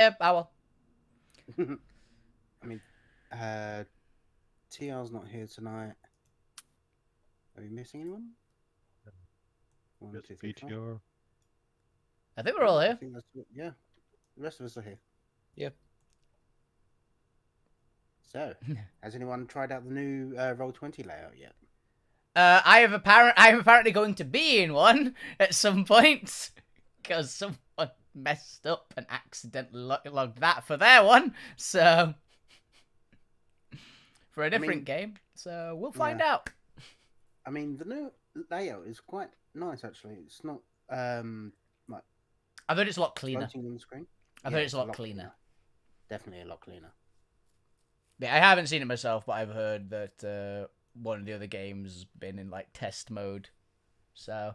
Yeah, I will. I mean, TR's not here tonight. Are we missing anyone? One, Yes, two, three, four. BTR. I think we're all I here. think that's yeah. The rest of us are here. Yep. So, has anyone tried out the new Roll20 layout yet? I am apparently going to be in one at some point because someone messed up and accidentally logged that for their one. So for a different game. So we'll find out. I mean, the new layout is quite nice actually. It's not like I've heard it's a lot cleaner. floating on the screen. I've heard it's a lot cleaner. Definitely a lot cleaner. Yeah, I haven't seen it myself, but I've heard that one of the other games has been in like test mode. So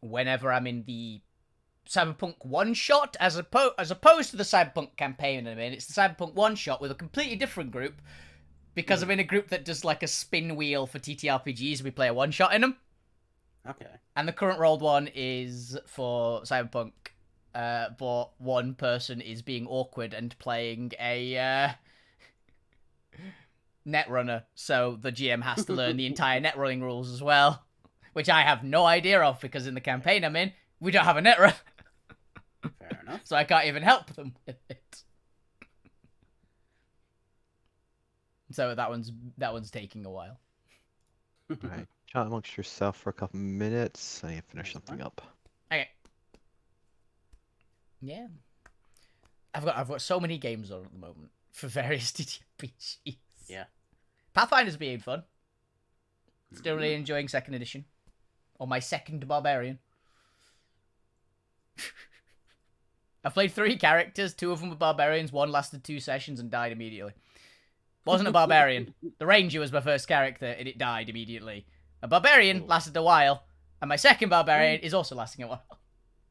whenever I'm in the Cyberpunk one shot, as opposed to the Cyberpunk campaign I'm in, it's the Cyberpunk one shot with a completely different group, because I'm in a group that does like a spin wheel for TTRPGs. We play a one shot in them. Okay. And the current rolled one is for Cyberpunk. But one person is being awkward and playing a netrunner, so the GM has to learn the entire netrunning rules as well, which I have no idea of because in the campaign I'm in, we don't have a netrunner. Fair enough. So I can't even help them with it. So that one's taking a while. Alright, chat amongst yourself for a couple minutes. I need to finish something up. Okay. Yeah. I've got so many games on at the moment for various TTRPGs. Yeah. Pathfinder's being fun. Still really enjoying 2nd edition. Or my 2nd barbarian. I've played 3 characters, 2 of them were barbarians, 1 lasted 2 sessions and died immediately. Wasn't a barbarian. The ranger was my first character and it died immediately. A barbarian lasted a while, and my 2nd barbarian is also lasting a while.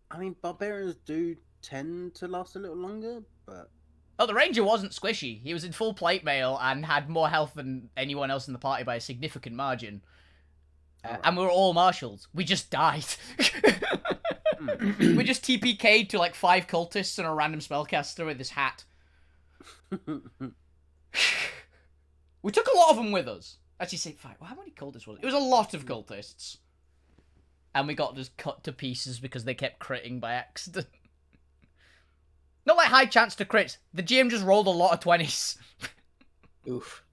I mean, barbarians do tend to last a little longer, but... Oh, the ranger wasn't squishy. He was in full plate mail and had more health than anyone else in the party by a significant margin. And we were all marshals. We just died. We just TPK'd to like 5 cultists and a random spellcaster with this hat. We took a lot of them with us. Actually, say 5. Well, how many cultists was it? It was a lot of cultists. And we got just cut to pieces because they kept critting by accident. Not like high chance to crits. The GM just rolled a lot of 20s. Oof.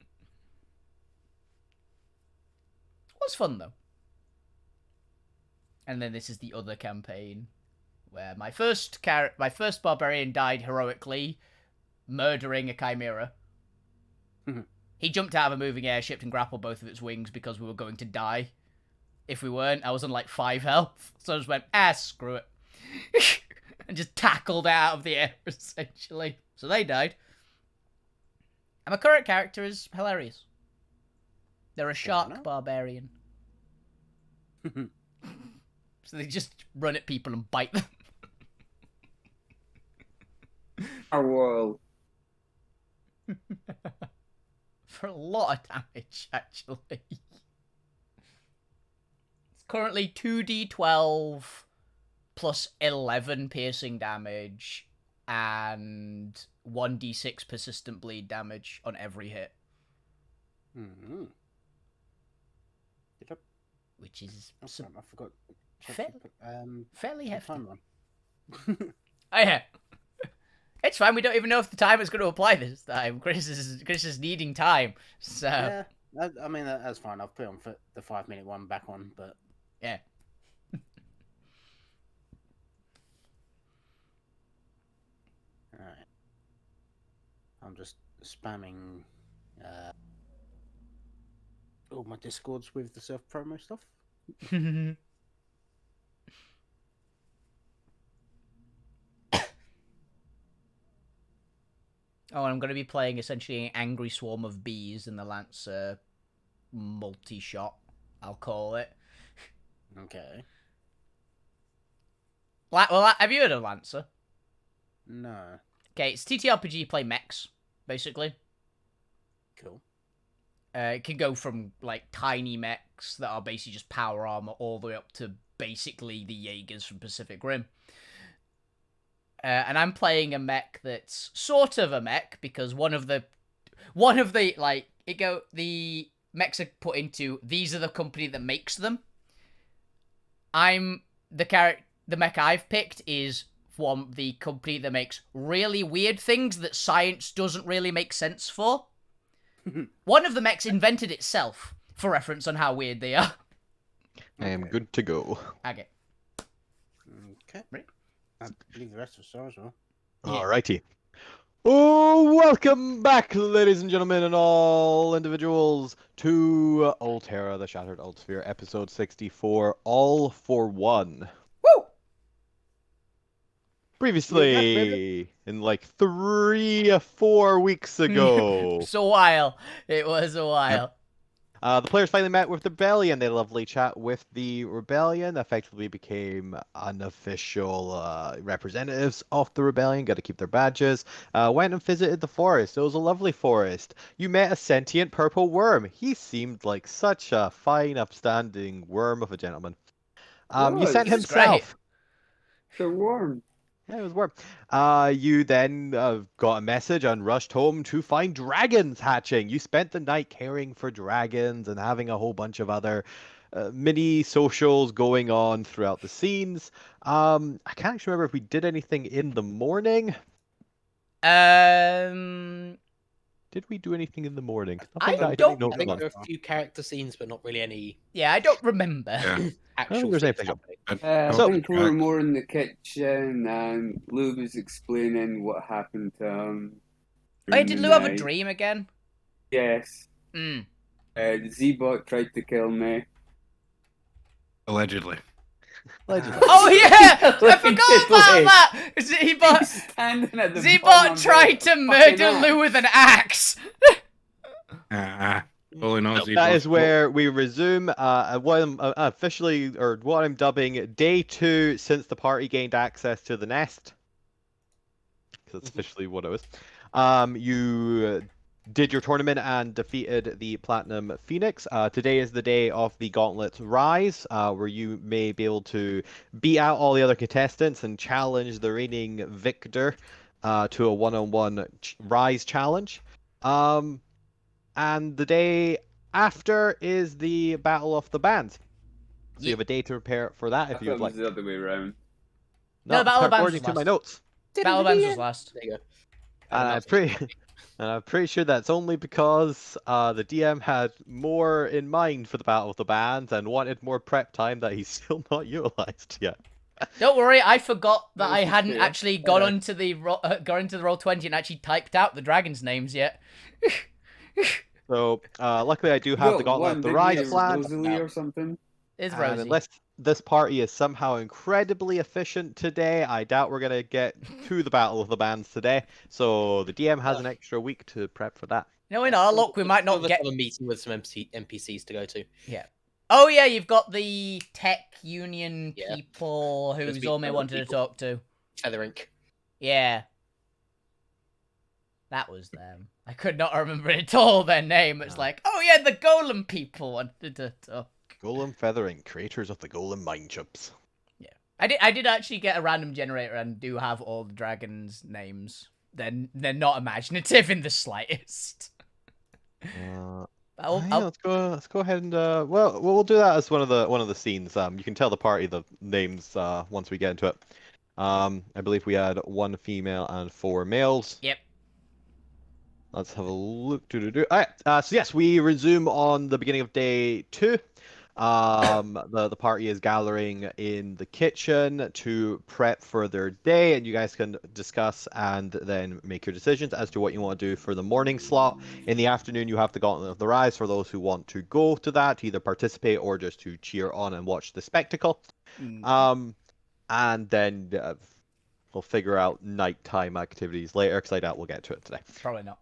It was fun, though. And then this is the other campaign, where my first barbarian died heroically, murdering a chimera. He jumped out of a moving airship and grappled both of its wings because we were going to die. If we weren't, I was on like 5 health. So I just went, screw it. And just tackled out of the air, essentially. So they died. And my current character is hilarious. They're a shark barbarian. So they just run at people and bite them. Oh, whoa. For a lot of damage, actually. It's currently 2d12 plus 11 piercing damage and 1d6 persistent bleed damage on every hit. Which is I forgot. fairly hefty. Time Oh yeah. It's fine, we don't even know if the timer's going to apply this time. Chris is needing time, so... Yeah, I mean, that's fine. I've put on the 5-minute one back on, but... Yeah. Alright. I'm just spamming all my Discords with the self-promo stuff. Oh, and I'm going to be playing essentially an angry swarm of bees in the Lancer multi-shot, I'll call it. Okay. Well, have you heard of Lancer? No. Okay, it's TTRPG play mechs, basically. Cool. It can go from, like, tiny mechs that are basically just power armor all the way up to basically the Jaegers from Pacific Rim. and I'm playing a mech that's sort of a mech because one of the the mechs are put into these are the company that makes them. The mech I've picked is from the company that makes really weird things that science doesn't really make sense for. One of the mechs invented itself, for reference on how weird they are. I am good to go. Okay. Okay. I believe the rest of us are as well. Yeah. Alrighty. Oh, welcome back, ladies and gentlemen, and all individuals, to Alterra, the Shattered Altsphere, episode 64, All for One. Woo! Previously, in like 3 or 4 weeks ago, It's a while. It was a while. the players finally met with the Rebellion. They had a lovely chat with the Rebellion, effectively became unofficial representatives of the Rebellion, got to keep their badges. Went and visited the forest. It was a lovely forest. You met a sentient purple worm. He seemed like such a fine, upstanding worm of a gentleman. You sent He him was great. south. So warm. Yeah, it was warm. You then got a message and rushed home to find dragons hatching. You spent the night caring for dragons and having a whole bunch of other mini socials going on throughout the scenes. I can't actually remember if we did anything in the morning. Did we do anything in the morning? I Nothing that don't- take note I think on. there are a few character scenes, but not really any Yeah, I don't remember. Yeah. actual there's things anything. happening. I So- think we were more in the kitchen, and Lou was explaining what happened to him. Hey, during did the Lou have a night. dream again? Yes. Mm. Z-Bot tried to kill me. Allegedly. Allegedly. Oh yeah! I forgot Allegedly. about that! Z-Bot, He's standing at the bottom Z-Bot of tried the to fucking murder axe. Lou with an axe! All in all, That is where we resume what I'm officially, or what I'm dubbing day 2 since the party gained access to the nest. Because that's officially what it was. You did your tournament and defeated the Platinum Phoenix. Today is the day of the Gauntlet's Rise, where you may be able to beat out all the other contestants and challenge the reigning victor to a one-on-one Rise challenge. And the day after is the Battle of the Bands. So you have a day to prepare for that I if thought you it would was like. the other way around. No, Battle of Bands according was to my last. notes. Battle of Bands was last. There you go. And I'm pretty sure that's only because the DM had more in mind for the Battle of the Bands and wanted more prep time that he's still not utilized yet. Don't worry, I forgot that This I is hadn't fair. actually got onto the Roll20 and actually typed out the dragons' names yet. So luckily I do have the Gauntlet of the Rise planned. Rosalie or something. It's And Rosie. unless this party is somehow incredibly efficient today, I doubt we're going to get to the Battle of the Bands today. So the DM has an extra week to prep for that. You know, in our luck, we might not get... a meeting with some NPCs to go to. Oh yeah, you've got the tech union Yeah. people who There's Zorme people- wanted to talk to. Featherink. Yeah. That was them. I could not remember at all their name. It's like, oh yeah, the golem people wanted to talk. Golem Feathering, creators of the Golem Mind Chips. I did actually get a random generator and do have all the dragons' names. They're not imaginative in the slightest. Let's go ahead and well we'll do that as one of the scenes. You can tell the party the names once we get into it. I believe we had 1 female and 4 males. Yep. Let's have a look. Alright, so yes, we resume on the beginning of day 2. The party is gathering in the kitchen to prep for their day, and you guys can discuss and then make your decisions as to what you want to do for the morning slot. In the afternoon, you have the Gauntlet of the Rise for those who want to go to that, to either participate or just to cheer on and watch the spectacle. And then we'll figure out nighttime activities later, because I doubt we'll get to it today. Probably not.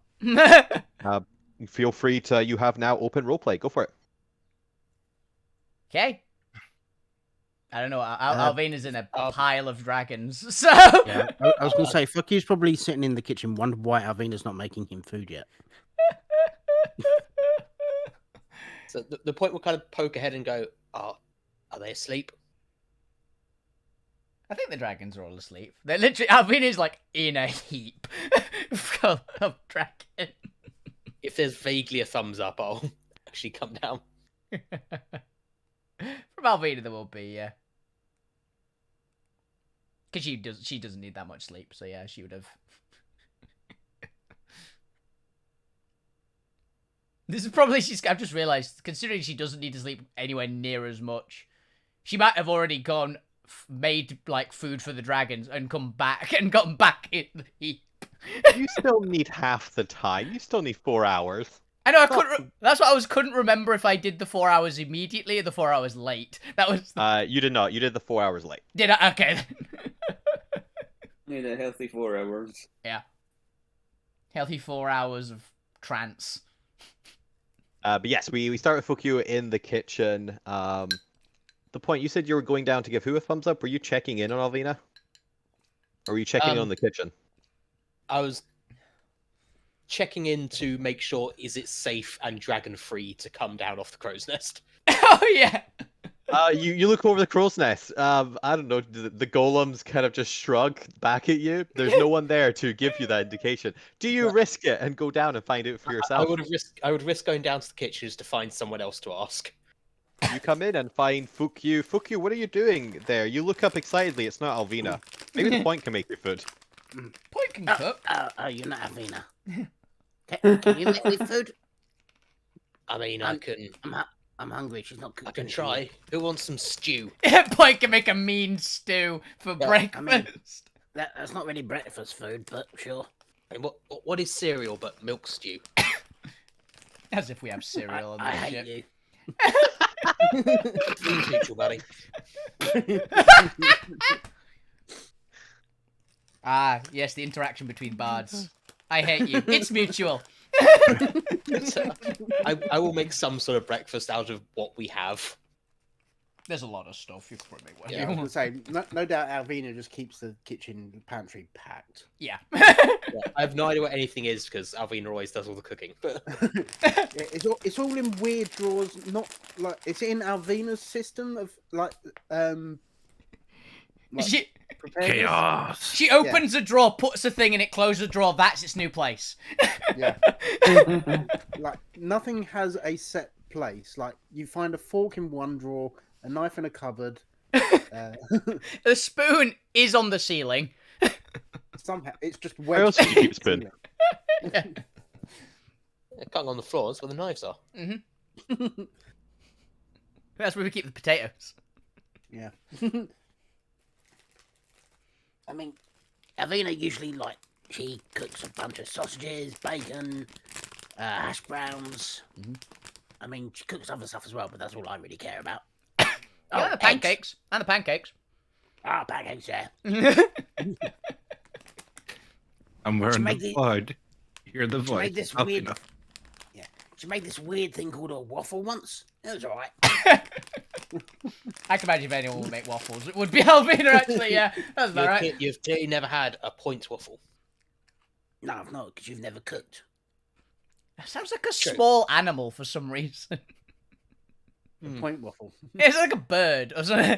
Feel free to. You have now open roleplay. Go for it. Okay. I don't know. Alvina's in a pile of dragons, so. Yeah, I was going to say, Fucky's probably sitting in the kitchen wondering why Alvina's not making him food yet. So the point will kind of poke ahead and go, are they asleep? I think the dragons are all asleep. They're literally... Alvina's like in a heap of dragon. If there's vaguely a thumbs up, I'll actually come down. From Alvina there will be, yeah. Because she doesn't need that much sleep, so yeah, she would have... This is probably... I've just realised, considering she doesn't need to sleep anywhere near as much, she might have already gone... made like food for the dragons and come back and gotten back in the heap. You still need half the time. You still need 4 hours. I know. I couldn't. That's what I couldn't remember if I did the 4 hours immediately or the 4 hours late. That was. You did not. You did the 4 hours late. Did I? Okay. Need a healthy 4 hours. Yeah. Healthy 4 hours of trance. But yes, we start with Fukyu in the kitchen. The point you said you were going down to give who a thumbs up? Were you checking in on Alvina? Or were you checking in on the kitchen? I was checking in to make sure is it safe and dragon free to come down off the crow's nest. Oh yeah. You look over the crow's nest. I don't know. The golems kind of just shrug back at you. There's no one there to give you that indication. Do you risk it and go down and find out for yourself? I would risk going down to the kitchen just to find someone else to ask. You come in and find Fukyu. Fukyu, what are you doing there? You look up excitedly. It's not Alvina. Maybe the point can make your food. Point can cook. Oh, you're not Alvina. Can you make me food? I mean, I'm hungry. She's not cooking. I can try. Who wants some stew? Point can make a mean stew for breakfast. I mean, that's not really breakfast food, but sure. I mean, what is cereal but milk stew? As if we have cereal on I this hate ship. you. Please, neutral, buddy. Ah, yes, the interaction between bards. I hate you. It's mutual. I will make some sort of breakfast out of what we have. There's a lot of stuff. You can probably make Yeah, I was gonna say, no doubt Alvina just keeps the kitchen pantry packed. Yeah. Yeah, I have no idea what anything is because Alvina always does all the cooking. But Yeah, it's all in weird drawers. Not like it's in Alvina's system of like She preparedness. Chaos. she opens a drawer, puts a thing in it, closes the drawer. That's its new place. Yeah. Like nothing has a set place. Like you find a fork in one drawer, a knife in a cupboard. The spoon is on the ceiling. Somehow it's just Where else do you keep spoon? it can't go on the floor. That's where the knives are. That's where we keep the potatoes. Yeah. I mean, Alvina usually she cooks a bunch of sausages, bacon, hash browns. I mean, she cooks other stuff as well, but that's all I really care about. Yeah, the pancakes. And the pancakes. Ah, pancakes, yeah. I'm wearing make the the- VoD. Hear the She voice. made this Up weird. enough. Yeah, she made this weird thing called a waffle once. It was alright. I can imagine if anyone would make waffles, it would be Alvina, actually, yeah. That's about right. You've clearly never had a point waffle. No, I've not, because you've never cooked. That sounds like a small animal for some reason. A point waffle. It's like a bird or something.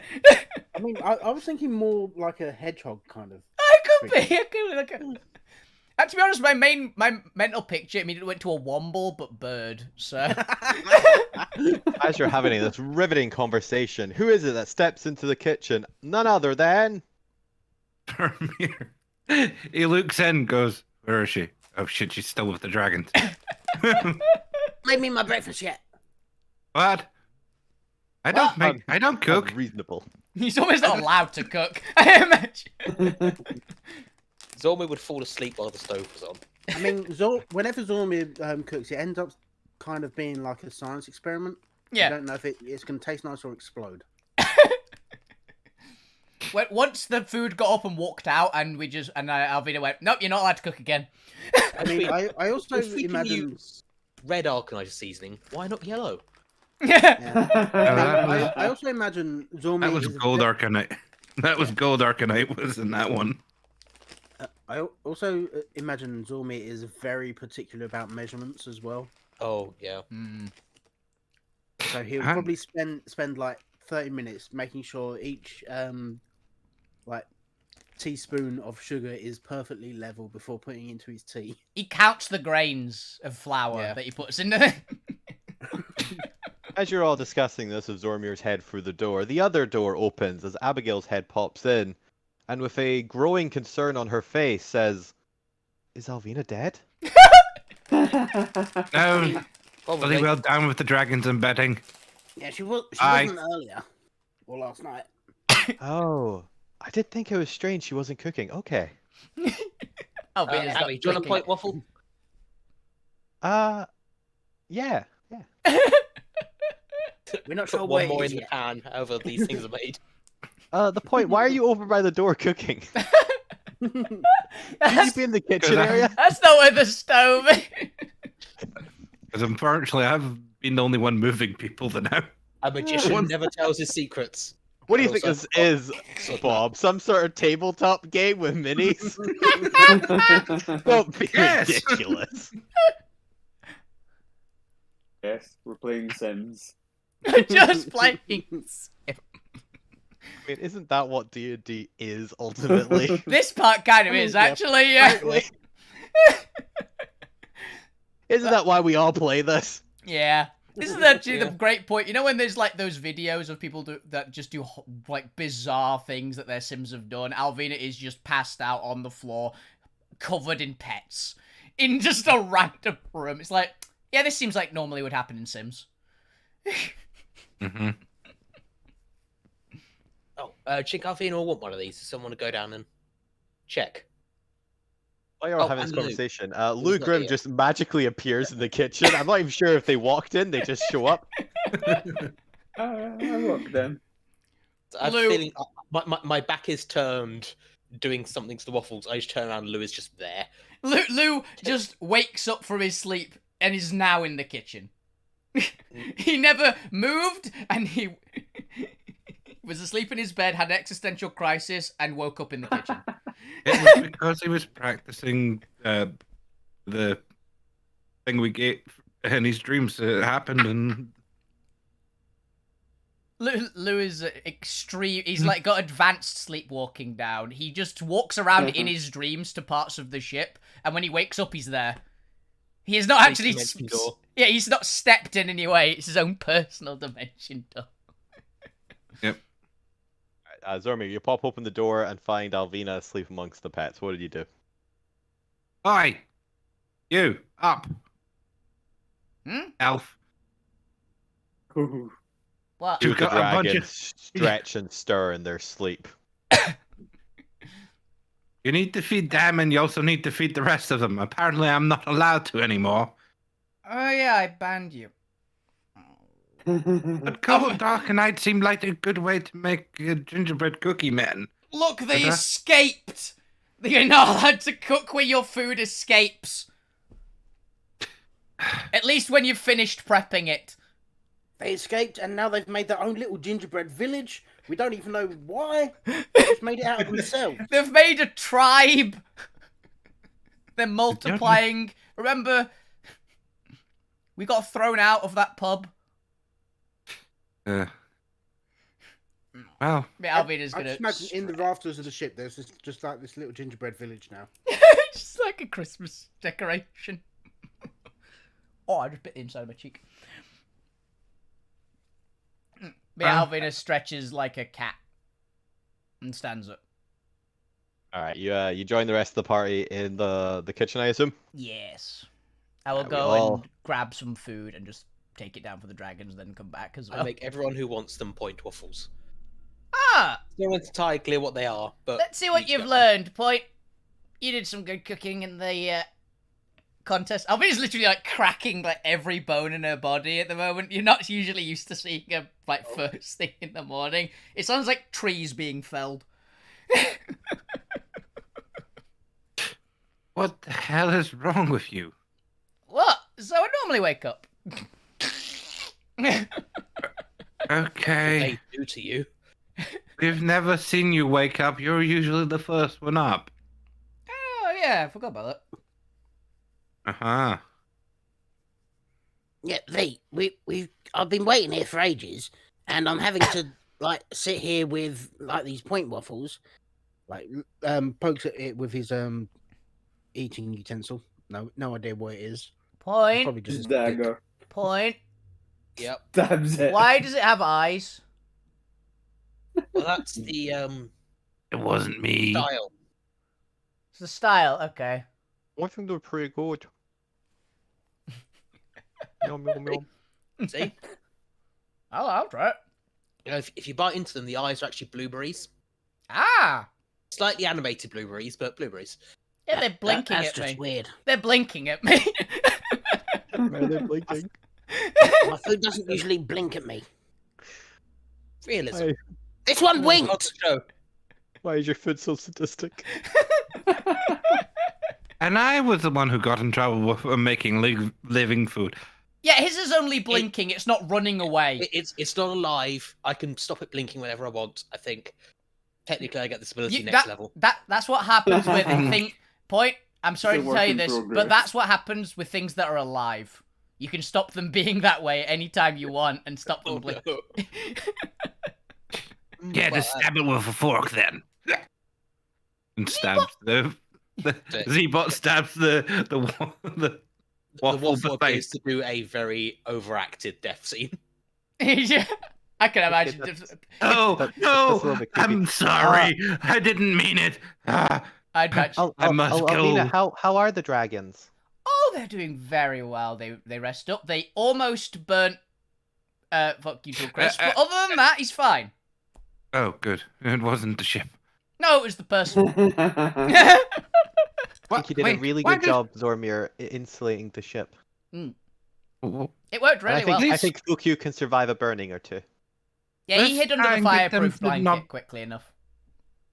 I mean, I was thinking more like a hedgehog kind of. I could be. It could be like a... And to be honest, my mental picture immediately went to a womble, but bird. So As you're having this riveting conversation, who is it that steps into the kitchen? None other than... Vermeer. He looks in, goes, "Where is she? Oh shit, she's still with the dragons." Made me my breakfast yet. What? I don't cook. Reasonable. he's almost not allowed to cook. I imagine. Zormi would fall asleep while the stove was on. I mean, whenever Zormi cooks, it ends up kind of being like a science experiment. Yeah. I don't know if it's going to taste nice or explode. Once the food got up and walked out, and Alvina went, "Nope, you're not allowed to cook again." I mean, I also If we can imagine. use red Arcanite seasoning, why not yellow? Yeah. I also imagine Zormi. That was is a gold ve- Arcanite. That was gold Arcanite, was in that one. I also imagine Zormi is very particular about measurements as well. Oh yeah. So he'll Huh? probably spend like 30 minutes making sure each like teaspoon of sugar is perfectly level before putting into his tea. He counts the grains of flour Yeah. that he puts in there. As you're all discussing this with Zormir's head through the door, the other door opens as Abigail's head pops in, and with a growing concern on her face says, "Is Alvina dead?" No, Probably. bloody well down with the dragons and betting. Yeah, she wasn't earlier or last night. Oh, I did think it was strange she wasn't cooking. Okay. Alvina's Abby, do you want a cooking. point waffle? Yeah. We're not Put sure one where more it is in the yet. pan, however these things are made. The point, why are you over by the door cooking? Should you That's, be in the kitchen area? that's not where the stove is. Because unfortunately, I've been the only one moving people now. A magician never tells his secrets. What do you I think also this is, forgot- Bob? Some sort of tabletop game with minis? Don't be Yes! ridiculous. Yes, we're playing Sims. Just playing. I mean, isn't that what D&D is ultimately? This part kind of I mean, is yeah, actually, yeah. Frankly. Isn't that why we all play this? Yeah. This is actually Yeah. the great point. You know when there's like those videos of people that just do like bizarre things that their Sims have done? Alvina is just passed out on the floor, covered in pets, in just a random room. It's like, yeah, this seems like normally would happen in Sims. Mm-hmm. Oh, Chinkafina will want one of these. Someone to go down and check. While you're Oh, having this and Lou. conversation, Lou's Lou not Grimm here. just magically appears in the kitchen. I'm not even sure if they walked in, they just show up. I walked them. I'm Lou- feeling my back is turned, doing something to the waffles. I just turn around and Lou is just there. Lou just wakes up from his sleep and is now in the kitchen. He never moved, and he was asleep in his bed, had an existential crisis, and woke up in the kitchen. It was because he was practicing the thing we get in his dreams. It happened, and Lou is extreme. He's like got advanced sleepwalking down. He just walks around in his dreams to parts of the ship, and when he wakes up, he's there. He is not Big actually. dimension door. Yeah, he's not stepped in any way. It's his own personal dimension door. Zormir, you pop open the door and find Alvina asleep amongst the pets. What did you do? oi, you up, elf. Ooh. What? You've The got a bunch dragons of- stretch and stir in their sleep. You need to feed them, and you also need to feed the rest of them. Apparently, I'm not allowed to anymore. Oh yeah, I banned you. But cold dark night seemed like a good way to make a gingerbread cookie man. Look, they Uh-huh. escaped. You're not allowed to cook where your food escapes. At least when you've finished prepping it. They escaped, and now they've made their own little gingerbread village. We don't even know why. They just made it out of themselves. They've made a tribe. They're multiplying. Remember, we got thrown out of that pub. Well, Yeah, Alvina's I gonna. just imagine in the rafters of the ship, there's just like this little gingerbread village now. Just like a Christmas decoration. Oh, I just bit the inside of my cheek. Yeah, Alvina stretches like a cat and stands up. All right, you join the rest of the party in the kitchen, I assume. Yes. I will We go all- and grab some food and just take it down for the dragons, then come back as I well. make everyone who wants them point waffles. Ah! No one's entirely clear what they are, but Let's see what each you've get learned, Point. You did some good cooking in the contest. Alvina's literally like cracking like every bone in her body at the moment. You're not usually used to seeing her like first thing in the morning. It sounds like trees being felled. what the hell is wrong with you? What? So I normally wake up. Okay, they do to you. we've never seen you wake up. You're usually the first one up. Oh yeah, I forgot about that. Uh-huh. Yeah, I've been waiting here for ages, and I'm having to like sit here with like these point waffles, Like, pokes at it with his eating utensil. No idea what it is. It's Point. probably just Just a stick. dagger. Point. Yep. Stabs it. Why does it have eyes? Well, that's the It wasn't me. style. It's the style. Okay. I think they're pretty good. Yum, yum, yum. See, I'll try it. you know, if you bite into them, the eyes are actually blueberries. Ah. Slightly animated blueberries, but blueberries. Yeah, they're blinking That's at just me. weird. They're blinking at me. Why are they blinking? My food doesn't usually blink at me. Realism. Why, This one On the winked. show. why is your food so sadistic? And I was the one who got in trouble with making living food. Yeah, his is only blinking. It's not running away. It's not alive. I can stop it blinking whenever I want. I think. Technically, I get this ability You- next level. That's what happens with point. I'm sorry It's a to tell work you in this, progress. but that's what happens with things that are alive. You can stop them being that way anytime you want and stop them Oh, blinking. no. Yeah, Well, just stab it with a fork then. And stabs the That's it. Z-bot stabs the The waffle waffle buffet. appears to do a very overacted death scene. Yeah, I can imagine. Oh That's a no! little bit creepy. I'm sorry. I didn't mean it. Ah, I'd match. I must Alvina, go. how are the dragons? Oh, they're doing very well. They rest up. They almost burnt. Fuck you to a crisp. But other than that, he's fine. Oh, good. It wasn't the ship. No, it was the person. I think you did a Wait, really why good did- job, Zormir, insulating the ship. Oh, It worked And really well. I think Fukyu can survive a burning or two. Yeah, he Let's hid under try the and get them fireproof to blanket not- quickly enough.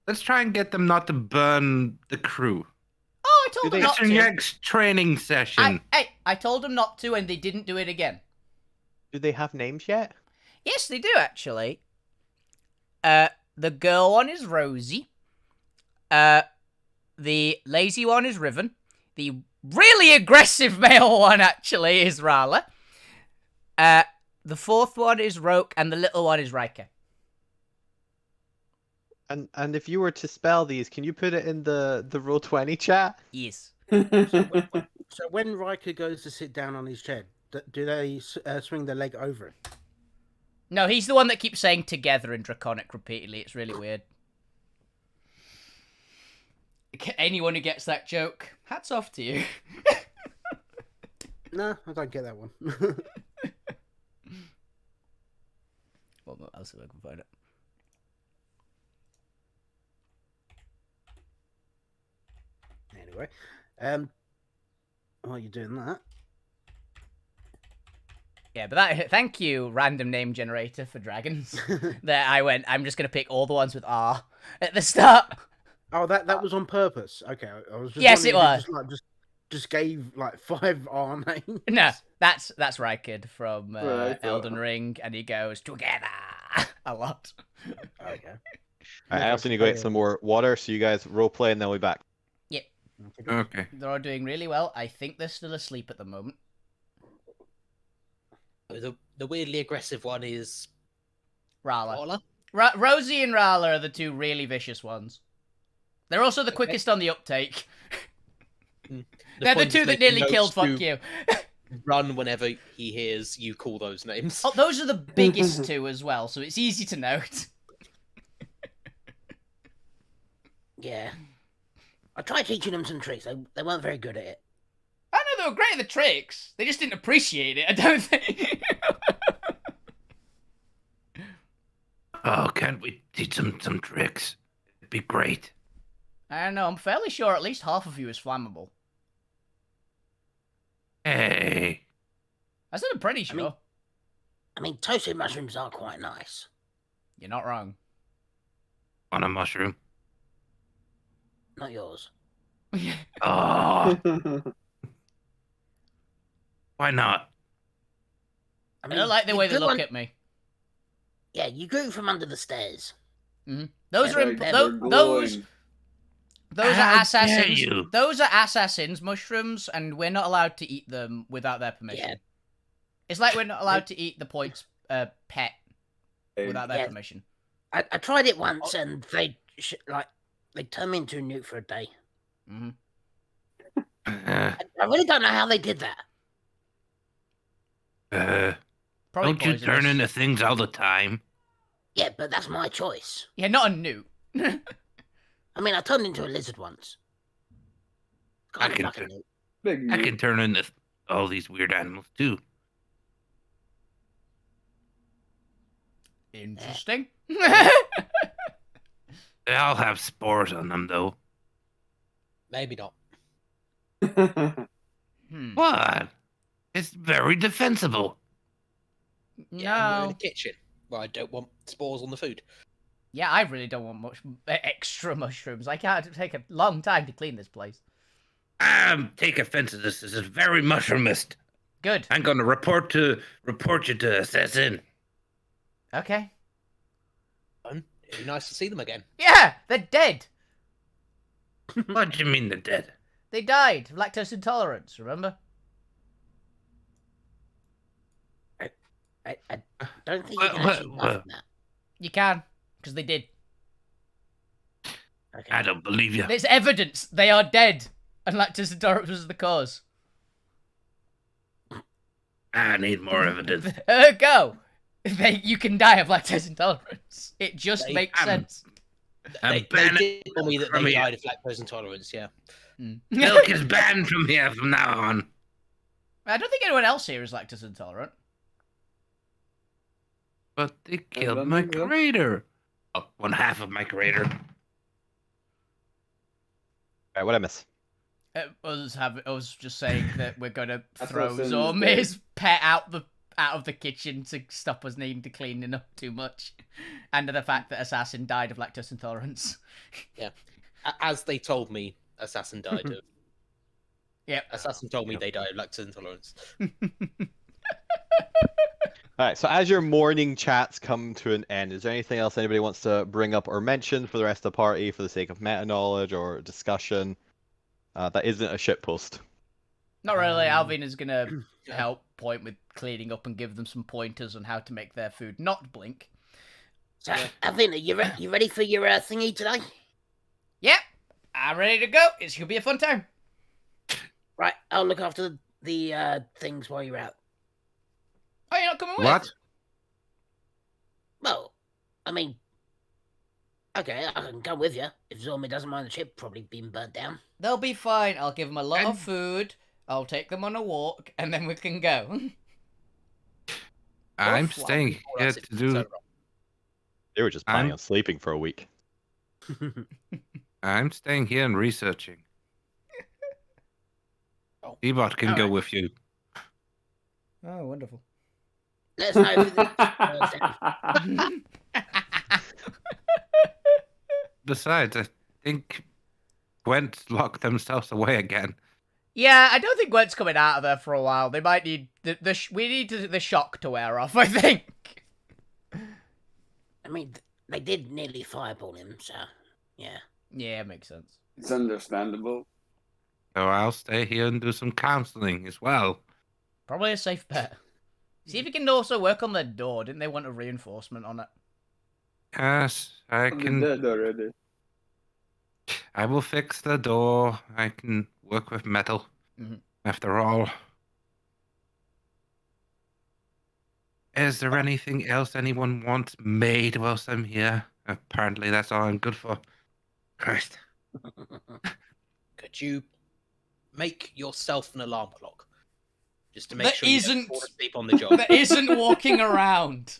Let's try and get them not to burn the crew. Oh, I told Do them they- not It's your to. next training session. I told them not to, and they didn't do it again. Do they have names yet? Yes, they do actually. The girl one is Rosie. The lazy one is Riven. The really aggressive male one actually is Rala. The fourth one is Roke, and the little one is Riker. And if you were to spell these, can you put it in the Roll20 chat? Yes. So when Riker goes to sit down on his chair, do they swing their leg over it? No, he's the one that keeps saying together in Draconic repeatedly. It's really weird. Anyone who gets that joke, hats off to you. No, I don't get that one. What else if I can find it? Anyway, while you're doing that, Yeah, but that. Thank you, random name generator for dragons. There, I went. I'm just gonna pick all the ones with R at the start. oh, that was on purpose. Okay, I was just Yes, it wondering was. if you just gave like 5 R names. No, that's Rykard from Right, Elden Ring, and he goes together a lot. Okay. I also need to go get some more water, so you guys roleplay and then we'll be back. Okay. They're all doing really well. I think they're still asleep at the moment. The weirdly aggressive one is Rala. Paula. Rosie and Rala are the two really vicious ones. They're also the quickest on the uptake. They're the point two is that making nearly killed notes Fuck to You. Run whenever he hears you call those names. Oh, those are the biggest two as well, so it's easy to note. Yeah. I tried teaching them some tricks. They weren't very good at it. I know they were great at the tricks. They just didn't appreciate it, I don't think. Oh, can't we teach them some tricks? It'd be great. I don't know, I'm fairly sure at least half of you is flammable. Hey. I said I'm pretty sure. mean- I mean, toasted mushrooms are quite nice. You're not wrong. On a mushroom. Not yours. Oh, why not? I I don't like the you way they grew look on- at me. Yeah, you grew from under the stairs. Those are They're those are How dare assassins. you. Those are assassins, mushrooms, and we're not allowed to eat them without their permission. Yeah. It's like we're not allowed to eat the point's pet without their Yeah. permission. I tried it once and they they turned me into a newt for a day. Mm-hmm. I really don't know how they did that. Probably don't you turn poisonous. into things all the time? Yeah, but that's my choice. Yeah, not a newt. I mean, I turned into a lizard once. Kind of can like a turn- newt. Big I newt. can turn into all these weird animals too. Interesting. They all have spores on them, though. Maybe not. What? It's very defensible. Yeah, and we're in No. the kitchen where I don't want spores on the food. Yeah, I really don't want much extra mushrooms. I can't take a long time to clean this place. Take offense to this. This is very mushroomist. Good. I'm gonna report you to assassin. Okay. Fun. It'd be nice to see them again. Yeah, they're dead. What do you mean they're dead? They died of lactose intolerance, remember? I don't think you can actually die from that. You can, because they did. Okay. I don't believe you. There's evidence they are dead, and lactose intolerance was the cause. I need more evidence. Go. You can die of lactose intolerance. It just makes sense. I'm They banning did tell me that from they here. died of lactose intolerance, yeah. Milk is banned from here from now on. I don't think anyone else here is lactose intolerant. But they killed don't my think so. crater. Oh, one half of my crater. Alright, what'd I miss? I was just saying that we're gonna That's throw what I said. Zormir's pet out of the kitchen to stop us needing to clean up too much, and the fact that Assassin died of lactose intolerance. As they told me, Assassin died of. Yep. Assassin told me they died of lactose intolerance. Alright, so as your morning chats come to an end, is there anything else anybody wants to bring up or mention for the rest of the party for the sake of meta knowledge or discussion that isn't a shitpost? Not really. Alvin is gonna help point with cleaning up and give them some pointers on how to make their food not blink. So, Avina, you ready for your thingy today? Yep, I'm ready to go. It should be a fun time. Right, I'll look after the things while you're out. Oh, you're not coming with? What? Well, I mean, okay, I can come with you. If Zormi doesn't mind the ship probably being burnt down. They'll be fine. I'll give them a lot of food. I'll take them on a walk, and then we can go. I'm Fly staying before here us to if it's do. over. They were just planning I'm- on sleeping for a week. I'm staying here and researching. Oh. Ebot can go Alright. with you. Oh, wonderful. Let us know if it's burnt down. Besides, I think Gwent locked themselves away again. Yeah, I don't think Gwent's coming out of there for a while. They might need we need the shock to wear off, I think. I mean, they did nearly fireball him, so yeah. Yeah, makes sense. It's understandable. So I'll stay here and do some counseling as well. Probably a safe bet. See if you can also work on their door. Didn't they want a reinforcement on it? Yes, I I'm can. dead already. I will fix the door. I can work with metal. Mhm. After all. Is there anything else anyone wants made whilst I'm here? Apparently that's all I'm good for. Christ. Could you make yourself an alarm clock? Just to make That sure you isn't- don't fall asleep on the job. That isn't walking around.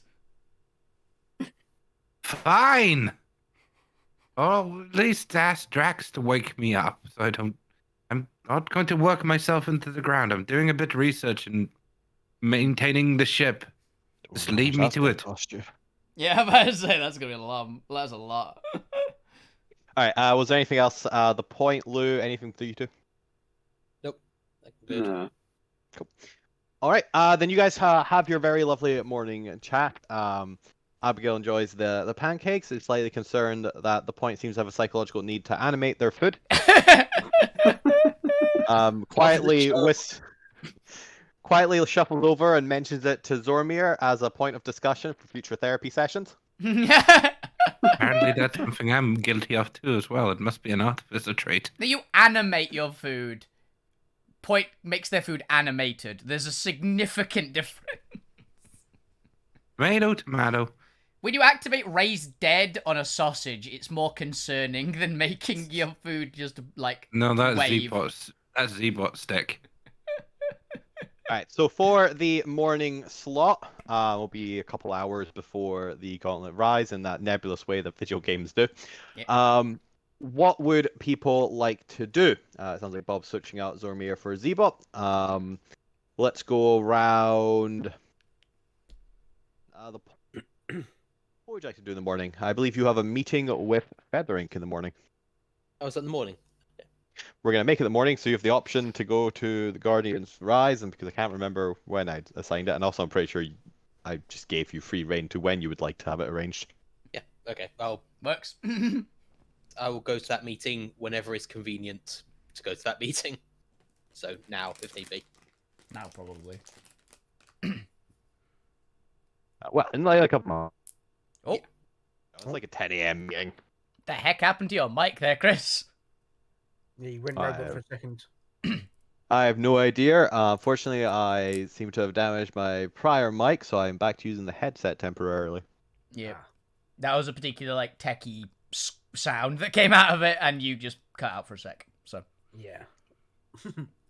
Fine. Oh, at least ask Drax to wake me up so I don't. I'm not going to work myself into the ground. I'm doing a bit of research and maintaining the ship. Just leave me to it. Yeah, I'm about to say that's gonna be a lot. That's a lot. Alright, was there anything else? The point, Lou, anything for you two? Good. Nah. Alright, then you guys have your very lovely morning chat. Abigail enjoys the pancakes. Is slightly concerned that the point seems to have a psychological need to animate their food. Quietly shuffles over and mentions it to Zormir as a point of discussion for future therapy sessions. Apparently, that's something I'm guilty of too, as well. It must be an artificer trait. Now you animate your food. Point makes their food animated. There's a significant difference. Tomato, tomato. When you activate raise dead on a sausage, it's more concerning than making your food just like No, that's wave. Zbot. That's Zbot stick. Alright, so for the morning slot, will be a couple hours before the Gauntlet Rise in that nebulous way that video games do. Yeah. What would people like to do? It sounds like Bob's switching out Zormir for Zbot. Let's go around. What would you like to do in the morning? I believe you have a meeting with Featherink in the morning. Oh, is that in the morning? We're going to make it the morning, so you have the option to go to the Guardian's Rise, and because I can't remember when I assigned it, and also I'm pretty sure I just gave you free reign to when you would like to have it arranged. Yeah. Okay. Works. I will go to that meeting whenever it's convenient to go to that meeting. So now, if need be. Now probably. Well, in like a couple months. Oh. It's like a 10 a.m. meeting. The heck happened to your mic there, Chris? Yeah, you went robot for a second. I have no idea. Fortunately, I seem to have damaged my prior mic, so I'm back to using the headset temporarily. Yeah. That was a particular, like, techie sound that came out of it, and you just cut out for a sec, so. Yeah.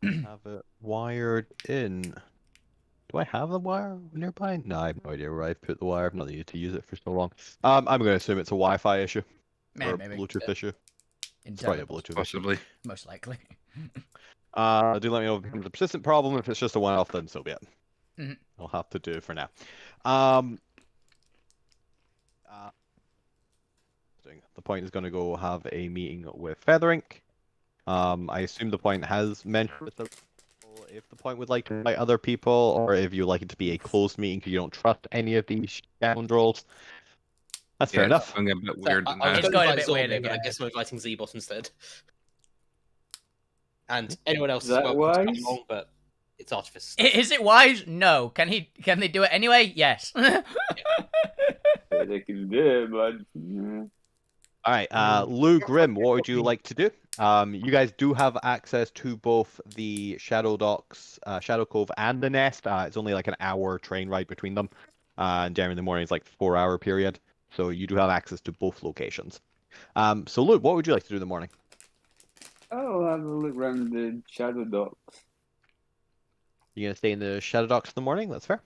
Have it wired in. Do I have the wire nearby? No, I have no idea where I've put the wire. I've not needed to use it for so long. I'm going to assume it's a Wi-Fi issue. Or a Maybe. Bluetooth issue. It's probably a Bluetooth issue. Possibly. Most likely. Do let me know if it becomes a persistent problem. If it's just a one-off, then so be it. Mhm. I'll have to do it for now. The point is going to go have a meeting with Featherink. I assume the point has mentioned with the if the point would like to invite other people, or if you like it to be a closed meeting because you don't trust any of these scoundrels. That's fair enough. It's going a bit weird. I was It's going going to a bit invite Zormir, weird, but I yeah. guess I'm inviting Zbot instead. And anyone else is that welcome to come wise? along, but it's artifice. Is it wise? No. Can they do it anyway? Yes. They can do it, but yeah. All right, Lou Grimm, what would you like to do? You guys do have access to both the Shadow Docks, Shadow Cove, and the Nest. It's only like an hour train ride between them, and generally in the morning is like 4-hour period. So you do have access to both locations. So Lou, what would you like to do in the morning? I'll have a look around the Shadow Docks. You gonna stay in the Shadow Docks in the morning? That's fair.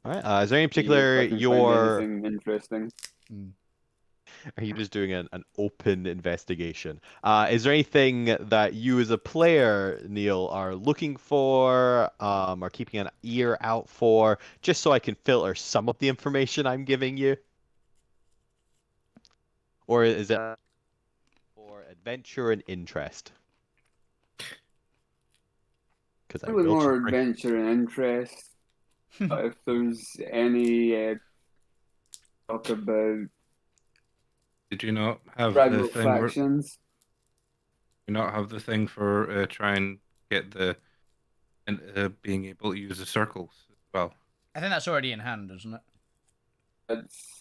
All right. Is there any See if particular I can find your? anything interesting. Are you just doing an open investigation? Is there anything that you as a player, Neil, are looking for, or keeping an ear out for, just so I can filter some of the information I'm giving you? Or is it for adventure and interest? Because I Probably will more check- adventure and interest. But if there's any talk about Did you not have the rival thing? Did factions, you not have the thing for try and get the and being able to use the circles as well? I think that's already in hand, isn't it?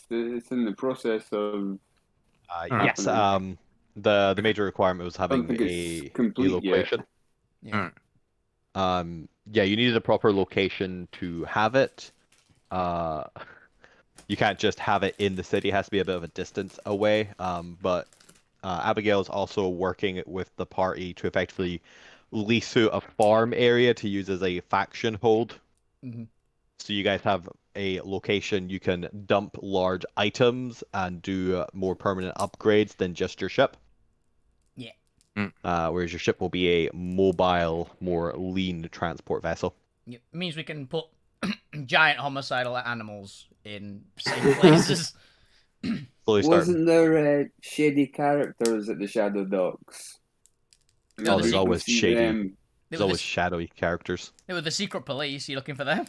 it's in the process of. yes. The major requirement was having think a it's complete yet. location. Yeah. Yeah, you needed a proper location to have it. You can't just have it in the city. It has to be a bit of a distance away. But Abigail is also working with the party to effectively lease out a farm area to use as a faction hold. Mhm. So you guys have a location you can dump large items and do more permanent upgrades than just your ship. Yeah. Whereas your ship will be a mobile, more lean transport vessel. It means we can put giant homicidal animals in safe places. Slowly start. Wasn't there shady characters at the Shadow Docks? No, there's We always see shady. them. They There's were, always the, shadowy characters. they were the secret police. You looking for them?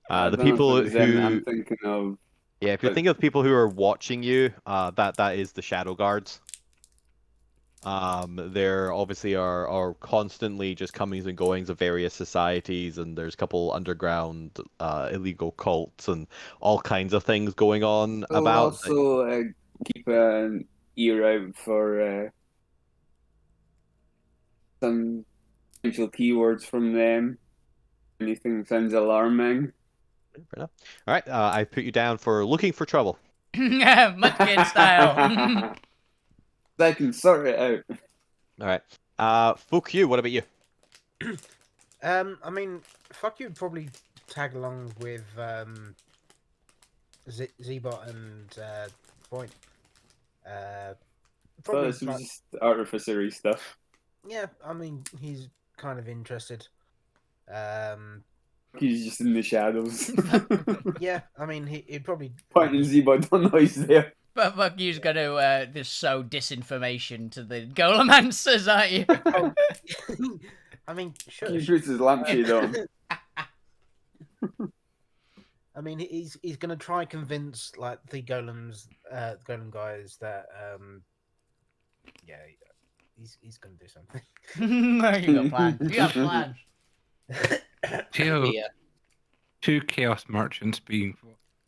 I The don't know if people it was them that who, I'm thinking of. yeah, if you're but- thinking of people who are watching you, that is the Shadow Guards. There obviously are constantly just comings and goings of various societies, and there's a couple underground illegal cults and all kinds of things going on We'll about. also keep an ear out for some potential keywords from them. Anything sounds alarming. Fair enough. All right, I put you down for looking for trouble. Mudkid style. I can sort it out. All right. Fuck you. What about you? I mean, fuck you would probably tag along with Zbot and Point. So Probably this was like, just artificery stuff. yeah, I mean, he's kind of interested. He's just in the shadows. Yeah, I mean, he'd probably Pointing Zebot, don't know he's there. But fuck you's gonna just sow disinformation to the Golomancers, aren't you? I mean, sure. He puts his lampshade on. I mean, he's gonna try convince like the golem guys that yeah, he's gonna do something. You got plans. You got plans. Two chaos merchants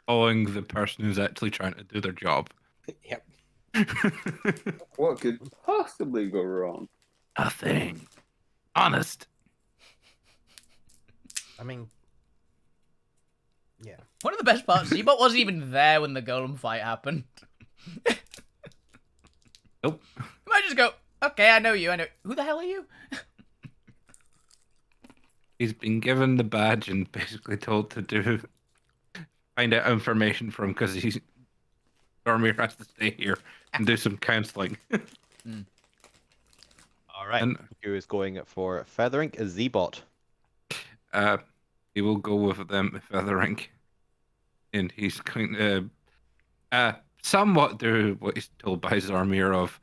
following the person who's actually trying to do their job. Yep. What could possibly go wrong? Nothing. Honest. I mean, yeah. One of the best parts, Zebot wasn't even there when the golem fight happened. Nope. You might just go, okay, I know you, I know. Who the hell are you? He's been given the badge and basically told to find out information from because Dormir has to stay here and do some counseling. All right. Who is going for Featherink? Zbot. He will go with them Featherink, and he's going to somewhat do what he's told by Zarmir of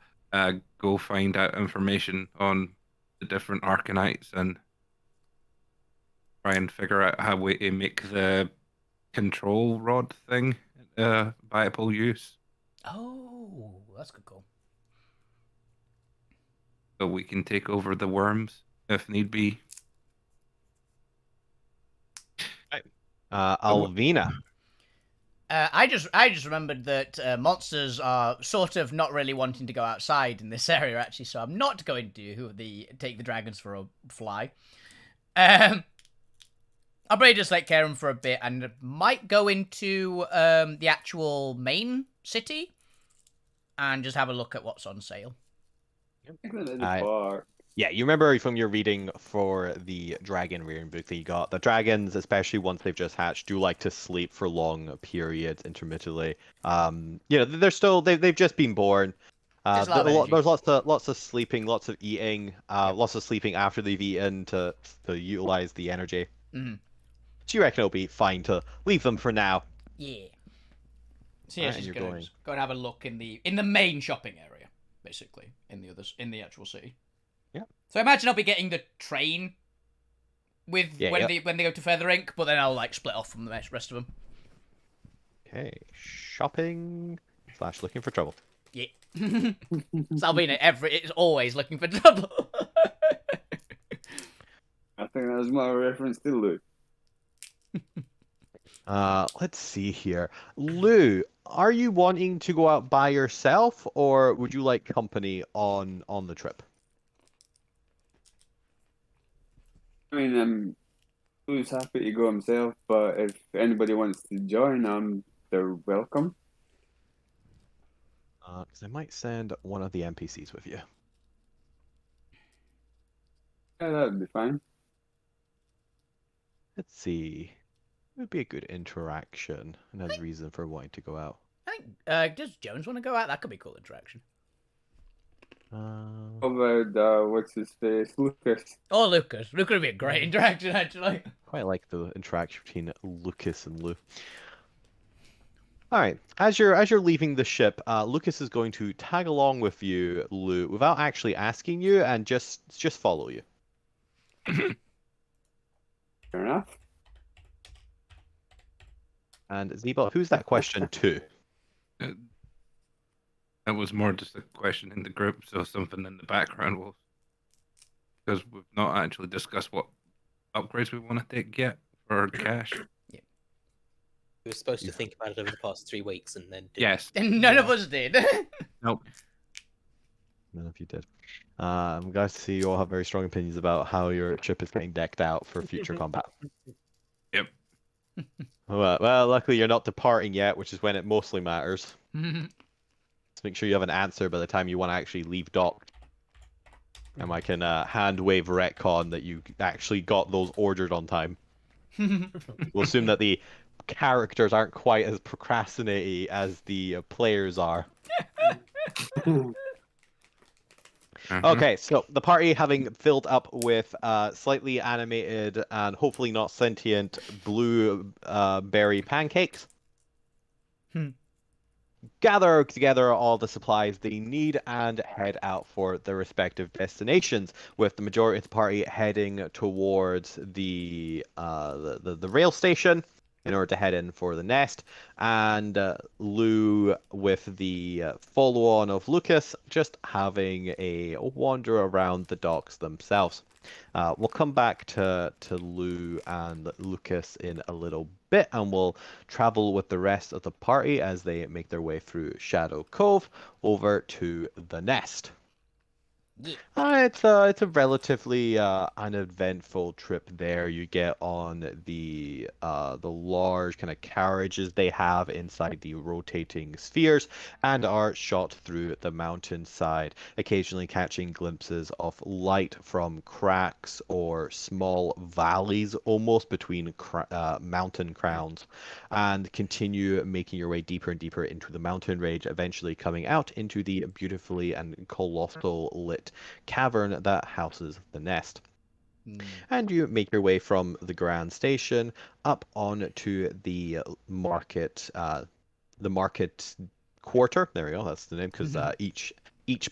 go find out information on the different Arcanites and try and figure out how we make the control rod thing viable use. Oh, that's good call. So we can take over the worms if need be. Alvina. I just remembered that monsters are sort of not really wanting to go outside in this area, actually, so I'm not going to take the dragons for a fly. I'll probably just let Karen for a bit and might go into the actual main city and just have a look at what's on sale. Yeah, you remember from your reading for the dragon rearing book that you got, the dragons, especially once they've just hatched, do like to sleep for long periods intermittently. They've just been born. There's lots of sleeping, lots of eating, lots of sleeping after they've eaten to utilize the energy. Mm-hmm. So you reckon it'll be fine to leave them for now? Yeah. So yeah, Right, she's going to have a look in the main shopping area, basically, in the actual city. Yeah. So I imagine I'll be getting the train when they go to Featherink, but then I'll like split off from the rest of them. Okay, shopping / looking for trouble. Yeah. Salvina it's always looking for trouble. I think that was more a reference to Luke. Let's see here. Lou, are you wanting to go out by yourself, or would you like company on the trip? I mean, Lou's happy to go himself, but if anybody wants to join, they're welcome. Because I might send one of the NPCs with you. Yeah, that would be fine. Let's see. It would be a good interaction and has reason for wanting to go out. I think, does Jones want to go out? That could be a cool interaction. How about, what's his face? Lucas. Oh, Lucas. Lucas would be a great interaction, actually. Quite like the interaction between Lucas and Lou. All right, as you're leaving the ship, Lucas is going to tag along with you, Lou, without actually asking you, and just follow you. Fair enough. And Zebot, who's that question to? That was more just a question in the group, so something in the background will. Because we've not actually discussed what upgrades we want to take yet for cash. We were supposed to think about it over the past 3 weeks and then didn't. Yes. And none of us did. Nope. None of you did. I'm glad to see you all have very strong opinions about how your ship is getting decked out for future combat. Yep. Well, luckily you're not departing yet, which is when it mostly matters. Just make sure you have an answer by the time you want to actually leave dock. And I can hand wave retcon that you actually got those ordered on time. We'll assume that the characters aren't quite as procrastinating as the players are. Okay, so the party having filled up with slightly animated and hopefully not sentient blue berry pancakes. Gather together all the supplies they need and head out for their respective destinations, with the majority of the party heading towards the rail station in order to head in for the nest, and Lou with the follow-on of Lucas just having a wander around the docks themselves. We'll come back to Lou and Lucas in a little bit, and we'll travel with the rest of the party as they make their way through Shadow Cove over to the nest. It's a relatively uneventful trip there. You get on the large kind of carriages they have inside the rotating spheres and are shot through the mountainside, occasionally catching glimpses of light from cracks or small valleys almost between mountain crowns, and continue making your way deeper and deeper into the mountain range, eventually coming out into the beautifully and colossal lit cavern that houses the nest. And you make your way from the Grand Station up on to the market quarter. There we go, that's the name, because each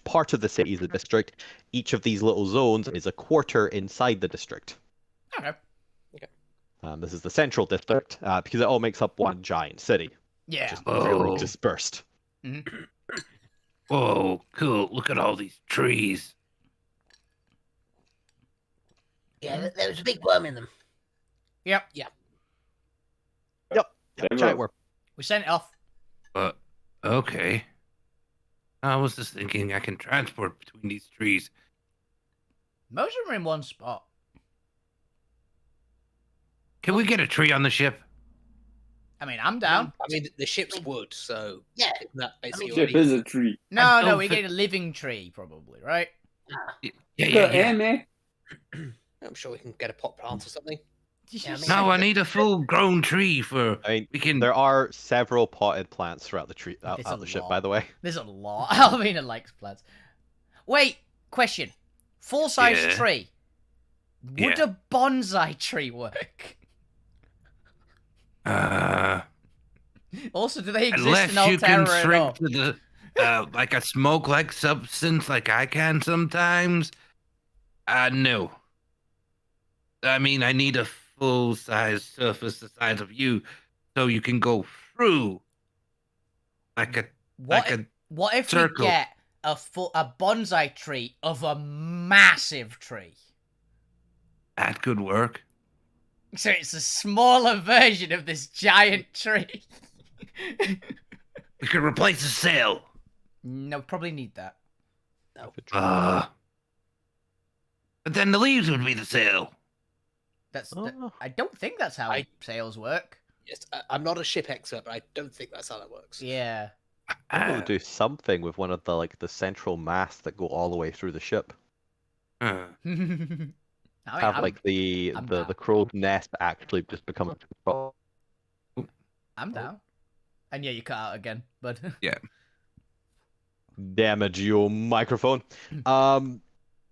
part of the city is a district. Each of these little zones is a quarter inside the district. Okay. This is the central district, because it all makes up one giant city. Yeah. Just really dispersed. Whoa, cool. Look at all these trees. Yeah, there was a big worm in them. Yep. Giant worm. We sent it off. Okay. I was just thinking I can transport between these trees. Most of them are in one spot. Can we get a tree on the ship? I mean, I'm down. I mean, the ship's wood, so Yeah. that basically Ship is a tree. No, we get a living tree, probably, right? Yeah. I'm sure we can get a pot plant or something. No, I need a full-grown tree for. I mean, We can. there are several potted plants throughout the tree out There's a the ship, lot. by the way. There's a lot. Alvina likes plants. Wait, question. Full-size Yeah. tree. Would Yeah. a bonsai tree work? Also, do they exist Unless in you can Alterra at all? shrink to the like a smoke-like substance, like I can sometimes. No. I mean, I need a full-size surface the size of you, so you can go through. Like a What if circle. we get a bonsai tree of a massive tree? That could work. So it's a smaller version of this giant tree. We could replace the sail. No, probably need that. But then the leaves would be the sail. I don't think that's how sails work. Yes, I'm not a ship expert, but I don't think that's how that works. Yeah. We'll do something with one of the central masts that go all the way through the ship. Have like the crow's nest actually just become a. I'm down. And yeah, you cut out again, but Yeah. Damage your microphone.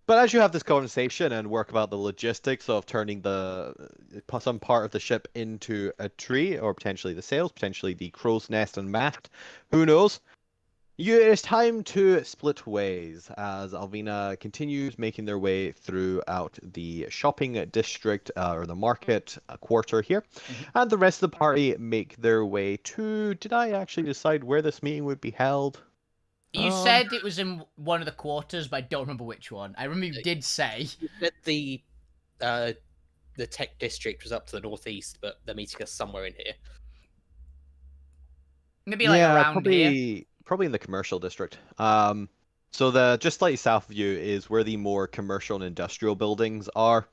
But as you have this conversation and work about the logistics of turning some part of the ship into a tree, or potentially the sails, potentially the crow's nest and mast, who knows? It's time to split ways as Alvina continues making their way throughout the shopping district, or the market quarter here, and the rest of the party make their way to. Did I actually decide where this meeting would be held? You said it was in one of the quarters, but I don't remember which one. I remember you did say. You said the tech district was up to the northeast, but they're meeting us somewhere in here. Maybe like around here. Probably in the commercial district. So just slightly south of you is where the more commercial and industrial buildings are.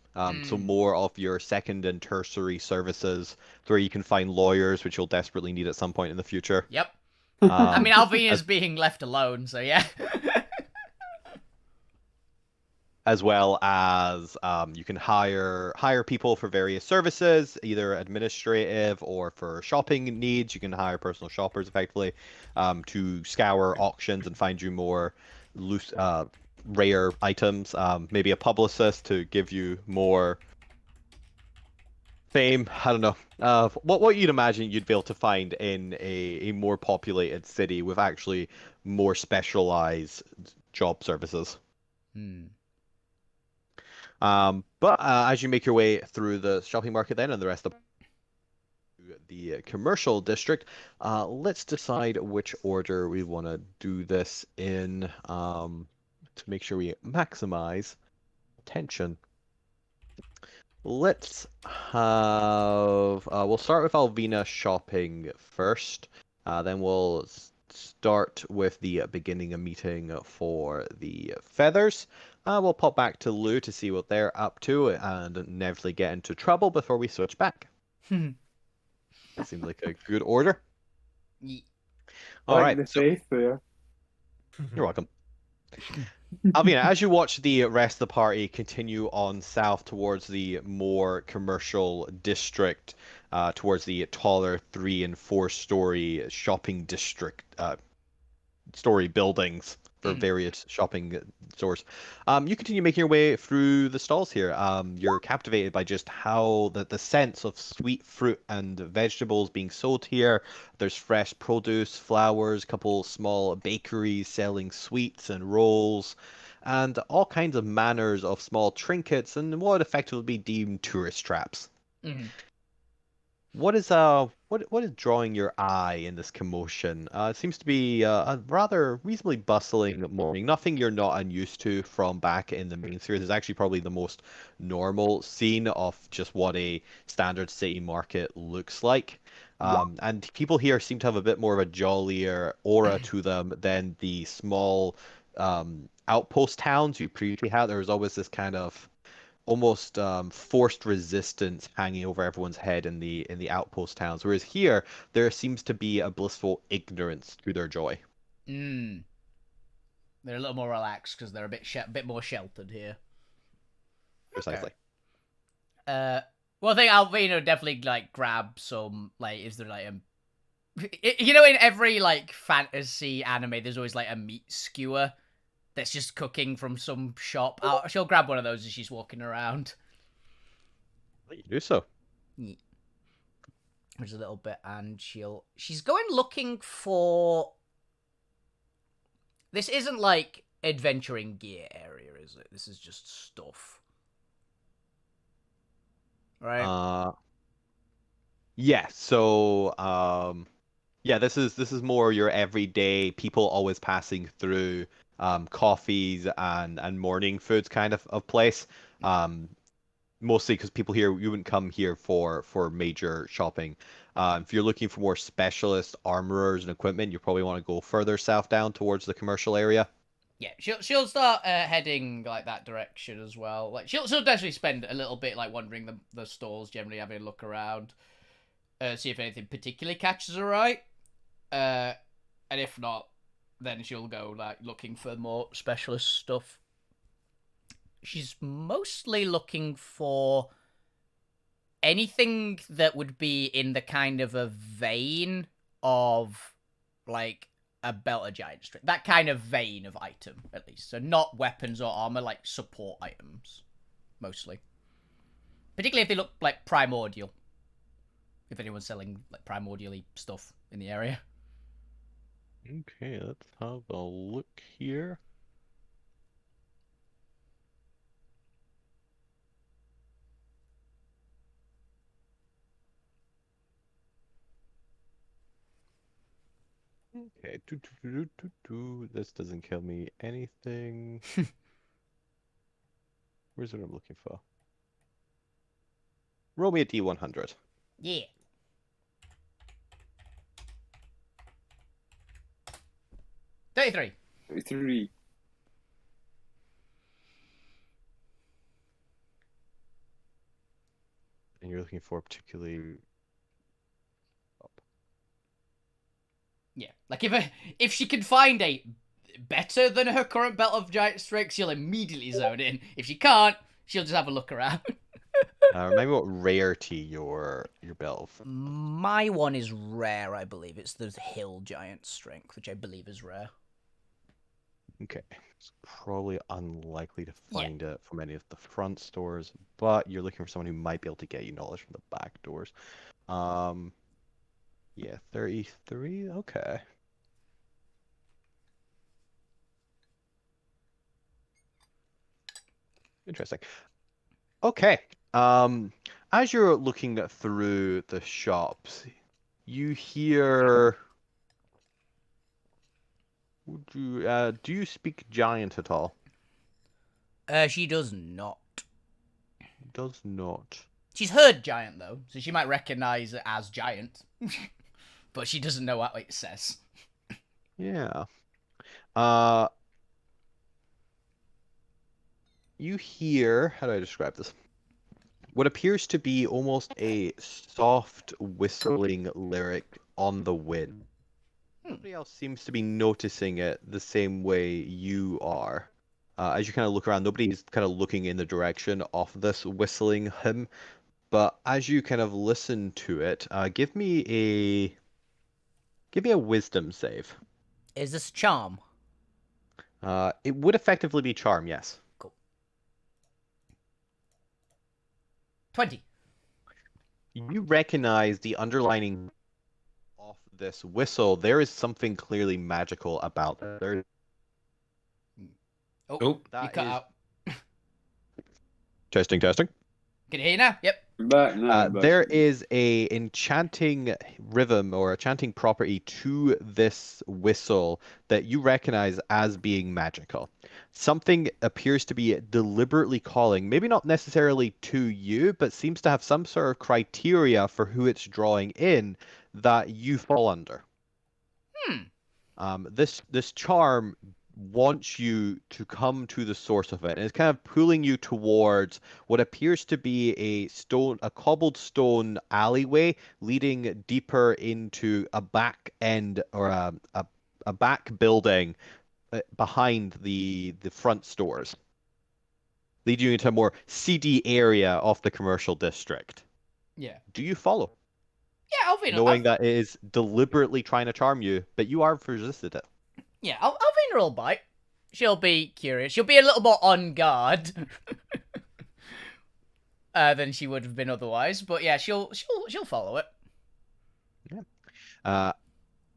So more of your second and tertiary services, where you can find lawyers, which you'll desperately need at some point in the future. Yep. I mean, Alvina's as- being left alone, so yeah. As well as you can hire people for various services, either administrative or for shopping needs. You can hire personal shoppers effectively to scour auctions and find you more loose, rare items. Maybe a publicist to give you more fame. I don't know. What you'd imagine you'd be able to find in a more populated city with actually more specialized job services. But as you make your way through the shopping market then and the rest of the commercial district, let's decide which order we want to do this in to make sure we maximize attention. Let's have we'll start with Alvina shopping first. Then we'll start with the beginning a meeting for the feathers. We'll pop back to Lou to see what they're up to and inevitably get into trouble before we switch back. That seems like a good order. All right. The faith there. You're welcome. Alvina, as you watch the rest of the party continue on south towards the more commercial district, towards the taller 3- and 4-story shopping district, story buildings for various shopping stores, you continue making your way through the stalls here. You're captivated by just how the sense of sweet fruit and vegetables being sold here. There's fresh produce, flowers, a couple small bakeries selling sweets and rolls, and all kinds of manners of small trinkets and what would effectively be deemed tourist traps. What is drawing your eye in this commotion? It seems to be a rather reasonably bustling morning. Nothing you're not unused to from back in the main series. It's actually probably the most normal scene of just what a standard city market looks like. And people here seem to have a bit more of a jollier aura to them than the small outpost towns you previously had. There was always this kind of almost forced resistance hanging over everyone's head in the outpost towns, whereas here there seems to be a blissful ignorance to their joy. They're a little more relaxed because they're a bit more sheltered here. Precisely. Well, I think Alvina definitely like grab some is there like you know, in every like fantasy anime there's always like a meat skewer that's just cooking from some shop. She'll grab one of those as she's walking around. You do so. There's a little bit, and she's going looking for. This isn't like adventuring gear area, is it? This is just stuff, right? Yeah. So yeah, this is more your everyday people always passing through. Coffees and morning foods kind of place. Mostly because people here, you wouldn't come here for major shopping. If you're looking for more specialist armorers and equipment, you probably want to go further south down towards the commercial area. Yeah, she'll start heading like that direction as well. Like she'll definitely spend a little bit like wandering the stalls, generally having a look around, see if anything particularly catches her eye, and if not, then she'll go like looking for more specialist stuff. She's mostly looking for anything that would be in the kind of a vein of like a Belter Giant Strip. That kind of vein of item, at least. So not weapons or armor, like support items, mostly. Particularly if they look like primordial. If anyone's selling like primordially stuff in the area. Okay, let's have a look here. Okay. This doesn't kill me anything. Where's what I'm looking for? Roll me a D100. Yeah. $33. 3. And you're looking for particularly. Yeah. Like if she can find a better than her current belt of giant strength, she'll immediately zone in. If she can't, she'll just have a look around. Remind me what rarity your belt. My one is rare, I believe. It's the hill giant strength, which I believe is rare. Okay. It's probably unlikely to find it from any of the front stores, but you're looking for someone who might be able to get you knowledge from the back doors. Yeah, 33. Okay. Interesting. Okay. As you're looking through the shops, you hear. Do you speak giant at all? She does not. Does not. She's heard giant though, so she might recognize it as giant, but she doesn't know what it says. Yeah. You hear, how do I describe this? What appears to be almost a soft whistling lyric on the wind. Nobody else seems to be noticing it the same way you are. As you kind of look around, nobody's kind of looking in the direction of this whistling hymn. But as you kind of listen to it, give me a wisdom save. Is this charm? It would effectively be charm, yes. Cool. 20. You recognize the underlining of this whistle. There is something clearly magical about it. There, Oh, Oh, you cut out. testing. Can you hear you now? Yep. Back now. back. There is a enchanting rhythm or a chanting property to this whistle that you recognize as being magical. Something appears to be deliberately calling, maybe not necessarily to you, but seems to have some sort of criteria for who it's drawing in that you fall under. This charm wants you to come to the source of it, and it's kind of pulling you towards what appears to be a cobbled stone alleyway leading deeper into a back end or a back building behind the front stores, leading you into a more seedy area of the commercial district. Yeah. Do you follow? Yeah, Alvina. Knowing that it is deliberately trying to charm you, but you are resisted it. Yeah, Alvina will bite. She'll be curious. She'll be a little more on guard than she would have been otherwise. But yeah, she'll follow it. Yeah.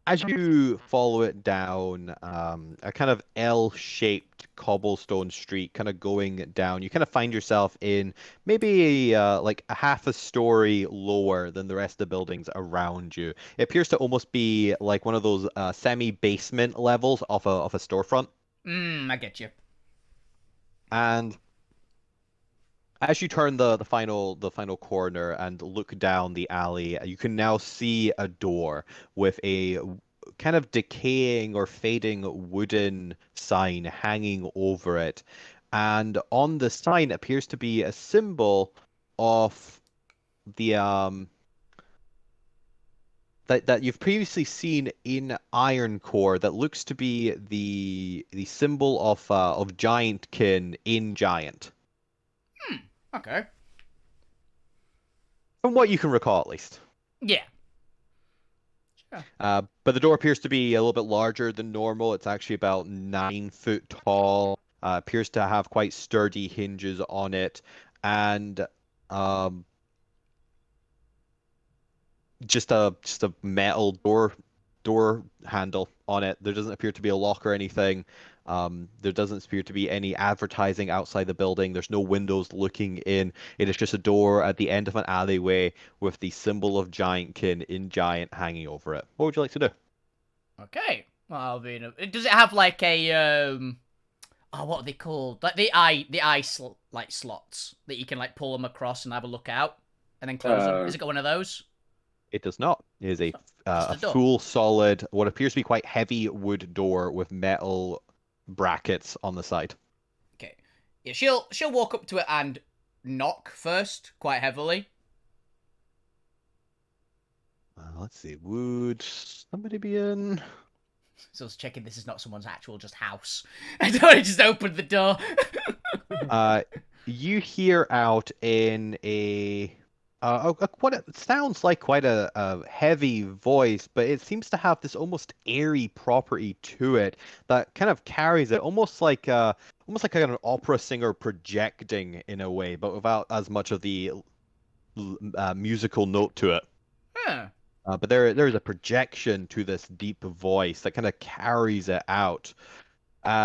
As you follow it down a kind of L-shaped cobblestone street, kind of going down, you kind of find yourself in maybe like a half a story lower than the rest of the buildings around you. It appears to almost be like one of those semi-basement levels of a storefront. I get you. And as you turn the final corner and look down the alley, you can now see a door with a kind of decaying or fading wooden sign hanging over it. And on the sign appears to be a symbol of the that you've previously seen in Ironcore that looks to be the symbol of Giantkin in Giant. Okay. From what you can recall, at least. Yeah. But the door appears to be a little bit larger than normal. It's actually about 9 foot tall. Appears to have quite sturdy hinges on it, and just a metal door handle on it. There doesn't appear to be a lock or anything. There doesn't appear to be any advertising outside the building. There's no windows looking in. It is just a door at the end of an alleyway with the symbol of Giantkin in Giant hanging over it. What would you like to do? Okay. Well, I'll be in a... Does it have like a oh, what are they called? Like the eye like slots that you can like pull them across and have a look out and then close them. Has it got one of those? It does not. It is Just a a door. full solid, what appears to be quite heavy wood door with metal brackets on the side. Okay. Yeah, she'll walk up to it and knock first, quite heavily. Let's see. Would somebody be in? So I was checking this is not someone's actual just house. I don't want to just open the door. You hear out in what it sounds like quite a heavy voice, but it seems to have this almost airy property to it that kind of carries it, almost like an opera singer projecting in a way, but without as much of the musical note to it. Huh. But there's a projection to this deep voice that kind of carries it out.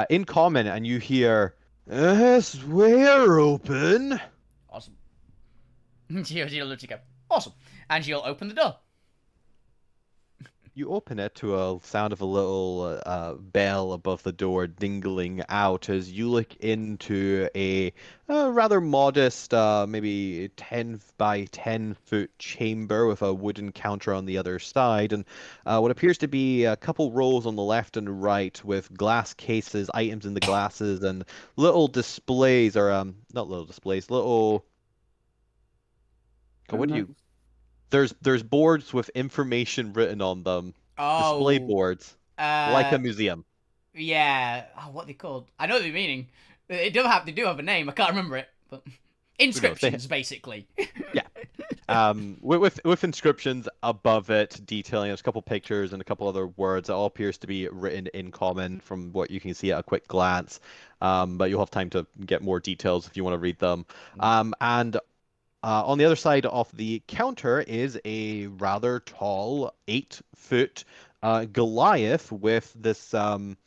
In common, and you hear, "We're open." Awesome. She'll let you go. Awesome. And she'll open the door. You open it to a sound of a little bell above the door dingling out as you look into a rather modest, maybe 10 by 10 foot chamber with a wooden counter on the other side, and what appears to be a couple rows on the left and right with glass cases, items in the glasses, and little displays, or not little displays, little. What do you? There's boards with information written on them. Display Oh. boards. Like a museum. Yeah. Oh, what are they called? I know what they're meaning. They do have a name. I can't remember it. But inscriptions, basically. Yeah. With inscriptions above it, detailing there's a couple pictures and a couple other words. It all appears to be written in common from what you can see at a quick glance. But you'll have time to get more details if you want to read them. And on the other side of the counter is a rather tall, 8-foot Goliath with this kind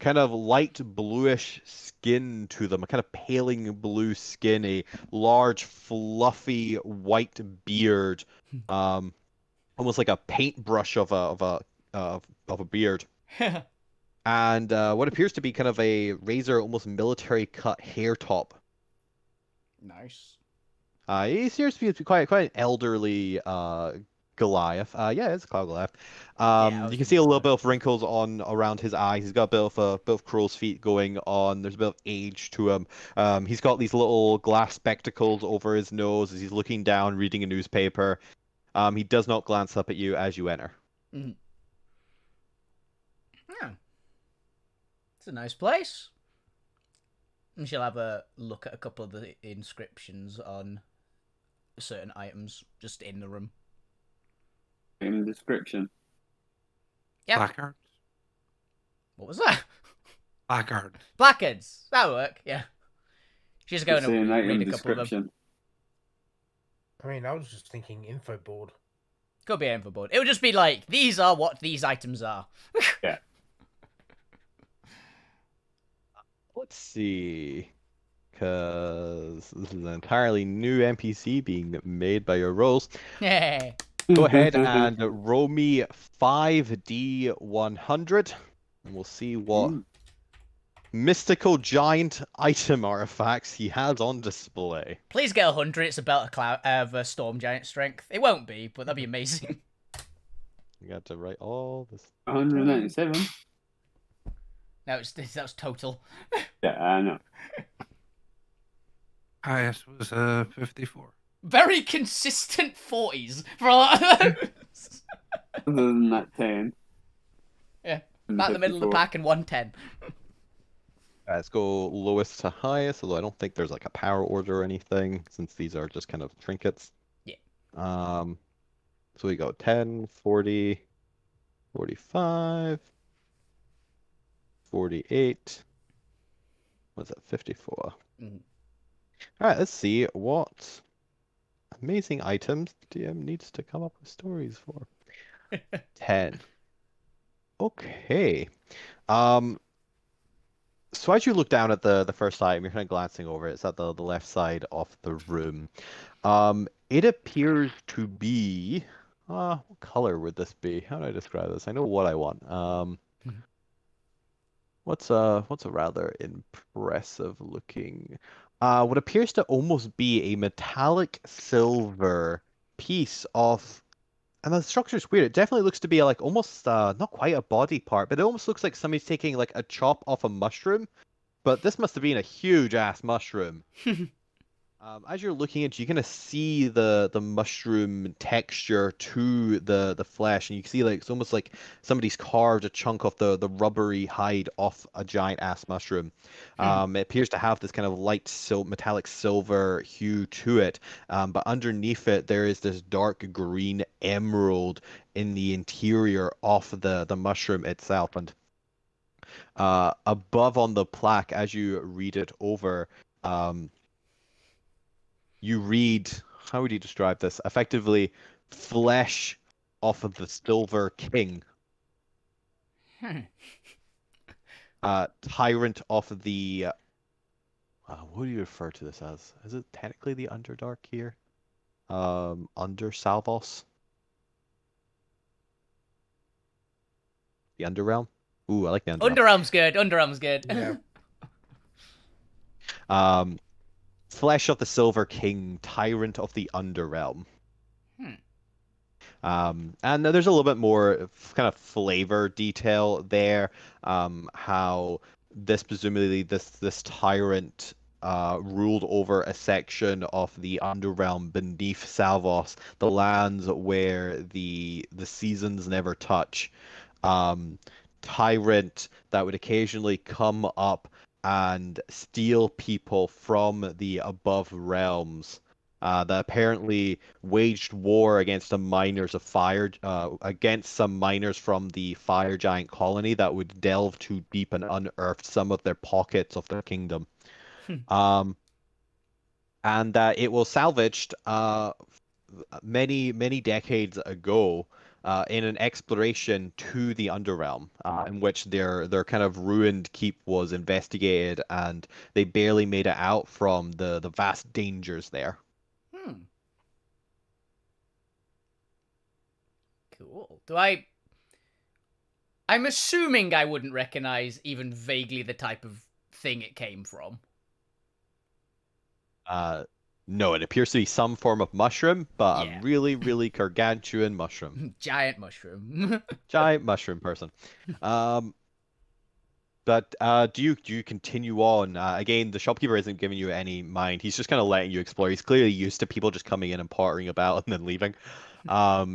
of light bluish skin to them, a kind of paling blue skin, a large, fluffy white beard, almost like a paintbrush of a beard, and what appears to be kind of a razor, almost military cut hair top. Nice. He seems to be quite an elderly Goliath. Yeah, it's a Cloud Goliath. You can see a little bit of wrinkles on around his eyes. He's got a bit of crow's feet going on. There's a bit of age to him. He's got these little glass spectacles over his nose as he's looking down, reading a newspaper. He does not glance up at you as you enter. Mm-hmm. Yeah. It's a nice place. And she'll have a look at a couple of the inscriptions on certain items just in the room. In the description. Yeah. Placards. What was that? Placards. Placards. That'll work. Yeah. She's going to An item read a couple of them. description. I mean, I was just thinking info board. Could be an info board. It would just be like, these are what these items are. Yeah. Let's see. Because this is an entirely new NPC being made by your rolls. Yeah. Go ahead and roll me 5d100, and we'll see what mystical giant item artifacts he has on display. Please get 100. It's a belt of a storm giant strength. It won't be, but that'd be amazing. You got to write all this. 197. That was total. Yeah, I know. Highest was 54. Very consistent 40s for a lot of those. Other than that 10. Yeah, about in the middle of the pack and 110. Let's go lowest to highest, although I don't think there's like a power order or anything, since these are just kind of trinkets. Yeah. So we go 10, 40, 45, 48. What's that? 54. Mm. All right, let's see what amazing items DM needs to come up with stories for. 10. Okay. So as you look down at the first item, you're kind of glancing over it. It's at the left side of the room. It appears to be What color would this be? How do I describe this? I know what I want. What's a rather impressive looking, what appears to almost be a metallic silver piece of, and the structure's weird. It definitely looks to be like almost not quite a body part, but it almost looks like somebody's taking like a chop off a mushroom. But this must have been a huge ass mushroom. As you're looking at it, you kind of see the mushroom texture to the flesh, and you can see like it's almost like somebody's carved a chunk of the rubbery hide off a giant ass mushroom. It appears to have this kind of light metallic silver hue to it, but underneath it there is this dark green emerald in the interior of the mushroom itself, and above on the plaque, as you read it over. You read, how would you describe this? Effectively, flesh off of the Silver King. Tyrant off of the. What do you refer to this as? Is it technically the Underdark here? Under Salvos? The Underrealm? Ooh, I like the Underrealm. Underarm's good. Underarm's good. Yeah. Flesh of the Silver King, Tyrant of the Underrealm. And there's a little bit more kind of flavor detail there. How presumably this tyrant ruled over a section of the Underrealm beneath Salvos, the lands where the seasons never touch. Tyrant that would occasionally come up and steal people from the above realms. That apparently waged war against some miners against some miners from the fire giant colony that would delve too deep and unearthed some of their pockets of their kingdom. And that it was salvaged many decades ago in an exploration to the Underrealm, in which their kind of ruined keep was investigated, and they barely made it out from the vast dangers there. Cool. I'm assuming I wouldn't recognize even vaguely the type of thing it came from. No, it appears to be some form of mushroom, but Yeah. a really, really gargantuan mushroom. Giant mushroom. Giant mushroom person. But do you continue on? Again, the shopkeeper isn't giving you any mind. He's just kind of letting you explore. He's clearly used to people just coming in and pottering about and then leaving.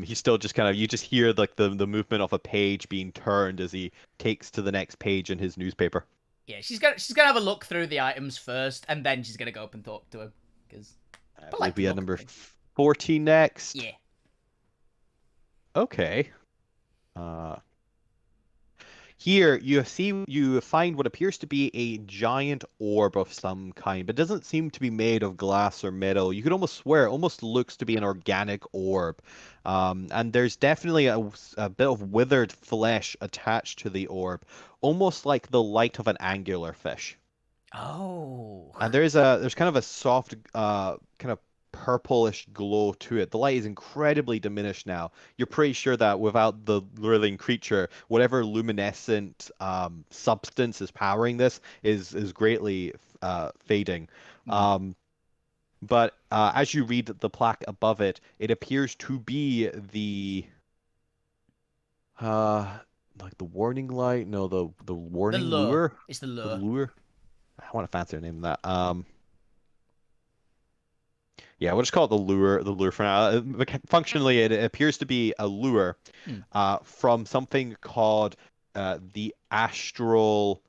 He's still just kind of, you just hear like the movement of a page being turned as he takes to the next page in his newspaper. Yeah, she's gonna have a look through the items first, and then she's gonna go up and talk to him. Because I believe we had number 14 next. Yeah. Okay. Here you find what appears to be a giant orb of some kind, but doesn't seem to be made of glass or metal. You could almost swear it almost looks to be an organic orb. And there's definitely a bit of withered flesh attached to the orb, almost like the light of an angular fish. Oh. And there's kind of a soft kind of purplish glow to it. The light is incredibly diminished now. You're pretty sure that without the living creature, whatever luminescent substance is powering this is greatly fading. But as you read the plaque above it, it appears to be the like the warning light. No, the warning lure. It's the lure. The lure. I want a fancier name than that. Yeah, we'll just call it the lure for now. Functionally, it appears to be a lure from something called the astral.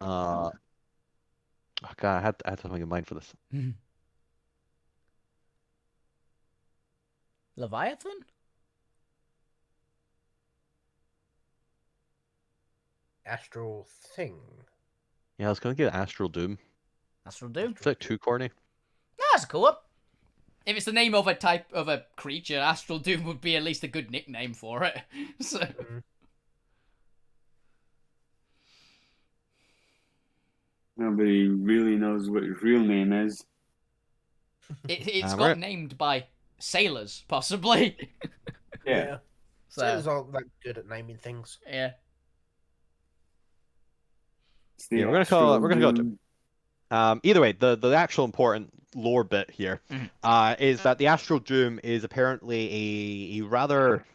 Oh God, I had something in mind for this. Leviathan? Astral thing. Yeah, I was gonna get Astral Doom. Astral Doom? It's like too corny. No, that's cool. If it's the name of a type of a creature, Astral Doom would be at least a good nickname for it. So. Nobody really knows what his real name is. It's got named by sailors, possibly. Yeah. So Sailors aren't that good at naming things. yeah. It's the Yeah, we're gonna go to. Doom. Either way, the actual important lore bit here Mhm. is that the Astral Doom is apparently a rather,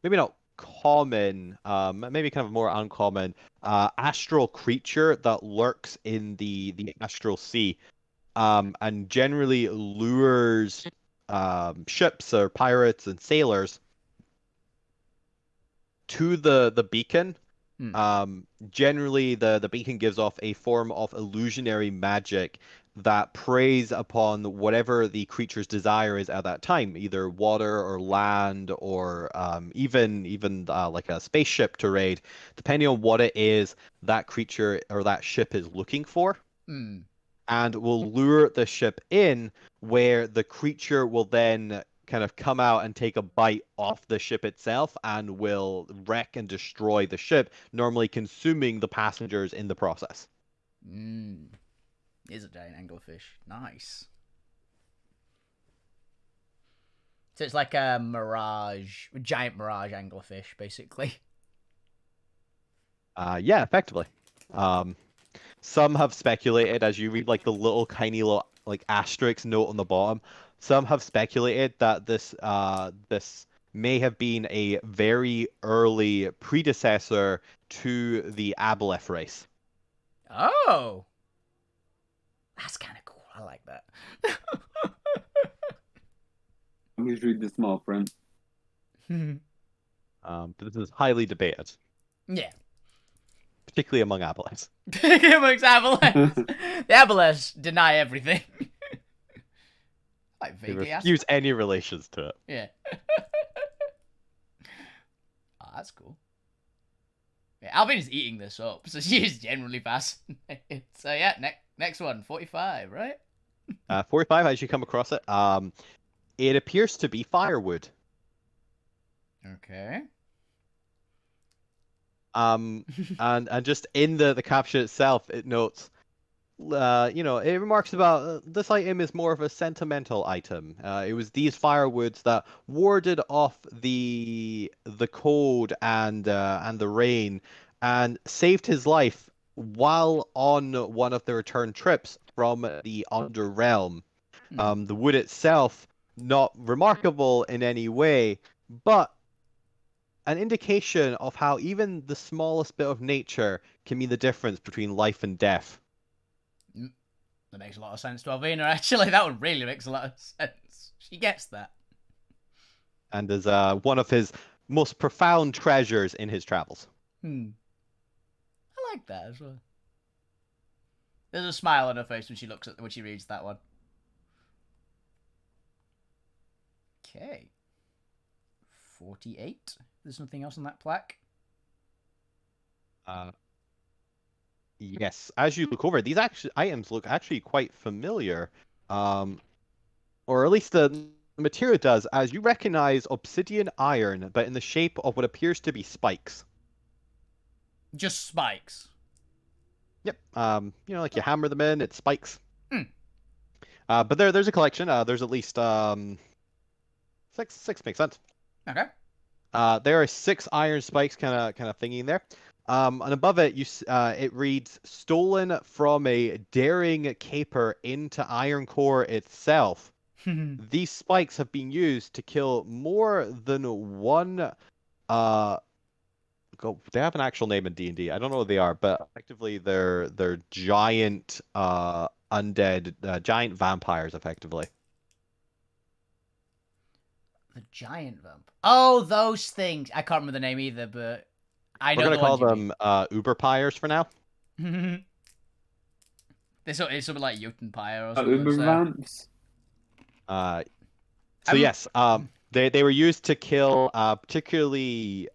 maybe not common, maybe kind of more uncommon astral creature that lurks in the astral sea, and generally lures ships or pirates and sailors to the beacon. Generally, the beacon gives off a form of illusionary magic that preys upon whatever the creature's desire is at that time, either water or land or even like a spaceship to raid, depending on what it is that creature or that ship is looking for, and will lure the ship in, where the creature will then kind of come out and take a bite off the ship itself and will wreck and destroy the ship, normally consuming the passengers in the process. Is a giant anglerfish. Nice. So it's like a giant mirage anglerfish, basically. Yeah, effectively. Some have speculated, as you read like the little tiny little like asterisk note on the bottom, some have speculated that this may have been a very early predecessor to the Aboleth race. Oh, that's kind of cool. I like that. Please read the small print. But this is highly debated, Yeah. particularly among Aboleths. Amongst Aboleths. The Aboleths deny everything. Like They vaguely refuse any relations to it. Yeah. Oh, that's cool. Yeah, Alvin's eating this up, so she's generally fascinated. So yeah, next one, 45, right? 45, as you come across it, it appears to be firewood. Okay. And just in the caption itself, it notes, it remarks about this item is more of a sentimental item. It was these firewoods that warded off the cold and the rain, and saved his life while on one of the return trips from the Underrealm. The wood itself not remarkable in any way, but an indication of how even the smallest bit of nature can mean the difference between life and death. That makes a lot of sense to Alvina, actually. That one really makes a lot of sense. She gets that. And is one of his most profound treasures in his travels. I like that as well. There's a smile on her face when she reads that one. Okay. 48. There's nothing else on that plaque. Yes, as you look over, these items look actually quite familiar. Or at least the material does, as you recognize obsidian iron, but in the shape of what appears to be spikes. Just spikes. Yep. Like you hammer them in, it spikes. But there's a collection. There's at least six makes sense. Okay. There are 6 iron spikes kind of thingy there. And above it, it reads, stolen from a daring caper into Iron Core itself. These spikes have been used to kill more than one. They have an actual name in D&D. I don't know what they are, but effectively they're giant undead, giant vampires, effectively. The giant vamp. Oh, those things. I can't remember the name either, but I know. We're gonna call them Uberpires for now. It's something like Jotunpire or Uber something. vamps. Yes, they were used to kill particularly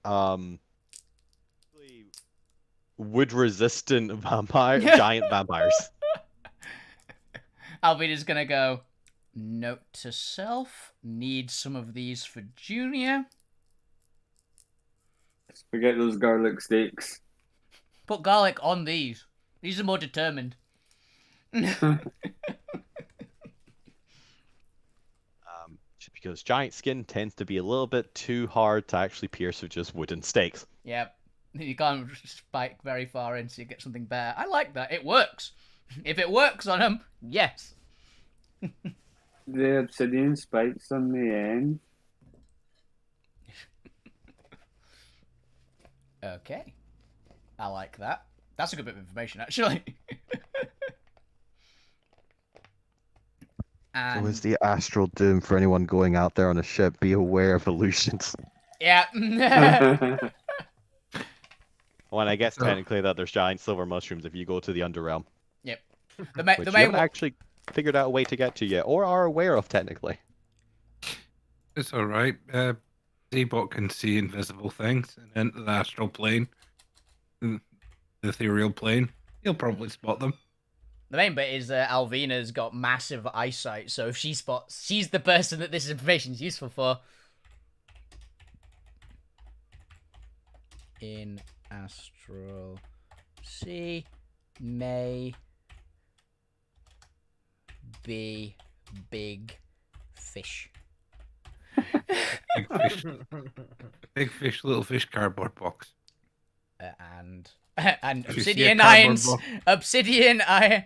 wood-resistant giant vampires. Alvina's gonna go. Note to self: need some of these for Junior. Forget those garlic steaks. Put garlic on these. These are more determined. Should be because giant skin tends to be a little bit too hard to actually pierce with just wooden stakes. Yep. You can't spike very far in, so you get something better. I like that. It works. If it works on them, yes. The obsidian spikes on the end. Okay. I like that. That's a good bit of information, actually. And... So is the astral doom for anyone going out there on a ship. Be aware of illusions. Yeah. Well, and I guess technically that there's giant silver mushrooms if you go to the Underrealm. Yep. Which The you main haven't one... actually figured out a way to get to yet, or are aware of technically. It's all right. Z-Bot can see invisible things and enter the astral plane, the ethereal plane. He'll probably spot them. The main bit is that Alvina's got massive eyesight, so if she spots, she's the person that this information is useful for. In astral sea may be big fish. Big fish, big fish, little fish cardboard box. And If you see a obsidian cardboard irons. box, Obsidian iron.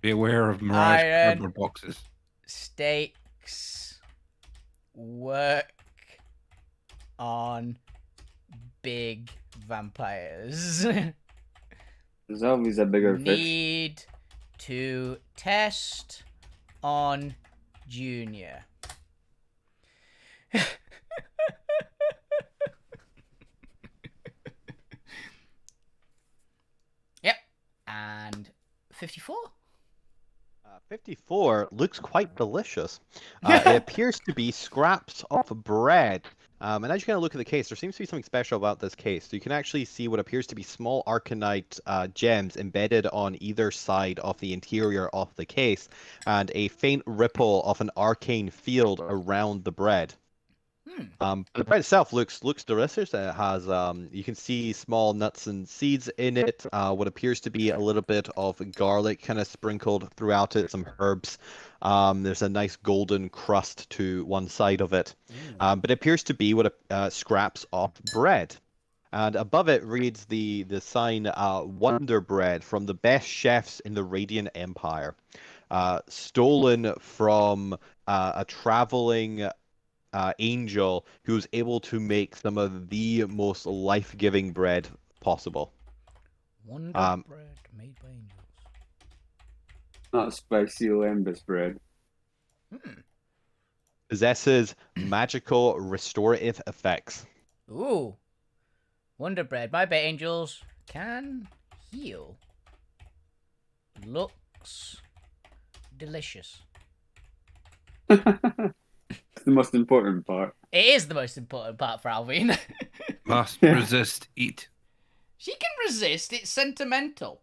be aware of Mirage Iron. cardboard boxes. Stakes work on big vampires. There's always a bigger fish. Need to test on Junior. Yep. And 54? 54 looks quite delicious. It appears to be scraps of bread. And as you kind of look at the case, there seems to be something special about this case. So you can actually see what appears to be small arcanite gems embedded on either side of the interior of the case, and a faint ripple of an arcane field around the bread. The bread itself looks delicious. It has you can see small nuts and seeds in it. What appears to be a little bit of garlic kind of sprinkled throughout it. Some herbs. There's a nice golden crust to one side of it. But it appears to be what scraps of bread. And above it reads the sign Wonder Bread from the best chefs in the Radiant Empire. Stolen from a traveling angel who's able to make some of the most life-giving bread possible. Wonder bread made by angels. Not spicy lembas bread. Possesses magical restorative effects. Ooh. Wonder bread made by angels can heal. Looks delicious. It's the most important part. It is the most important part for Alvin. Must resist, eat. She can resist. It's sentimental.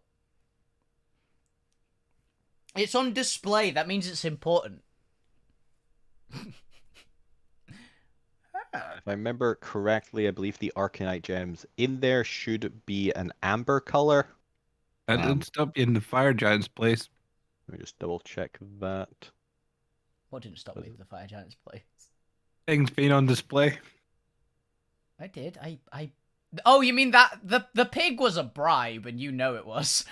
It's on display. That means it's important. If I remember correctly, I believe the arcanite gems in there should be an amber color. I didn't stop you in the fire giant's place. Let me just double check that. What didn't stop me at the fire giant's place? Things being on display. I did. I. Oh, you mean that the pig was a bribe, and you know it was.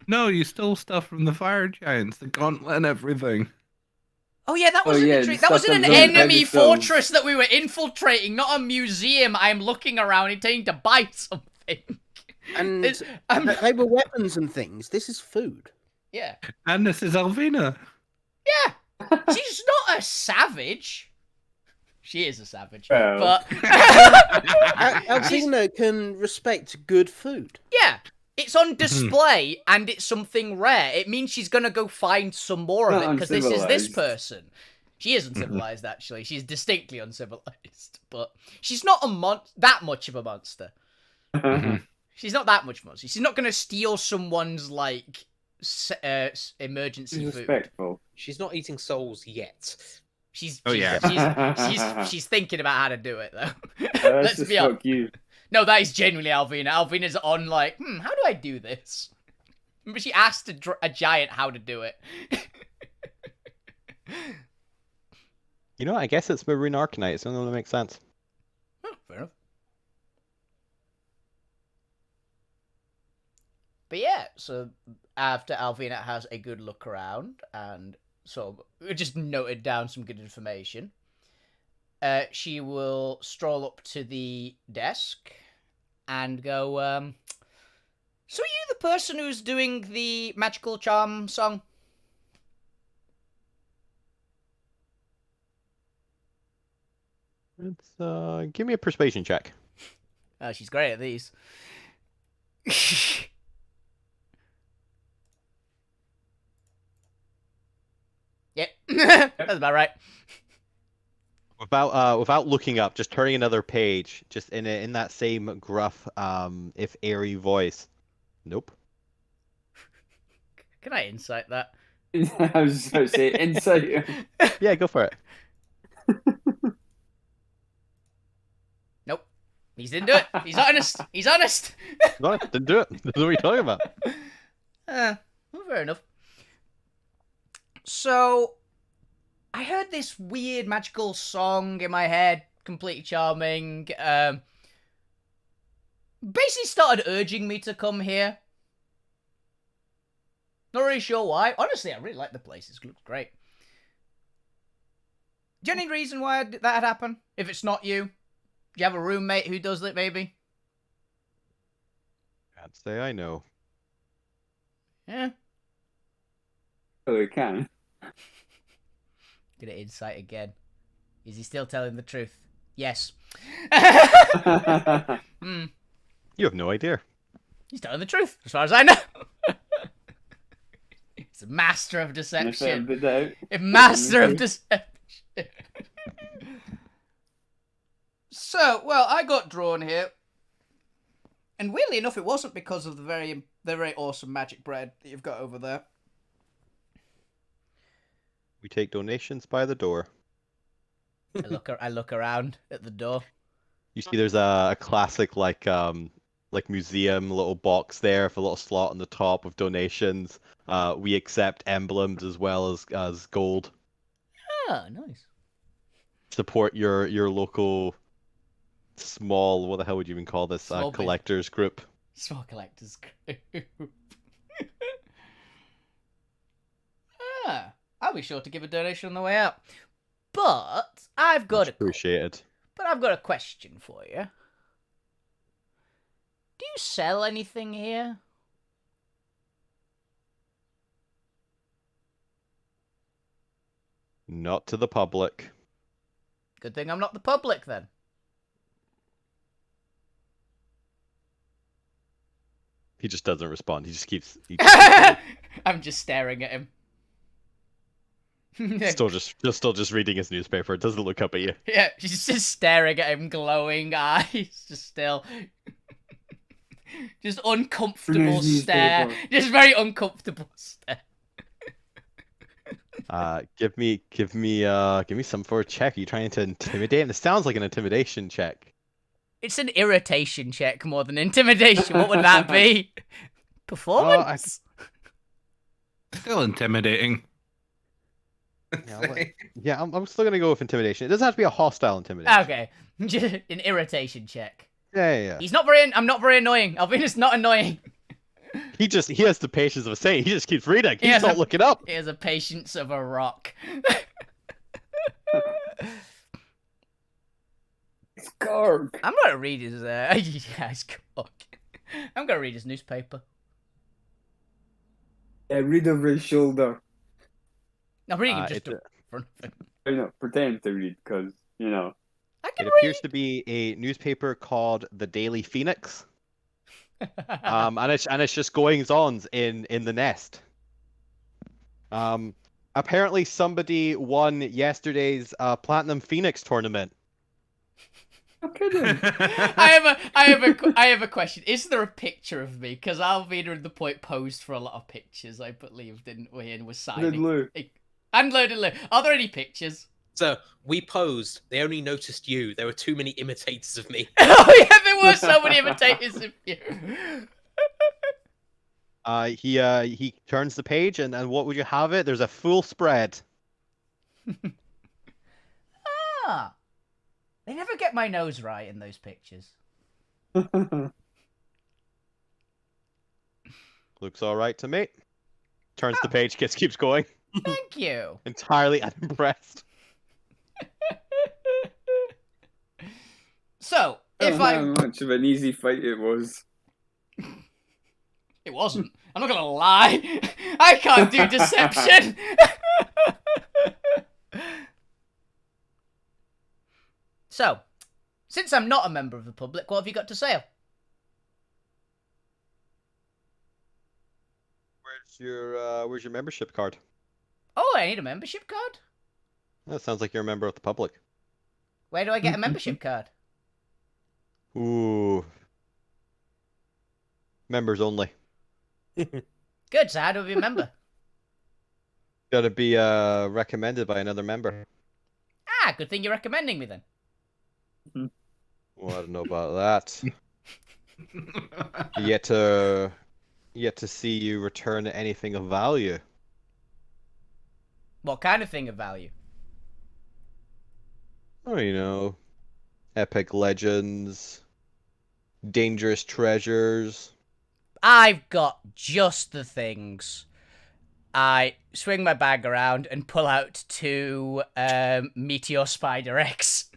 No, you stole stuff from the fire giants, the gauntlet and everything. Oh yeah, that was yeah, that was in an stuff on enemy pedestals. fortress that we were infiltrating, not a museum. I'm looking around intending to buy something. And I'm- they were weapons and things. This is food. Yeah. And this is Alvina. Yeah. She's not a savage. She is a savage. Well. But Alvina can respect good food. yeah. It's on display and it's something rare. It means she's gonna go find some more of Not it because this is this uncivilized. person. She is uncivilized, actually. She's distinctly uncivilized, but she's not that much of a monster. She's not that much monster. She's not gonna steal someone's like emergency She's food. respectful. She's not eating souls yet. She's yeah. she's thinking about how to do it though. That's Let's just be honest. fuck you. No, that is genuinely Alvina. Alvina's on like, how do I do this? But she asked a giant how to do it. You know, I guess it's Marine Arcanite. It's the only one that makes sense. Oh, fair enough. But yeah, so after Alvina has a good look around and so just noted down some good information, she will stroll up to the desk and go, so are you the person who's doing the magical charm song? Let's give me a persuasion check. Oh, she's great at these. Yep, that's about right. Without looking up, just turning another page, just in that same gruff, if airy voice. Nope. Can I insight that? I was just about to say insight. Yeah, go for it. Nope. He didn't do it. He's honest. He's honest. No, didn't do it. This is what you're talking about. Well, fair enough. So, I heard this weird magical song in my head, completely charming. Basically started urging me to come here. Not really sure why. Honestly, I really like the place. It looks great. Do you have any reason why that had happened? If it's not you? Do you have a roommate who does it, maybe? Can't say I know. Yeah. Oh, we can. Get an insight again. Is he still telling the truth? Yes. You have no idea. He's telling the truth, as far as I know. He's a master of deception. A master of deception. So, well, I got drawn here. And weirdly enough, it wasn't because of the very awesome magic bread that you've got over there. We take donations by the door. I look around at the door. You see, there's a classic like museum little box there with a little slot on the top of donations. We accept emblems as well as gold. Ah, nice. Support your local small, what the hell would you even call this, Small collectors group. Small collectors group. I'll be sure to give a donation on the way out. But I've got Appreciated. But I've got a question for you. Do you sell anything here? Not to the public. Good thing I'm not the public then. He just doesn't respond. He just keeps. I'm just staring at him. still just reading his newspaper. Doesn't look up at you. Yeah, she's just staring at him, glowing eyes, just still. Just uncomfortable stare. Just very uncomfortable stare. Give me some for a check. Are you trying to intimidate him? It sounds like an intimidation check. It's an irritation check more than intimidation. What would that be? Performance? Still intimidating. Yeah, I'm still gonna go with intimidation. It doesn't have to be a hostile intimidation. Okay, just an irritation check. Yeah. He's not very. I'm not very annoying. Alvina's not annoying. He has the patience of a saint. He just keeps reading. He's not looking up. He has a patience of a rock. It's Gorg. I'm gonna read his. Yeah, it's Gorg. I'm gonna read his newspaper. Yeah, read over his shoulder. I'm reading just in front of him. I know, pretend to read, because, you know. I can It appears to be a newspaper called the Daily Phoenix. And it's just goings-ons in the nest. Apparently somebody won yesterday's Platinum Phoenix tournament. Okay then. I have a question. Is there a picture of me? Because Alvina and the Point posed for a lot of pictures, I believe, didn't we? And was signing. Lou. And Lou. Are there any pictures? So we posed. They only noticed you. There were too many imitators of me. Oh yeah, there were so many imitators of you. He turns the page and what would you have it? There's a full spread. Ah, they never get my nose right in those pictures. Looks all right to me. Turns the page, keeps going. Thank you. Entirely unimpressed. So, if How much of an easy fight it was. It wasn't. I'm not gonna lie. I can't do deception. So, since I'm not a member of the public, what have you got to say? Where's your membership card? Oh, I need a membership card? That sounds like you're a member of the public. Where do I get a membership card? Ooh. Members only. Good, so how do I be a member? Gotta be recommended by another member. Ah, good thing you're recommending me then. Well, I don't know about that. Yet to see you return anything of value. What kind of thing of value? Oh, you know, epic legends, dangerous treasures. I've got just the things. I swing my bag around and pull out 2 Meteor Spider X.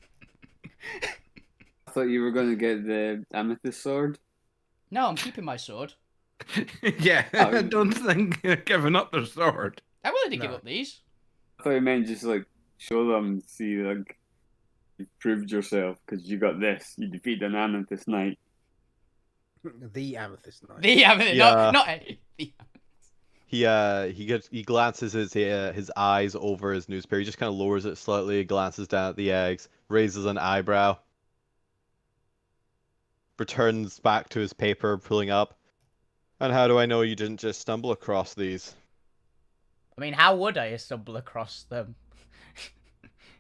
I thought you were going to get the amethyst sword. No, I'm keeping my sword. Yeah, I don't think you're giving up the sword. I'm willing to give up these. I thought you meant just like show them, see, like, you've proved yourself because you got this. You defeated an amethyst knight. The Amethyst Knight. The amethyst, Yeah. not any. He glances his eyes over his newspaper. He just kind of lowers it slightly, glances down at the eggs, raises an eyebrow, returns back to his paper, pulling up. And how do I know you didn't just stumble across these? I mean, how would I stumble across them?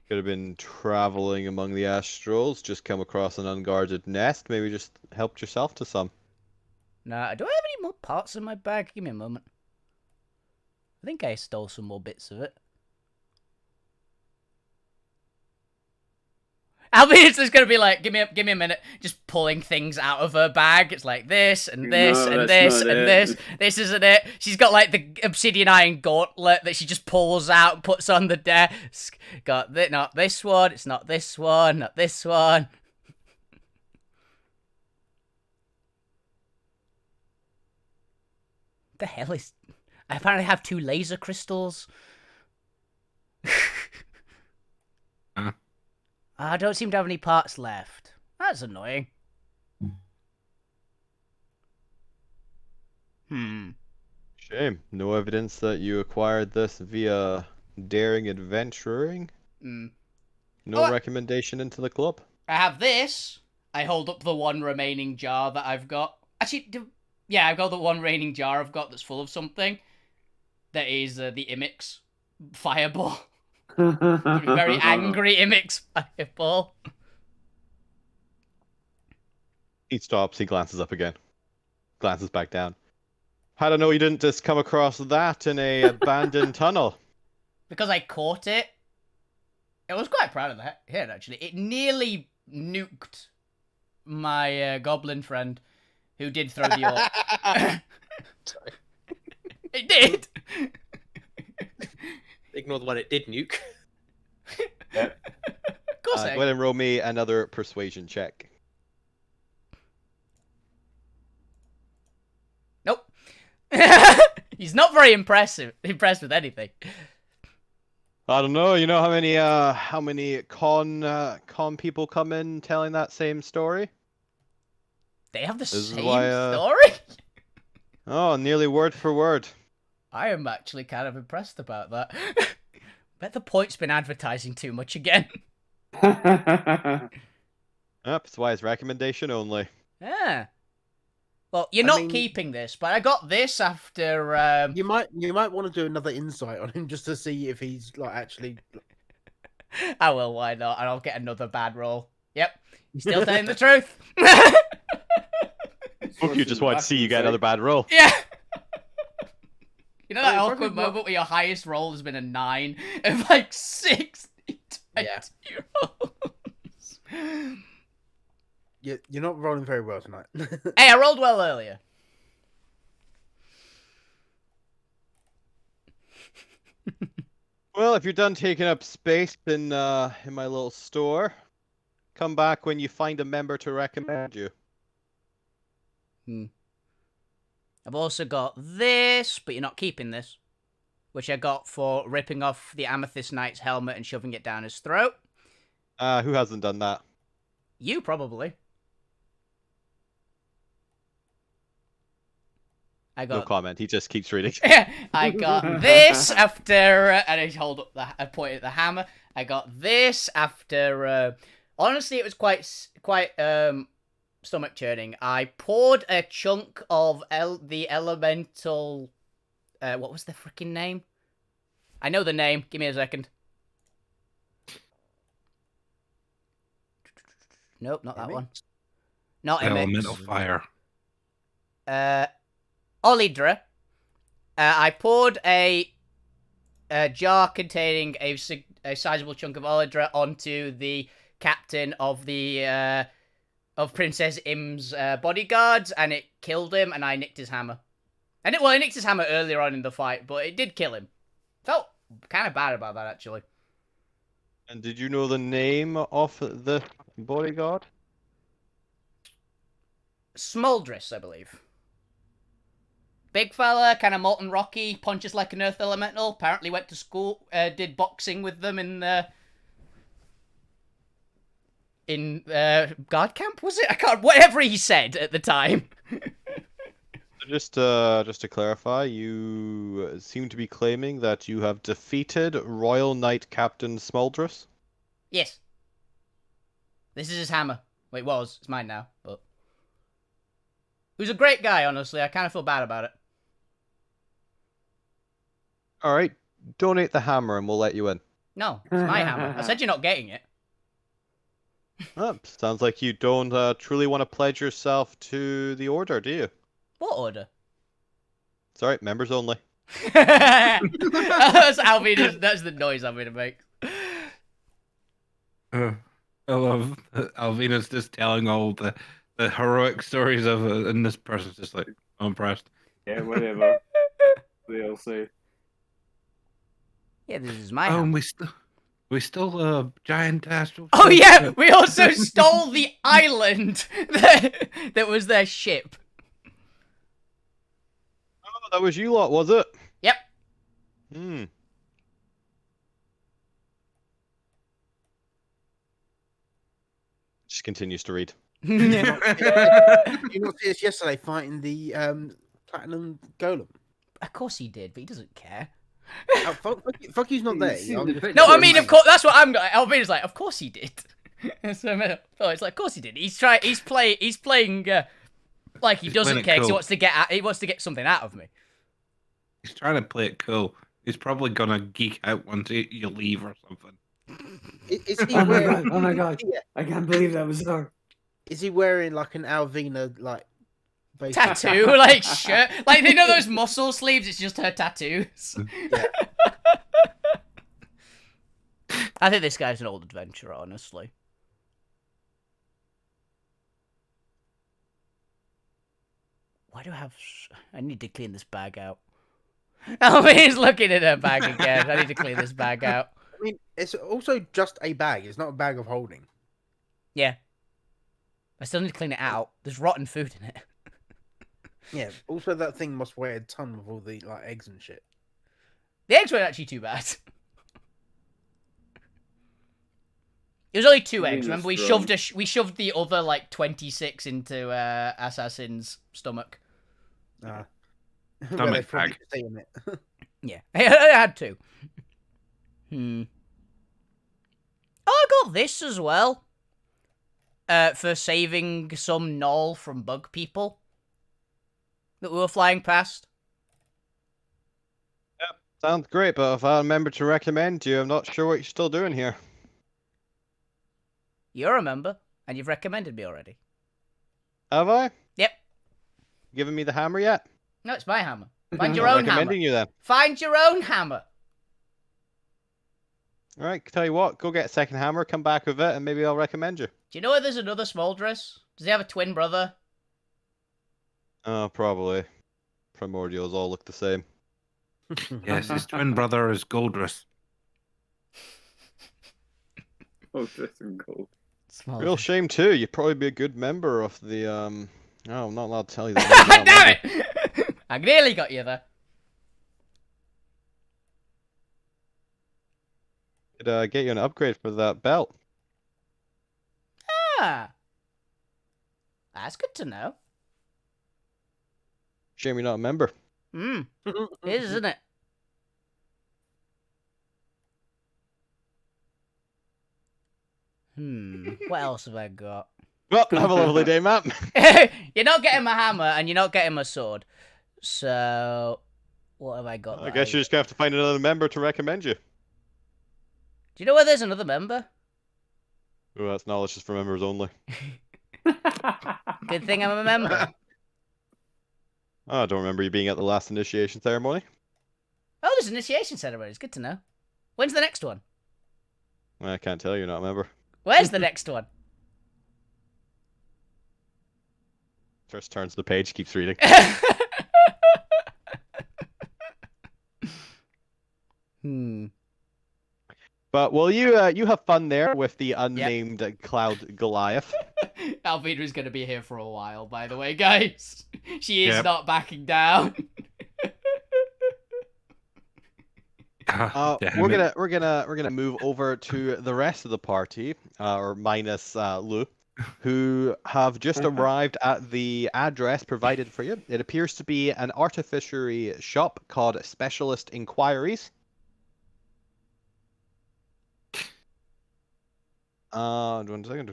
Could have been traveling among the astrals, just come across an unguarded nest, maybe just helped yourself to some. Nah, do I have any more parts in my bag? Give me a moment. I think I stole some more bits of it. Albeit it's gonna be like, give me a minute, just pulling things out of her bag. It's like this and this No, and that's this not and it. this. This isn't it. She's got like the obsidian iron gauntlet that she just pulls out and puts on the desk. Got not this one. It's not this one. Not this one. The hell is? I apparently have 2 laser crystals. I don't seem to have any parts left. That's annoying. Shame. No evidence that you acquired this via daring adventuring? No recommendation into the club? I have this. I hold up the 1 remaining jar that I've got. Actually, yeah, I've got the 1 remaining jar I've got that's full of something. That is the Imix Fireball. Very angry Imix Fireball. He stops, he glances up again. Glances back down. How do I know you didn't just come across that in a abandoned tunnel? Because I caught it. I was quite proud of that hit, actually. It nearly nuked my goblin friend, who did throw the orc. Sorry. It did! Ignore the one it did nuke. Of course I... Go ahead and roll me another persuasion check. Nope. He's not very impressed with anything. I don't know. You know how many con people come in telling that same story? They have the This is same why, story? Oh, nearly word for word. I am actually kind of impressed about that. Bet the Point's been advertising too much again. That's why it's recommendation only. Yeah. Well, you're I not mean- keeping this, but I got this after. You might want to do another insight on him just to see if he's like actually. I will. Why not? And I'll get another bad roll. Yep. He's still telling the truth. Fuck you, just want to see you get another bad roll. Yeah. You know that I mean, awkward fucking what- moment where your highest roll has been a 9 of like 6 Yeah. rolls. You're not rolling very well tonight. Hey, I rolled well earlier. Well, if you're done taking up space in my little store, come back when you find a member to recommend you. I've also got this, but you're not keeping this, which I got for ripping off the Amethyst Knight's helmet and shoving it down his throat. Who hasn't done that? You probably. I No got. comment. He just keeps reading. I got this after, and I hold up I point at the hammer. I got this after. Honestly, it was quite stomach churning. I poured a chunk of the elemental. What was the freaking name? I know the name. Give me a second. Nope, not that one. Not Elemental Imix. fire. Olidra. I poured a jar containing a sizable chunk of Olidra onto the captain of the of Princess Im's bodyguards, and it killed him. And I nicked his hammer. And I nicked his hammer earlier on in the fight, but it did kill him. Felt kind of bad about that actually. And did you know the name of the bodyguard? Smoldris, I believe. Big fella, kind of molten rocky, punches like an earth elemental. Apparently went to school, did boxing with them in guard camp, was it? I can't. Whatever he said at the time. Just to clarify, you seem to be claiming that you have defeated Royal Knight Captain Smoldris. Yes. This is his hammer. Well, it was. It's mine now, but he was a great guy. Honestly, I kind of feel bad about it. All right, donate the hammer and we'll let you in. No, it's my hammer. I said you're not getting it. Sounds like you don't truly want to pledge yourself to the order, do you? What order? Sorry, members only. That's Alvina's. That's the noise I'm gonna make. I love that Alvina's just telling all the heroic stories of it, and this person's just like, I'm impressed. Yeah, whatever. They'll say. Yeah, this is my Oh, hammer. and we stole giant astral. Oh ship. yeah, we also stole the island that was their ship. Oh, that was you lot, was it? Yep. Just continues to read. You not see us yesterday fighting the platinum golem? Of course he did, but he doesn't care. Oh, fuck you's not there. seen I'm the just- picture? No, I mean, of course, that's what I'm. Alvina's like, of course he did. So it's like, of course he did. He's playing like he He's doesn't playing it care. 'Cause cool. he wants to get something out of me. He's trying to play it cool. He's probably gonna geek out once you leave or something. Is he Oh my wearing? god! Oh my god! Yeah. I can't believe that was her. Is he wearing like an Alvina like base Tattoo, like shirt, like you know those muscle sleeves. It's just her tattoos. Yeah. I think this guy's an old adventurer, honestly. Why do I have? I need to clean this bag out. Oh, he's looking at her bag again. I need to clean this bag out. I mean, it's also just a bag. It's not a bag of holding. Yeah. I still need to clean it out. There's rotten food in it. Yeah. Also, that thing must weigh a ton with all the like eggs and shit. The eggs weren't actually too bad. It was only 2 eggs. Remember, we shoved the other like 26 into Assassin's stomach. Where Stomach they probably bag. stay in it. Yeah, I had 2. Oh, I got this as well. For saving some gnoll from bug people that we were flying past. Sounds great, but if I remember to recommend you, I'm not sure what you're still doing here. You're a member, and you've recommended me already. Have I? Yep. Given me the hammer yet? No, it's my hammer. Find your Not own hammer. recommending you then. Find your own hammer. All right, tell you what, go get a second hammer, come back with it, and maybe I'll recommend you. Do you know where there's another Smoldress? Does he have a twin brother? Oh, probably. Primordials all look the same. Yes, his twin brother is Goldrus. Oh, dressed in gold. Real shame too. You'd probably be a good member of the Oh, I'm not allowed to tell you that. Damn it! I nearly got you there. Could get you an upgrade for that belt. Ah. That's good to know. Shame you're not a member. It is, isn't it? What else have I got? Well, have a lovely day, Matt. You're not getting my hammer and you're not getting my sword. So, what have I got? I guess you're just gonna have to find another member to recommend you. Do you know where there's another member? Oh, that's knowledge just for members only. Good thing I'm a member. Oh, I don't remember you being at the last initiation ceremony. Oh, there's an initiation ceremony. It's good to know. When's the next one? I can't tell you, you're not a member. Where's the next one? First turns the page, keeps reading. But well, you have fun there with the unnamed Cloud Goliath. Alvida's going to be here for a while, by the way, guys. She is not backing down. We're gonna move over to the rest of the party, or minus Lou, who have just arrived at the address provided for you. It appears to be an artificery shop called Specialist Inquiries. One second.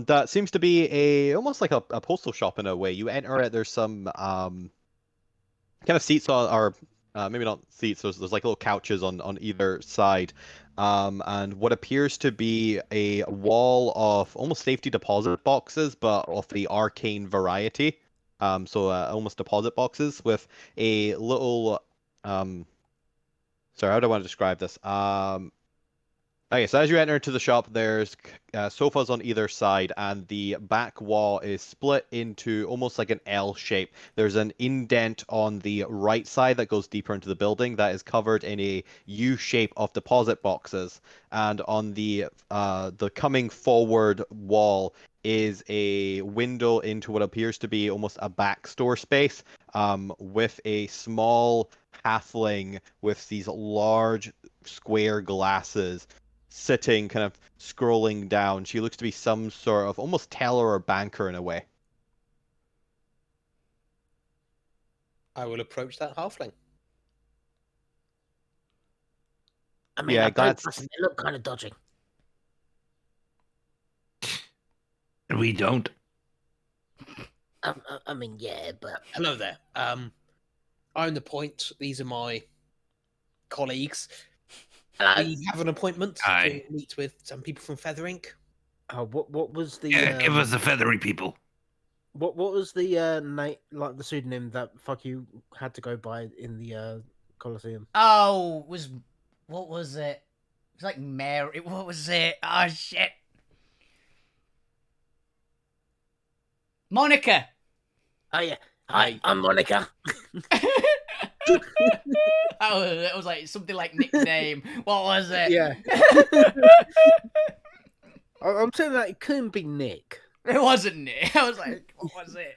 That seems to be almost like a postal shop in a way. You enter it. There's some kind of seats or maybe not seats. There's like little couches on either side, and what appears to be a wall of almost safety deposit boxes, but of the arcane variety. So almost deposit boxes with a little sorry, how do I want to describe this? Okay, so as you enter into the shop, there's sofas on either side, and the back wall is split into almost like an L shape. There's an indent on the right side that goes deeper into the building that is covered in a U shape of deposit boxes, and on the coming forward wall is a window into what appears to be almost a back store space, with a small halfling with these large square glasses sitting, kind of scrolling down. She looks to be some sort of almost teller or banker in a way. I will approach that halfling. I mean, Yeah, they look kind of dodgy. We don't. I mean, yeah, but Hello there. I'm the point. These are my colleagues. hello. We have an appointment Hi. to meet with some people from Feather Inc. What was the Yeah, give us the feathery people. what was the name, like the pseudonym that fuck you had to go by in the Colosseum? Oh, what was it? It was like Mary. What was it? Oh, shit. Monica. Oh yeah. Hi, I'm Monica. It was like something like nickname. What was it? Yeah. I'm saying that it couldn't be Nick. It wasn't Nick. I was like, what was it?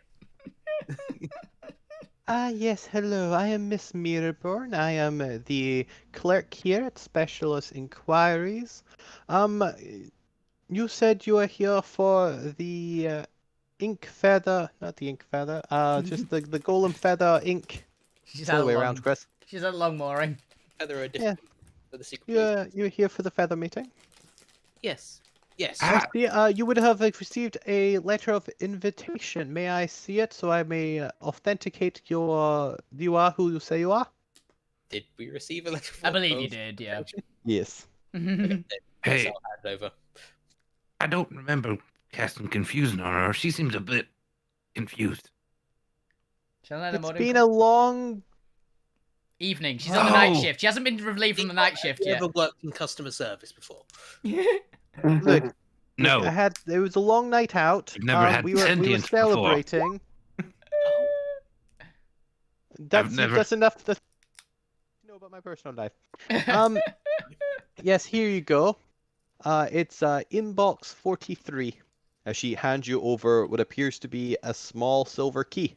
Yes, hello. I am Miss Mirborn. I am the clerk here at Specialist Inquiries. You said you are here for the ink feather, not the ink feather, just the golem feather ink. She's It's all the way around, Chris. She's at long mooring. Feather are different. For the secret. You're here for the feather meeting? Yes. Yes. I see. You would have received a letter of invitation. May I see it so I may authenticate you are who you say you are? Did we receive a letter? I believe you did, yeah. Yes. Yes, Hey. I'll hand over. I don't remember casting confusion on her. She seems a bit confused. It's been a long evening. She's on the night Oh. shift. She hasn't been relieved from the night shift Have you yet. ever worked in customer service before? look. No. It was a long night out. I've never had we were sentience before. celebrating. That's enough to know about my personal life. Yes, here you go. It's inbox 43. As she hands you over what appears to be a small silver key.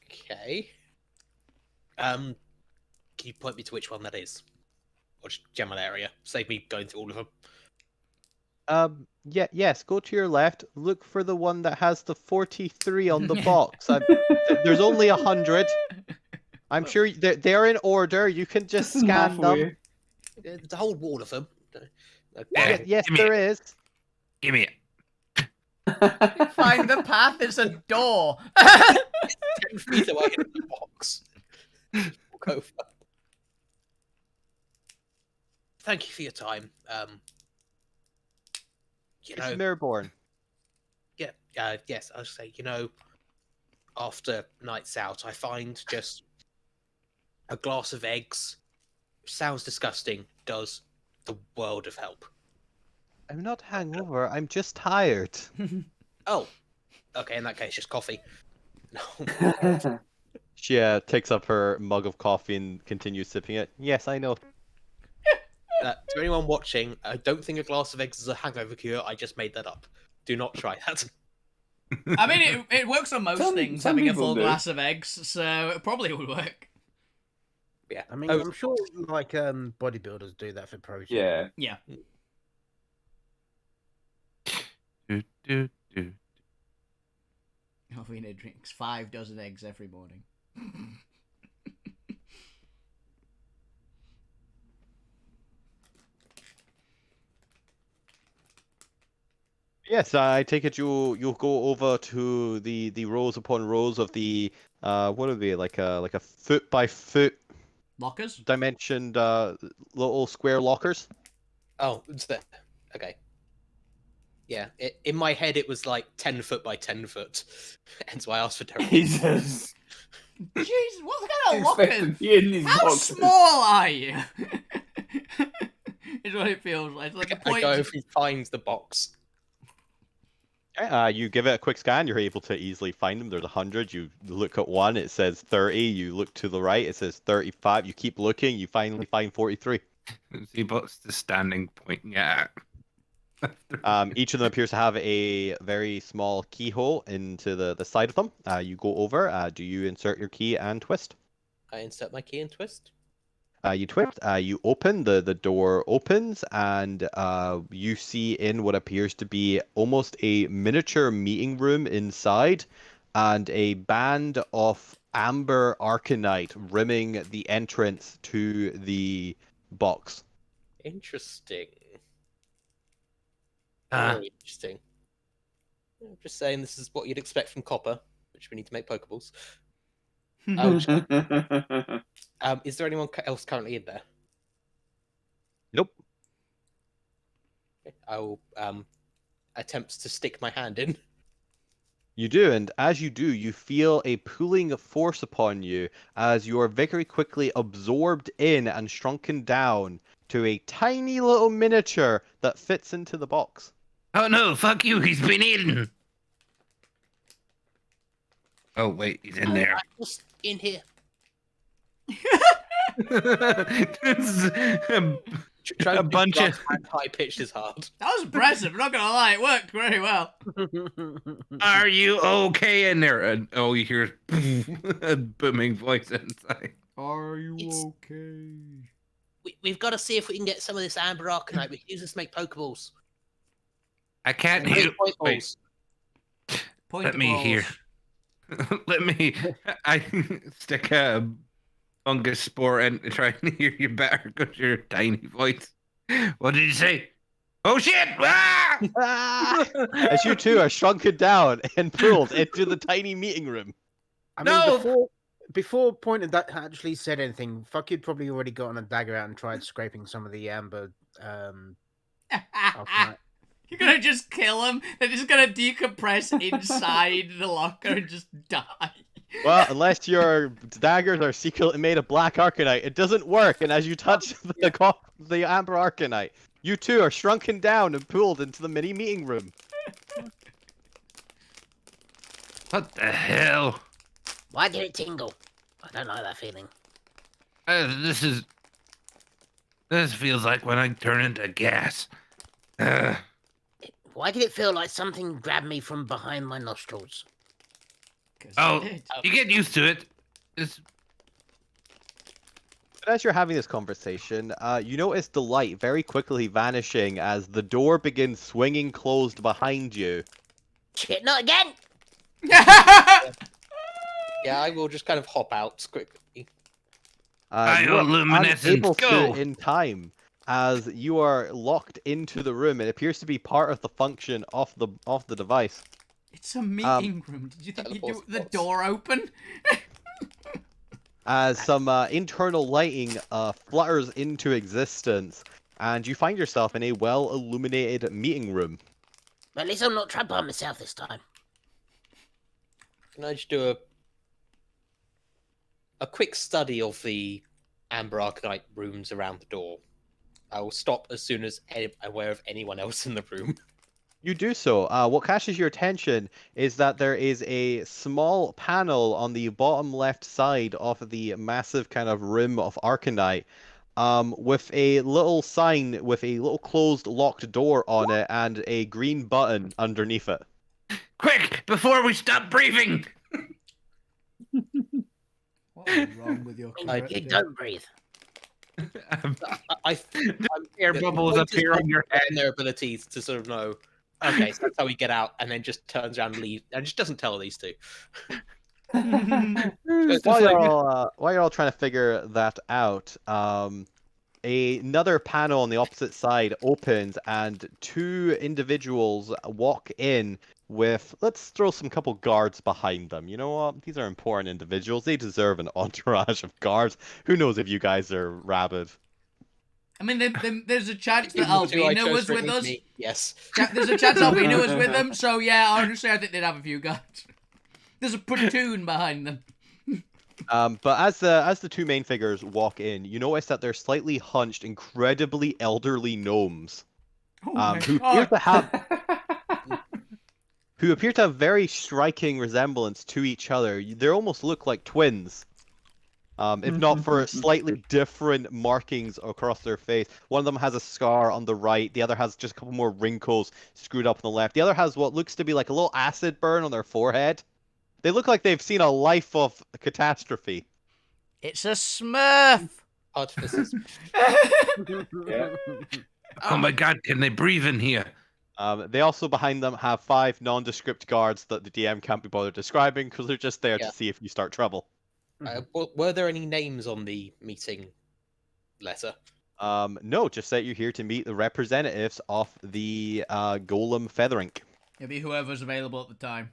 Okay. Can you point me to which one that is? Or just general area? Save me going through all of them. Yes, go to your left. Look for the one that has the 43 on the box. There's only 100. I'm sure they're in order. You can just scan them. There's a whole wall of them. Yes, give me there it. is. Give me it. Find the path. It's a door. 10 feet away in the box. Walk over. Thank you for your time. It's Mirborn. Yes, I was say, after nights out, I find just a glass of eggs. Sounds disgusting. Does the world of help. I'm not hungover. I'm just tired. Oh, okay. In that case, just coffee. No. She takes up her mug of coffee and continues sipping it. Yes, I know. To anyone watching, I don't think a glass of eggs is a hangover cure. I just made that up. Do not try that. I mean, it works on most things, some having a people full do. glass of eggs, so it probably would work. Yeah. I mean, I'm sure like bodybuilders do that for protein. Yeah. Yeah. Do, do, do. Alvina drinks 5 dozen eggs every morning. Yes, I take it you'll go over to the rows upon rows of the what would be like a foot by foot Lockers? dimensioned little square lockers. Oh, it's there. Okay. Yeah, in my head it was like 10 foot by 10 foot. Hence why I asked for directions. Jesus. Jesus, what kind of Expected lockers? to be in these How boxes. small are you? Is what it feels like. It's like the I point. go over and find the box. You give it a quick scan, you're able to easily find them. There's 100. You look at one, it says 30. You look to the right, it says 35. You keep looking, you finally find 43. Z-Bot's just standing, pointing at. Each of them appears to have a very small keyhole into the side of them. You go over. Do you insert your key and twist? I insert my key and twist. You twist. You open. The door opens, and you see in what appears to be almost a miniature meeting room inside, and a band of amber arcanite rimming the entrance to the box. Interesting. Ah. Very interesting. I'm just saying this is what you'd expect from copper, which we need to make Pokeballs. Is there anyone else currently in there? Nope. Okay, I will attempt to stick my hand in. You do, and as you do, you feel a pulling force upon you as you are very quickly absorbed in and shrunken down to a tiny little miniature that fits into the box. Oh no, fuck you, he's been eaten! Oh wait, he's in there. I'm just in here. A bunch of... high pitched is hard. That was impressive. I'm not gonna lie, it worked very well. Are you okay in there? And oh, you hear a booming voice inside. Are you It's- okay? We've got to see if we can get some of this amber arcanite. We can use this to make Pokeballs. I can't Make hear. point Wait, balls. Point let the me balls. hear. Let me. I stick a fungus spore and try and hear you better because your tiny voice. What did you say? Oh shit! Ah! As you two are shrunken down and pulled into the tiny meeting room. I mean, No! before Pointed that actually said anything, fuck, you'd probably already gotten a dagger out and tried scraping some of the amber. Arcanite. You're gonna just kill them. They're just gonna decompress inside the locker and just die. Well, unless your daggers are secretly made of black arcanite, it doesn't work. And as you touch the amber arcanite, you too are shrunken down and pulled into the mini meeting room. What the hell? Why did it tingle? I don't like that feeling. This feels like when I turn into gas. Why did it feel like something grabbed me from behind my nostrils? Oh, you get used to it. It's... But as you're having this conversation, you notice the light very quickly vanishing as the door begins swinging closed behind you. Shit, not again! Yeah, I will just kind of hop out quickly. You are Bioluminescence, unable go! to in time, as you are locked into the room. It appears to be part of the function of the device. It's a meeting room. Did you think you'd do the door open? As some internal lighting flutters into existence, and you find yourself in a well-illuminated meeting room. But at least I'm not trapped by myself this time. Can I just do a quick study of the amber arcanite rooms around the door? I will stop as soon as I'm aware of anyone else in the room. You do so. What catches your attention is that there is a small panel on the bottom left side of the massive kind of rim of arcanite, with a little sign with a little closed locked door on it and a green button underneath it. Quick, before we stop breathing! What is wrong with your You don't breathe. Air bubbles appear on your head. Their abilities to sort of know, okay, so that's how we get out, and then just turns around and leaves, and just doesn't tell these two. While you're all trying to figure that out, another panel on the opposite side opens and two individuals walk in with, let's throw some couple guards behind them. You know what? These are important individuals. They deserve an entourage of guards. Who knows if you guys are rabid? I mean, there's a chance that Who I Alvina chose was for with us. me, yes. There's a chance Alvina was with them, so yeah, honestly, I think they'd have a few guards. There's a platoon behind them. But as the two main figures walk in, you notice that they're slightly hunched, incredibly elderly gnomes, Oh my who God. appear to have very striking resemblance to each other. They almost look like twins, if not for slightly different markings across their face. One of them has a scar on the right, the other has just a couple more wrinkles screwed up on the left. The other has what looks to be like a little acid burn on their forehead. They look like they've seen a life of catastrophe. It's a Smurf. Artificers. Yeah. Oh my god, can they breathe in here? They also behind them have 5 nondescript guards that the DM can't be bothered describing because they're just there to see if you start trouble. Were there any names on the meeting letter? No, just that you're here to meet the representatives of the Golem Feathering. It'll be whoever's available at the time.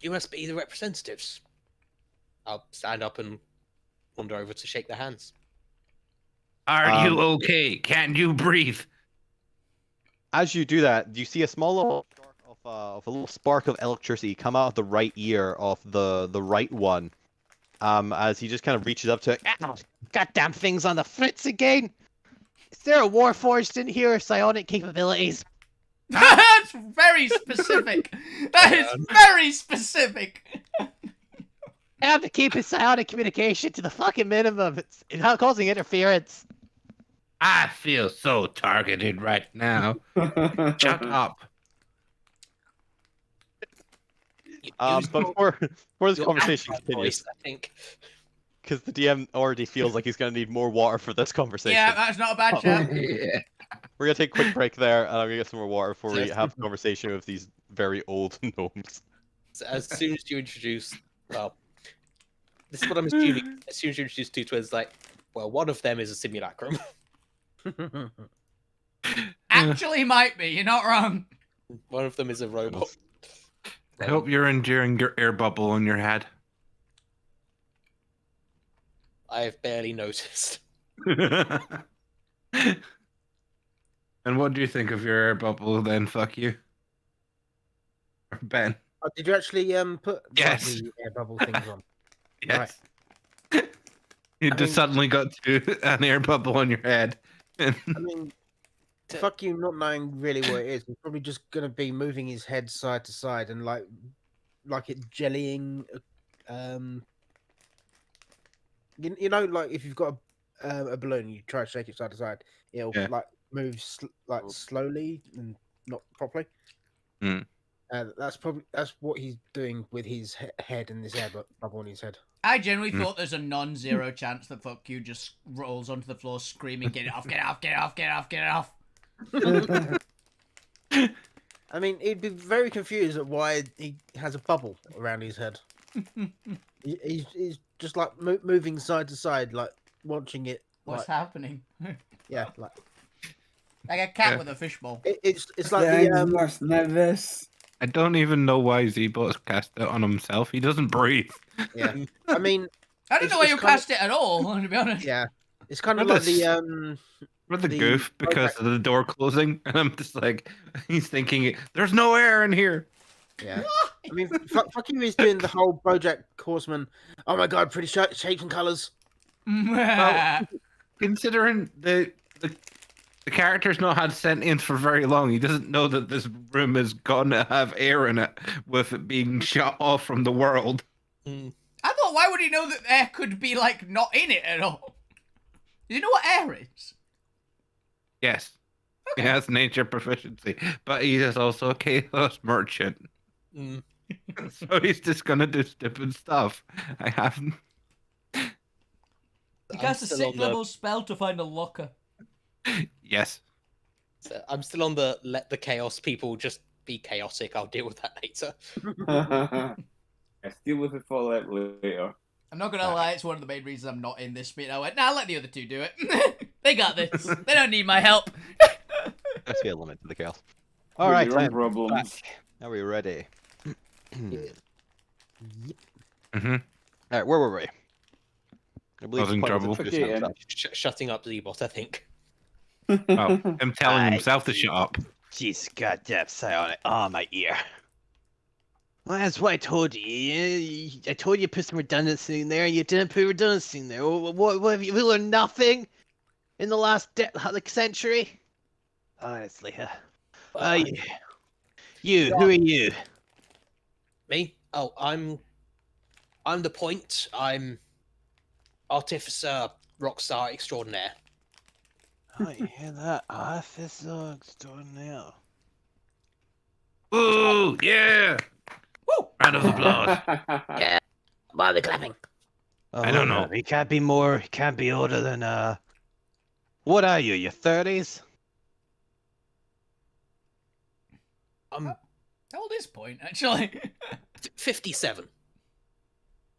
You must be the representatives. I'll stand up and wander over to shake their hands. Are you okay? Can you breathe? As you do that, you see a small little of a little spark of electricity come out of the right ear of the right one. As he just kind of reaches up to it. Goddamn things on the fritz again! Is there a Warforged in here? Psionic capabilities? That's very specific. That is very specific. I have to keep his psionic communication to the fucking minimum. It's not causing interference. I feel so targeted right now. Shut up. But for this Your conversation Afghan continues, voice, I think. because the DM already feels like he's going to need more water for this conversation. Yeah, that's not a bad shout. Yeah. We're going to take a quick break there, and I'm going to get some more water before we Yes. have a conversation with these very old gnomes. So as soon as you introduce, well, this is what I'm assuming. As soon as you introduce two twins, like, well, one of them is a simulacrum. Actually, might be. You're not wrong. One of them is a robot. I hope you're enduring your air bubble on your head. I have barely noticed. And what do you think of your air bubble then? Fuck you. Ben. Oh, did you actually put Yes. the air bubble things on? Yes. You I just mean- suddenly got to an air bubble on your head. I mean, fuck you not knowing really what it is. He's probably just gonna be moving his head side to side and like it jellying. You know, like if you've got a balloon, you try to shake it side to side, it'll Yeah. like move slowly and not properly. Mm. That's what he's doing with his head and this air bubble on his head. I genuinely thought there's a non-zero chance that fuck you just rolls onto the floor screaming, "Get it off! Get it off! Get it off! Get it off! Get it off!" I mean, he'd be very confused at why he has a bubble around his head. He's just like moving side to side, like watching it. What's like, happening? yeah, like Like a cat Yeah. with a fishbowl. it's like Yeah, the worse than this. I don't even know why Z-Bot's cast it on himself. He doesn't breathe. yeah. I mean, I don't know why you cast it at all, to be honest. yeah, it's kind of What like the We're the The goof because of the door closing, and I'm just like, he's thinking, there's no air in here. yeah. I mean, fucking is doing the whole BoJack Horseman. Oh my god, pretty shapes and colors. Considering the character's not had sentience for very long, he doesn't know that this room is gonna have air in it with it being shut off from the world. I thought, why would he know that air could be, like, not in it at all? Do you know what air is? Yes. He has nature proficiency, but he is also a chaos merchant. So he's just gonna do stupid stuff. I haven't. He cast a still on 6th level spell to find a locker. Yes. I'm still on the let the chaos people just be chaotic. I'll deal with that later. I deal with it Fallout later. I'm not gonna lie, it's one of the main reasons I'm not in this bit. I went, nah, let the other two do it. They got this. They don't need my help. That's the element of the chaos. All right, Your own time. problems. Are we ready? Mm-hmm. All right, where were we? I I was in the point trouble. introducing Okay, himself. Shutting up Z-Bot, I think. Oh, him telling himself to shut up. Jeez, goddamn psionic. Oh, my ear. Well, that's what I told you. I told you to put some redundancy in there, and you didn't put redundancy in there. What have you learned nothing in the last century? Honestly, you, who are you? Me? Oh, I'm the point. I'm Artificer Rockstar Extraordinaire. Oh, you hear that? Officer extraordinaire. Ooh, yeah! Woo! Round of applause. Yeah. Why are we clapping? Oh, I don't hold know. on. He can't be more. He can't be older than What are you? Your 30s? I'm How old is Point, actually? 57,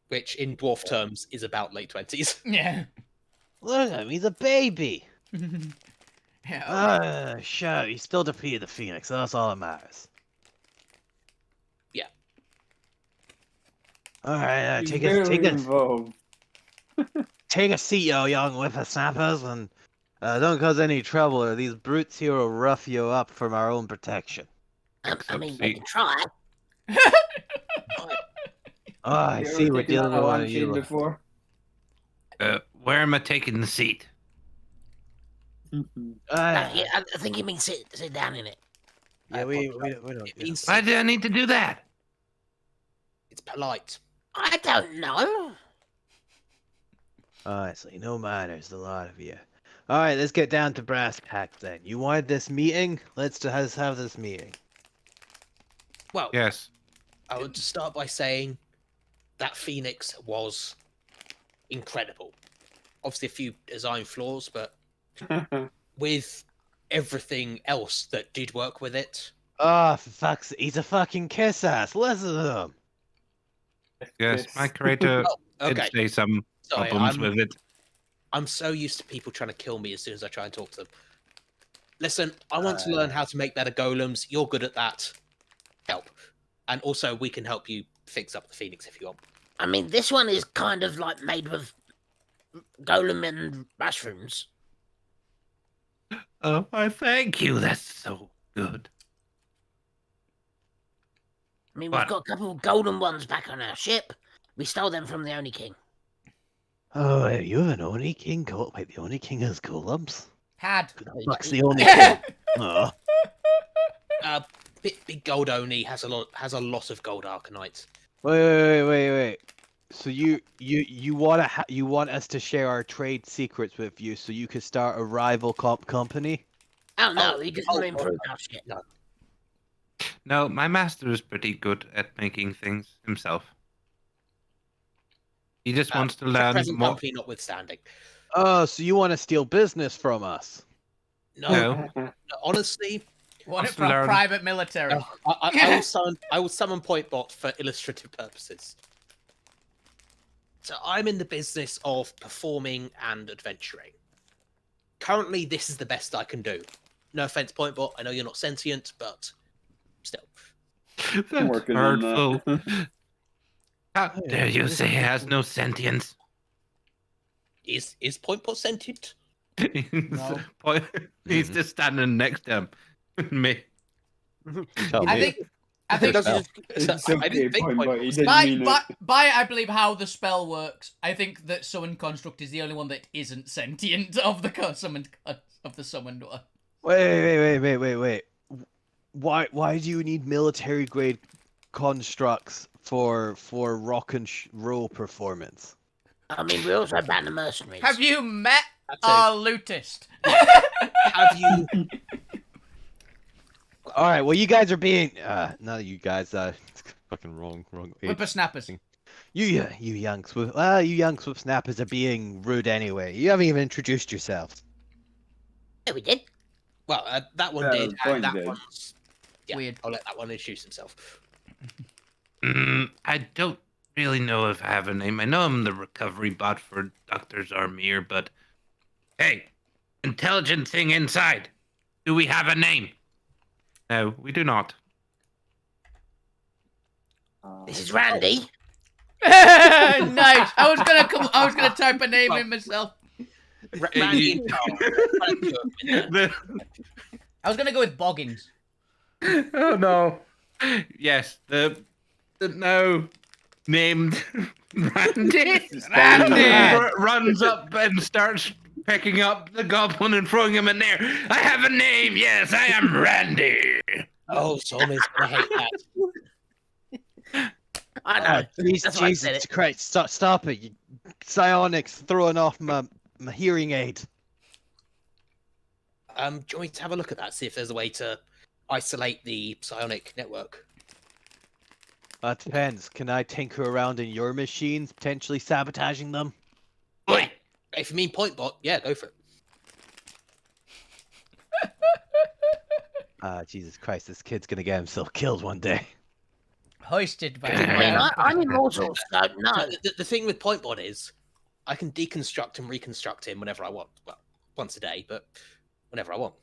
which in dwarf terms is about late 20s. Yeah. Look at him. He's a baby. Yeah. Sure. He still defeated the Phoenix. So that's all that matters. Yeah. All right. He's Take barely a involved. take a seat, you young whippersnappers, and don't cause any trouble, or these brutes here will rough you up from our own protection. I mean, see. we can try. Oh, I You see ever we're taken dealing a with one of lampshade you. before? Where am I taking the seat? Yeah, I think you mean sit down in it. Yeah, we don't. It means Why do I need to do that? it's polite. I don't know. Honestly, no manners, the lot of you. All right, let's get down to brass tacks then. You wanted this meeting? Let's have this meeting. Well, Yes. I would start by saying that Phoenix was incredible. Obviously, a few design flaws, but with everything else that did work with it, Oh, for fuck's sake, he's a fucking kiss ass. Listen to him. Yes, my creator oh, did okay. say some Sorry, problems with it. I'm so used to people trying to kill me as soon as I try and talk to them. Listen, I want to learn how to make better golems. You're good at that. Help. And also, we can help you fix up the Phoenix if you want. I mean, this one is kind of like made with golem and mushrooms. Oh, I thank you. That's so good. I mean, we've What? got a couple of golden ones back on our ship. We stole them from the Oni King. Oh, you have an Oni King? Wait, the Oni King has golems? Had. Who the Oh, fuck's he- the Oni King? Oh. Big Gold Oni has a lot of gold Arcanites. Wait. So you want us to share our trade secrets with you so you could start a rival company? Oh no, he just want to oh, improve our ship. no. No, my master is pretty good at making things himself. He just wants to learn Present more. company notwithstanding. Oh, so you want to steal business from us? No, honestly, Want it Wants to from learn. private military. I will summon Pointbot for illustrative purposes. So I'm in the business of performing and adventuring. Currently, this is the best I can do. No offense, Pointbot. I know you're not sentient, but still. That's Working on that. hurtful. How dare you say he has no sentience? Is Pointbot sentient? No. He's just standing next to him. Me. Tell I me. think. I think. Spell. It's I okay, didn't think point, but he Pointbot. didn't mean it. By I believe how the spell works. I think that Summon Construct is the only one that isn't sentient of the summoned one. Wait. Why do you need military grade constructs for rock and roll performance? I mean, we also ban the mercenaries. Have you met That's it. our lootist? Have you? All right, well you guys are being not you guys fucking wrong age. Whippersnappers. You young swift snappers are being rude anyway. You haven't even introduced yourselves. Yeah, we did. Well, that one Yeah, did, Point and that did. one's Weird. I'll let that one introduce himself. I don't really know if I have a name. I know I'm the recovery bot for Dr. Zarmir, but hey, intelligent thing inside. Do we have a name? No, we do not. This is Randy. Nice. I was gonna type a name in myself. Randy. I was gonna go with Boggins. Oh no. Yes, the no named Randy. Randy! Runs up and starts picking up the goblin and throwing him in there. I have a name. Yes, I am Randy. Oh, Sommy's gonna hate that. I know. That's why I said Jesus it. Christ! Stop it! You psionics throwing off my hearing aid. Do you want me to have a look at that? See if there's a way to isolate the psionic network. That depends. Can I tinker around in your machines, potentially sabotaging them? Yeah. If you mean Pointbot, yeah, go for it. Jesus Christ! This kid's gonna get himself killed one day. Hoisted by. I mean, I'm immortal, so no. The thing with Pointbot is, I can deconstruct and reconstruct him whenever I want. Well, once a day, but whenever I want.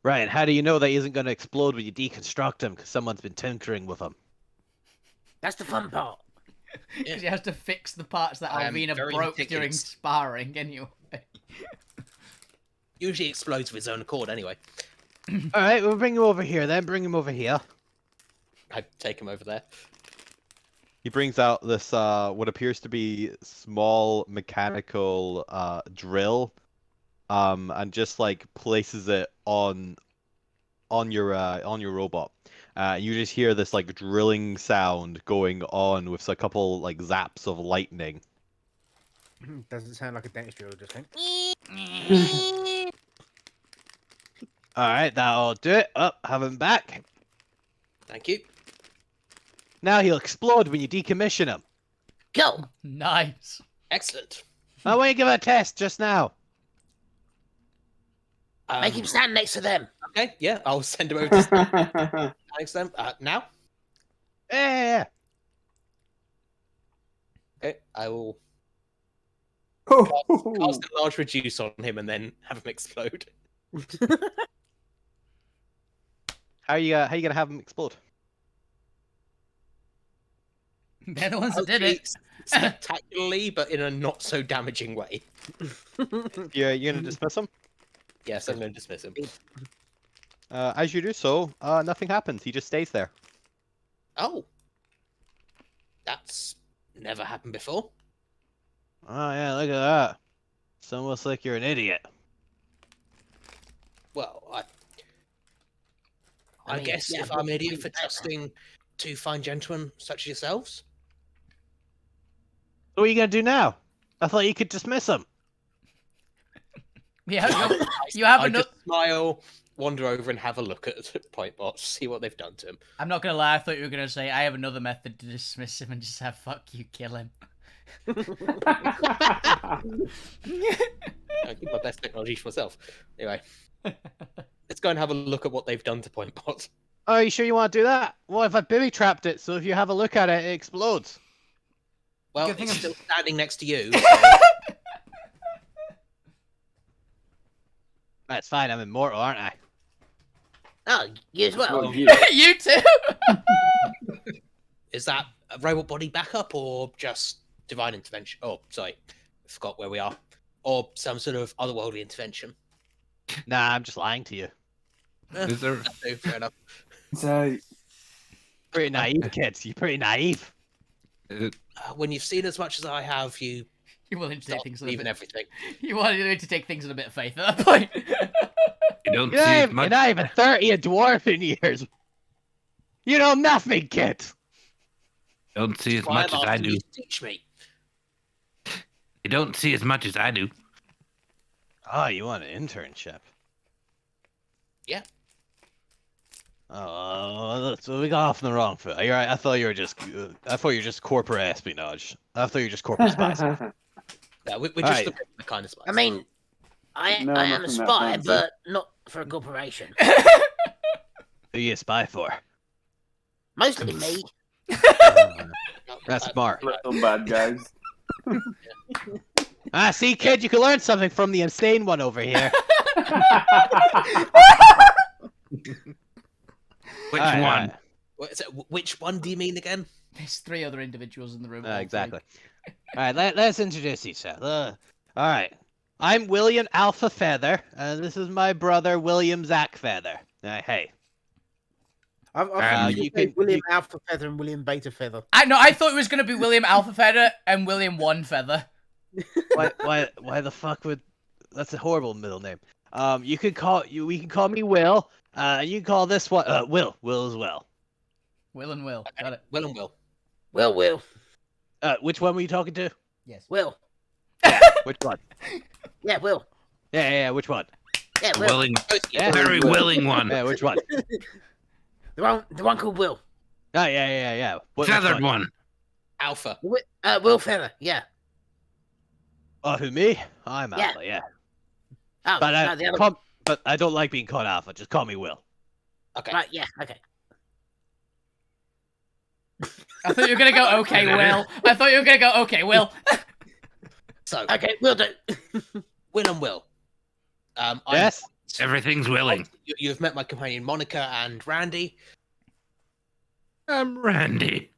Right, and how do you know that he isn't gonna explode when you deconstruct him? Because someone's been tinkering with him. That's the fun part. Because he has to fix the parts that I am Alvina very broke during meticulous. sparring, anyway. Usually explodes of his own accord anyway. All right, we'll bring him over here then. Bring him over here. I take him over there. He brings out this what appears to be small mechanical drill, and just like places it on your robot. You just hear this like drilling sound going on with a couple like zaps of lightning. Doesn't sound like a dentist drill, just think. All right, that'll do it. Have him back. Thank you. Now he'll explode when you decommission him. Go. Nice. Excellent. I want you to give it a test just now. Make him stand next to them. Okay, yeah, I'll send him over to stand next to them. Now? Yeah. Okay, I will cast a large reduce on him and then have him explode. How you gonna have him explode? They're the ones that did Hopefully it. spectacularly, but in a not so damaging way. Yeah, you gonna dismiss him? Yes, I'm going to dismiss him. As you do so, nothing happens. He just stays there. Oh, that's never happened before. Oh yeah, look at that. It's almost like you're an idiot. Well, I I mean, guess yeah, if but I'm an idiot we- for trusting two fine gentlemen such as yourselves. What are you gonna do now? I thought you could dismiss him. You have I another. just smile, wander over, and have a look at Pointbot, see what they've done to him. I'm not gonna lie. I thought you were gonna say I have another method to dismiss him and just have fuck you, kill him. I give my best technology for myself. Anyway, let's go and have a look at what they've done to Pointbot. Oh, are you sure you want to do that? What if I booby trapped it? So if you have a look at it, it explodes. Well, Good thing it's I'm- still standing next to you. That's fine. I'm immortal, aren't I? Oh, you as well. Well, you. You too. Is that a robot body backup or just divine intervention? Oh, sorry, I forgot where we are. Or some sort of otherworldly intervention. Nah, I'm just lying to you. Is there? No, fair enough. So, Pretty naive, kids. You're pretty naive. When you've seen as much as I have, you You're willing to take start things. believing everything. You wanted to take things with a bit of faith at that point. You don't You're see as not, much. you're not even 30 a dwarf in years. You know nothing, kid. Don't see as Why much I'm as I asking do. you to teach me. You don't see as much as I do. Oh, you want an internship? Yeah. Oh, so we got off on the wrong foot. You're right. I thought you were just corporate espionage. I thought you were just corporate spies. Yeah, we're just Alright. the kind of spies. I mean, I No, I am a nothing that spy, fancy. but not for a corporation. Who you spy for? Mostly me. That's smart. little bad guys. Ah, see, kid, you can learn something from the insane one over here. Which Alright, one? alright. Which one do you mean again? There's 3 other individuals in the room. all Exactly. All right, let's introduce each other. All right, I'm William Alpha Feather, and this is my brother William Zack Feather. Hey, I've you you can- William Alpha Feather and William Beta Feather. I thought it was gonna be William Alpha Feather and William One Feather. why the fuck would? That's a horrible middle name. We can call me Will. You can call this one Will as well. Will and Will. Got it. Will and Will. Will. Which one were you talking to? Yes. Will. Which one? Yeah, Will. Yeah. Which one? Yeah, The Will. willing, Yeah. very willing one. Yeah, which one? The one called Will. Oh, yeah. Which Feathered one. Alpha. Will Feather. Yeah. Oh, who me? I'm Yeah. Alpha. Yeah. Oh, But no, the other. but I don't like being called Alpha. Just call me Will. Okay. Right. Yeah. Okay. I thought you were gonna go okay, Will. I thought you were gonna go okay, Will. So, Okay. Will do. Will and Will. Yes. Everything's willing. You've met my companion Monica and Randy. I'm Randy.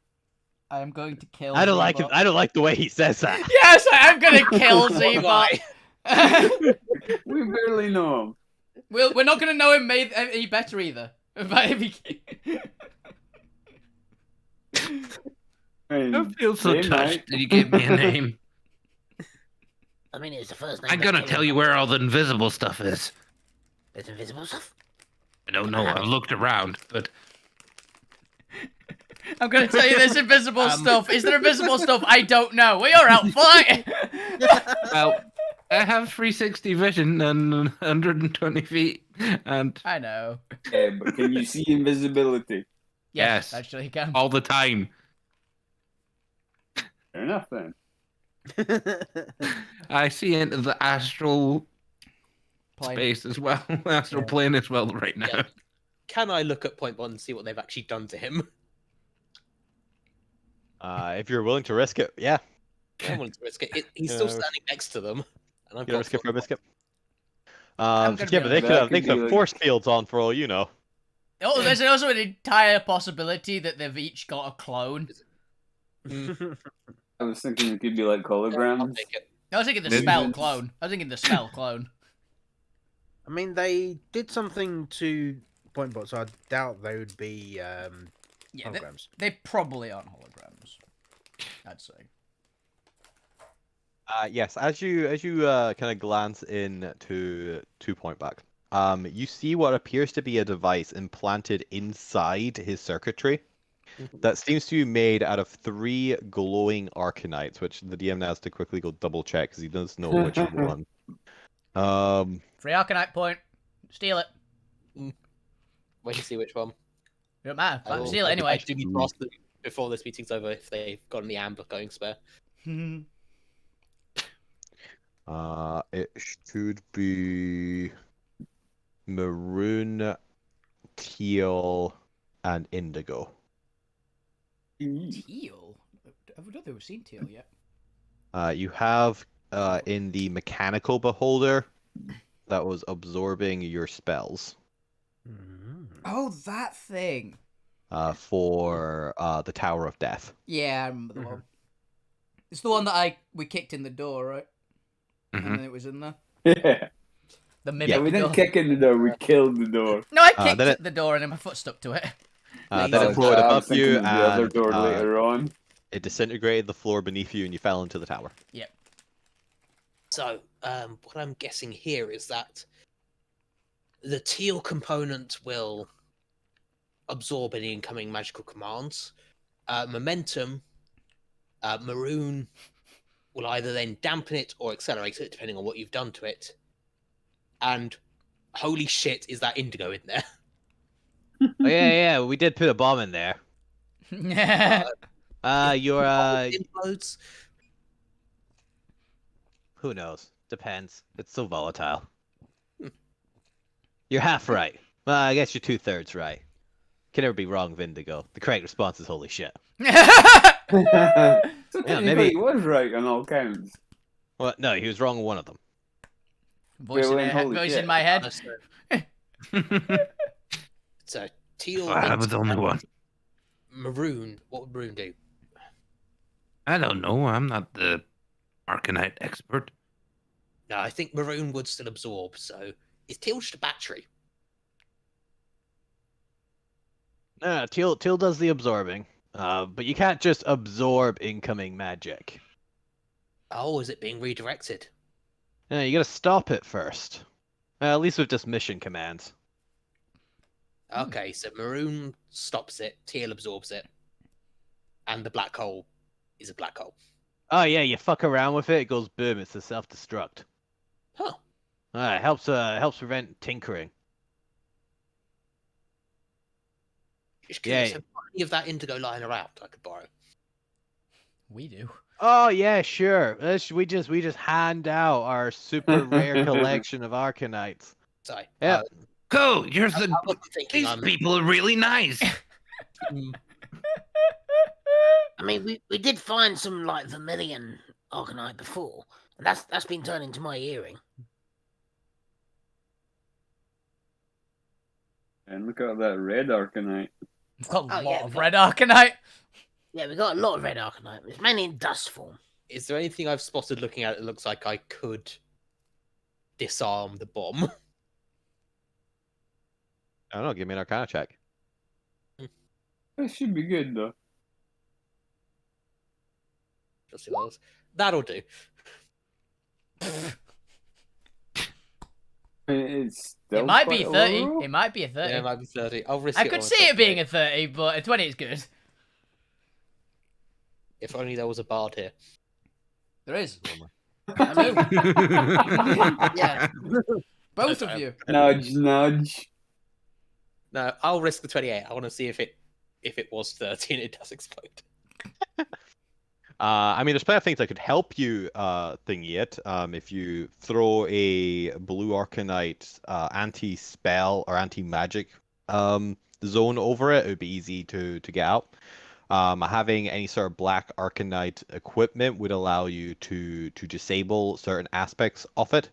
I am going to kill. I don't like him. I don't like the way he says that. Yes, I'm gonna kill Why? Zebot. We barely know him. We're not gonna know him any better either. But if he... I feel so Same touched night. that you gave me a name. I mean, it's the first name. I'm gonna tell you where all the invisible stuff is. There's invisible stuff. I don't know. I've looked around, but I'm gonna tell you there's invisible stuff. Is there invisible stuff? I don't know. We are out fighting. well, I have 360 vision and 120 feet, and I know. Yeah, but can you see invisibility? Yes, Yes. actually, you can. all the time. Fair enough then. I see into the astral Plane. space as well, astral plane as well right now. Yeah. Can I look at Pointbot and see what they've actually done to him? If you're willing to risk it, yeah. I want to risk it. He's still Yeah. standing next to them. And I've You know, got risk it for a biscuit. I'm gonna Yeah, be but they honest. could have That could be like- force fields on for all you know. Oh, there's also an entire possibility that they've each got a clone. I was thinking it could be like I'll holograms. take it. I was thinking the Maybe spell it's- clone. I was thinking the spell clone. I mean, they did something to point bot, so I doubt they would be Yeah, holograms. they probably aren't holograms. I'd say. Yes, as you kind of glance in to 2 Point back, you see what appears to be a device implanted inside his circuitry that seems to be made out of 3 glowing arcanites, which the DM now has to quickly go double check because he doesn't know which one. Free Arcanite point. Steal it. Wait to see which one. Don't matter. I will- Steal it I anyway. do need to ask them before this meeting's over if they've got any amber going spare. It should be maroon, teal, and indigo. Teal? I don't think we've seen teal yet. You have in the mechanical beholder that was absorbing your spells Oh, that thing. for the Tower of Death. Yeah, I remember the one. It's the one that we kicked in the door, right? And Mhm. then it was in there. Yeah. The mimic Yeah, We door. didn't kick in the door, we killed the door. No, I kicked then at the door and then my foot stuck to it. Then Oh, it floated I was above thinking you, of the other and door later on. it disintegrated the floor beneath you, and you fell into the tower. So, what I'm guessing here is that the teal component will absorb any incoming magical commands. Momentum, maroon will either then dampen it or accelerate it, depending on what you've done to it. And holy shit, is that indigo in there? Oh yeah, we did put a bomb in there. Your Implodes? who knows? Depends. It's so volatile. You're half right. Well, I guess you're 2/3 right. Can never be wrong, Vindigo. The correct response is holy shit. So Yeah, technically maybe- he was right on all counts. Well, no, he was wrong on one of them. voice Wait, in, holy voice shit. in my head. So, teal. I was the only one. Maroon. What would maroon do? I don't know. I'm not the Arcanite expert. No, I think maroon would still absorb, so is teal just a battery? No, Teal does the absorbing. But you can't just absorb incoming magic. Oh, is it being redirected? No, you gotta stop it first. At least with just mission commands. Okay, so maroon stops it, teal absorbs it, and the black hole is a black hole. Oh yeah, you fuck around with it, it goes boom, it's a self-destruct. Huh. It helps prevent tinkering. Just curious, Yeah. have you got any of that indigo lying around I could borrow? We do. Oh yeah, sure. We just hand out our super rare collection of Arcanites. Sorry. Yeah. Cool. You're I the. wasn't thinking These people are really nice. I mean, we did find some like vermilion arcanite before, and that's been turned into my earring. And look at that red arcanite. We've got a Oh, lot yeah, of we red Arcanite. Yeah, we got a lot of red arcanite. It's mainly in dust form. Is there anything I've spotted looking at it that looks like I could disarm the bomb? I don't know, give me an Arcana check. That should be good though. Just see what else. That'll do. It's still It might be quite 30. low. It might be a 30. Yeah, it might be 30. I'll risk I it could on a see it being 28. a 30, but a 20 is good. If only there was a bard here. There is. I mean, Yeah. Both of Sorry. you. Nudge, nudge. No, I'll risk the 28. I want to see if it was 30 and it does explode. I mean, there's plenty of things that could help you thingy it. If you throw a blue Arcanite anti-spell or anti-magic zone over it, it would be easy to get out. Having any sort of black Arcanite equipment would allow you to disable certain aspects of it.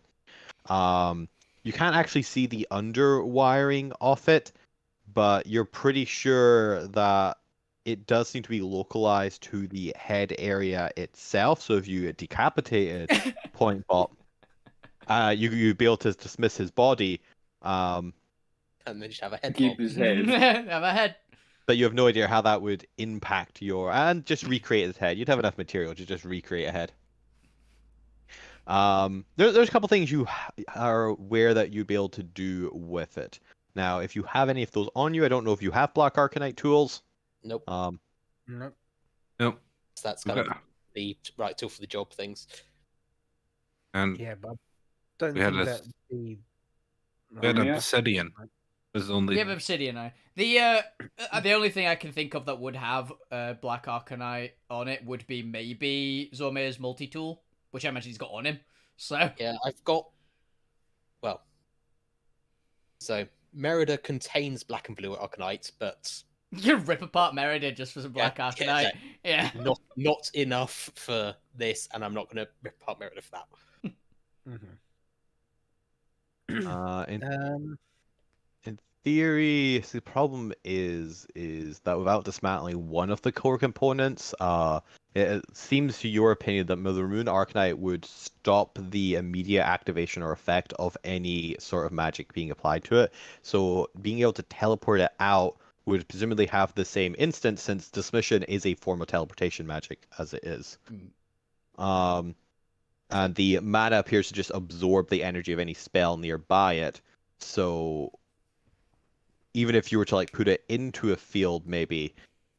You can't actually see the underwiring of it, but you're pretty sure that it does seem to be localized to the head area itself. So if you decapitated Point Bot, you'd be able to dismiss his body. And then just have a head Keep bob. his head. Have a head. But you have no idea how that would impact your and just recreate his head. You'd have enough material to just recreate a head. There's a couple things you are aware that you'd be able to do with it. Now, if you have any of those on you, I don't know if you have Black Arcanite tools. Nope. Nope. Nope. So that's kind of the right tool for the job things. And Yeah, but I don't We had think a- that would be. we had Yeah. Obsidian. Was only We have Obsidian now. The only thing I can think of that would have Black Arcanite on it would be maybe Zormir's multi-tool, which I imagine he's got on him. So Yeah, I've got. Well, so Merida contains black and blue Arcanite, but you rip apart Merida just for some Black Yeah, Arcanite. Yeah. not enough for this, and I'm not going to rip apart Merida for that. In theory, the problem is that without dismantling one of the core components, it seems to your opinion that the Moon Arcanite would stop the immediate activation or effect of any sort of magic being applied to it. So being able to teleport it out would presumably have the same instance, since dismission is a form of teleportation magic as it is. And the mana appears to just absorb the energy of any spell nearby it. So even if you were to like put it into a field, maybe,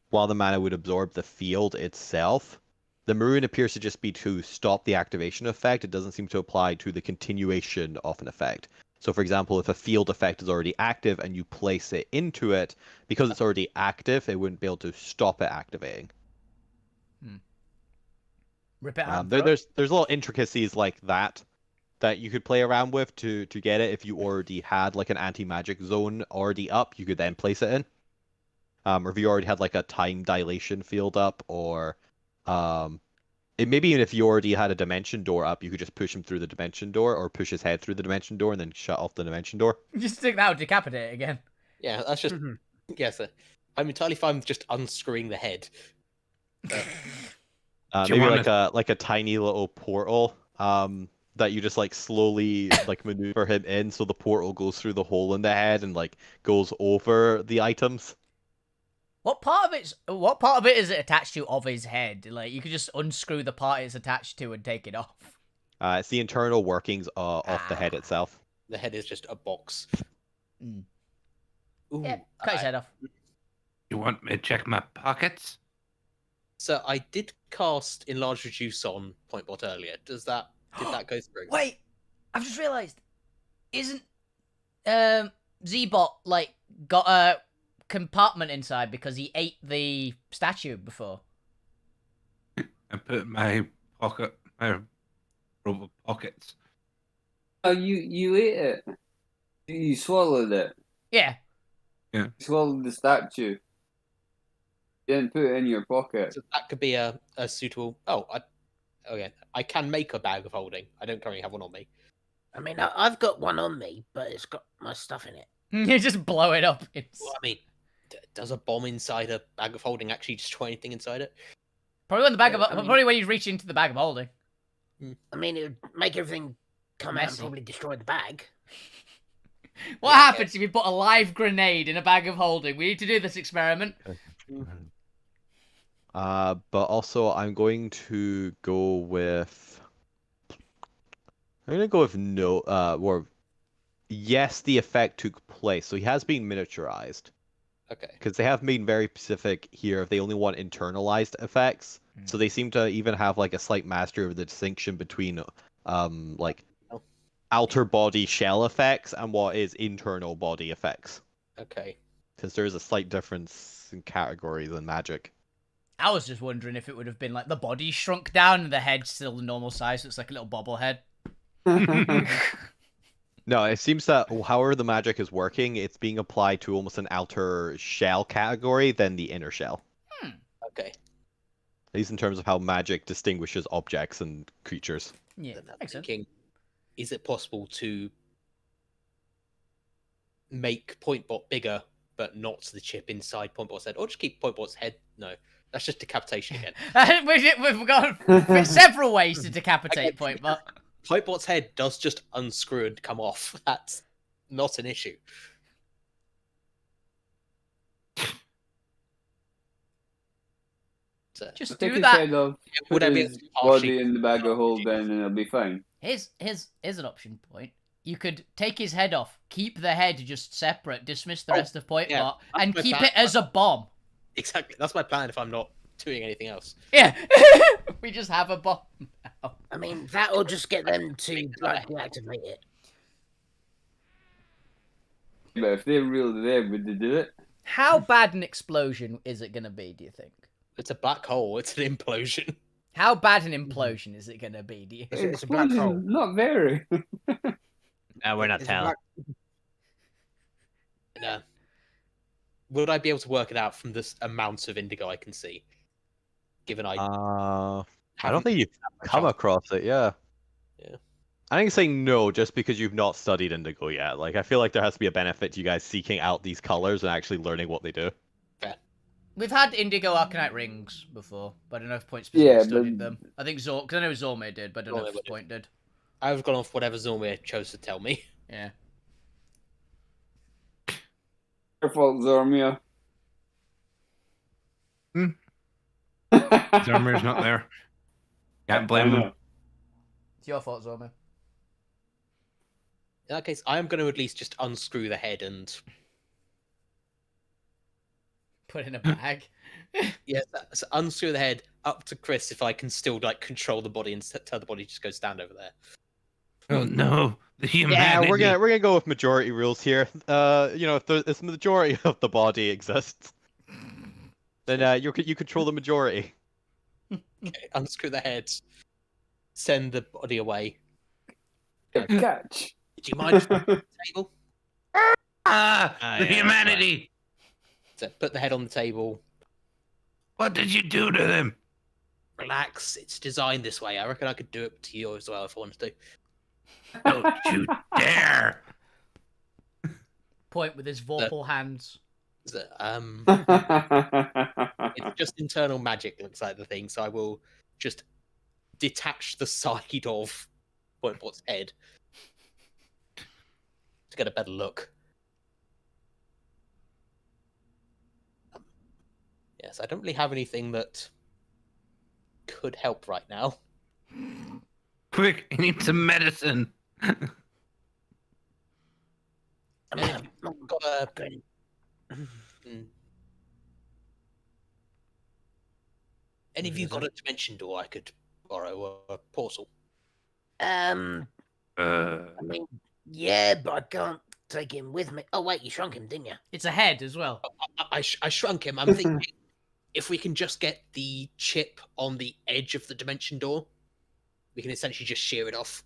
while the mana would absorb the field itself, the maroon appears to just be to stop the activation effect. It doesn't seem to apply to the continuation of an effect. So for example, if a field effect is already active and you place it into it, because it's already active, it wouldn't be able to stop it activating. Rip it out. There's little intricacies like that you could play around with to get it. If you already had like an anti-magic zone already up, you could then place it in. Or if you already had like a time dilation field up, or maybe even if you already had a dimension door up, you could just push him through the dimension door, or push his head through the dimension door and then shut off the dimension door. Just think that would decapitate it again. Yeah, that's just yes. I'm entirely fine with just unscrewing the head. Maybe like a tiny little portal that you just like slowly like maneuver him in, so the portal goes through the hole in the head and like goes over the items. What part of it is it attached to of his head? Like you could just unscrew the part it's attached to and take it off. It's the internal workings of the head itself. The head is just a box. Mm. Ooh, Yeah, cut his head off. You want me to check my pockets? So I did cast Enlarge Reduce on Point Bot earlier. Did that go through? Wait, I've just realised. Isn't Z-Bot like got a compartment inside because he ate the statue before? I put my rubber pockets. Oh, you ate it. You swallowed it. Yeah. You swallowed the statue. You didn't put it in your pocket. So that could be a suitable. I can make a bag of holding. I don't currently have one on me. I mean, I've got one on me, but it's got my stuff in it. You just blow it up. Well, I mean, does a bomb inside a bag of holding actually destroy anything inside it? Probably when I mean- probably when you reach into the bag of holding. I mean, it would make everything come out and Messy. probably destroy the bag. What happens if you put a live grenade in a bag of holding? We need to do this experiment. But also I'm going to go with no, or yes, the effect took place. So he has been miniaturized. Okay. Because they have been very specific here if they only want internalized effects. So they seem to even have like a slight mastery of the distinction between like outer body shell effects and what is internal body effects. Okay. Because there is a slight difference in categories in magic. I was just wondering if it would have been like the body shrunk down and the head's still the normal size, so it's like a little bobblehead. No, it seems that however the magic is working, it's being applied to almost an outer shell category than the inner shell. Okay. At least in terms of how magic distinguishes objects and creatures. Yeah, Then I'm makes sense. thinking, is it possible to make Point Bot bigger, but not the chip inside Pointbot's head, or just keep Pointbot's head. No, that's just decapitation again. We've got several ways to decapitate Pointbot. Pointbot's head does just unscrew and come off. That's not an issue. So, Just Take do his that. head off, would put I be his able to partially- body in the bag of hold then, and it'll be fine. Here's an option point. You could take his head off, keep the head just separate, dismiss the rest of Pointbot, yeah, that's and my keep plan. it as a bomb. Exactly. That's my plan if I'm not doing anything else. Yeah, we just have a bomb now. I mean, that'll just get them to like deactivate it. But if they were really there, would they do it? How bad an explosion is it going to be, do you think? It's a black hole. It's an implosion. How bad an implosion is it going to be, do you think? It's a black hole. Explosion, not very. No, we're not It's a telling. No. Would I be able to work it out from this amount of indigo I can see? Given I I haven't- don't think you've come across it, yeah. Yeah. I think saying no just because you've not studied indigo yet. Like, I feel like there has to be a benefit to you guys seeking out these colors and actually learning what they do. We've had indigo arcanite rings before, but I don't know if Point specifically Yeah, studied but- them. I think because I know Zorme did, but I don't know Zorme if did. Point did. I've gone off whatever Zormir chose to tell me. Yeah. Your fault, Zormia. Zarmir's not there. Can't blame him. It's your fault, Zorme. In that case, I am going to at least just unscrew the head and Put in a bag. yeah, so unscrew the head up to Chris if I can still like control the body and tell the body just go stand over there. Oh no, the Yeah, humanity. we're gonna go with majority rules here. You know, if the majority of the body exists, then you control the majority. Okay, unscrew the head, send the body away. Catch. Do you mind if I put the table? Ah, Ah, the yeah, that's humanity. So put the head on the table. What did you do to them? Relax. It's designed this way. I reckon I could do it to you as well if I wanted to. Don't you dare! Point with his vorpal hands. So, it's just internal magic looks like the thing, so I will just detach the side of Pointbot's head to get a better look. Yes, I don't really have anything that could help right now. Quick, I need some medicine. I mean, Yeah. I'm not Got a going. Any of you got a dimension door I could borrow a portal? I Uh, mean, yeah, but I can't take him with me. Oh wait, you shrunk him, didn't you? It's a head as well. I shrunk him. I'm thinking if we can just get the chip on the edge of the dimension door, we can essentially just shear it off.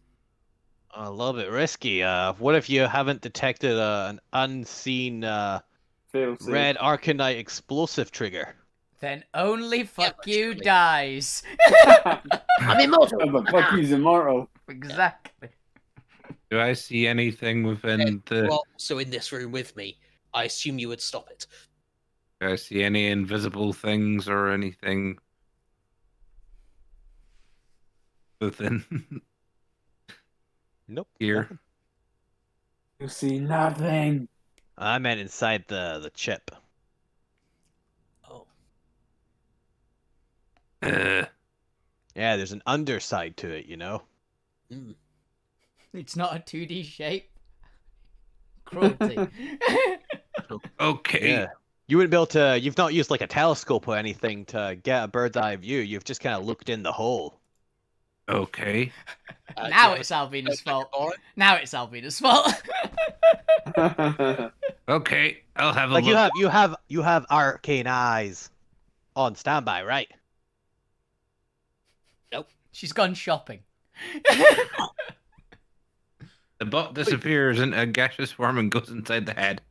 A little bit risky. What if you haven't detected an unseen Fail-safe. red arcanite explosive trigger? Then only fuck but you surely- dies. I'm immortal. Oh, but fuck, he's immortal. Exactly. do I see anything within And the? you're also in this room with me. I assume you would stop it. Do I see any invisible things or anything within Nope. here? You see nothing. I meant inside the chip. Oh, Yeah, there's an underside to it, you know. mm. It's not a 2D shape. Cruelty. Okay. Yeah. You wouldn't be able to. You've not used like a telescope or anything to get a bird's eye view. You've just kind of looked in the hole. Okay. Do Now you have it's a- Alvina's fault. All right. Now it's Alvina's fault. Okay. I'll have a Like look. you have arcane eyes on standby, right? She's gone shopping. The bot disappears into a gaseous form and goes inside the head.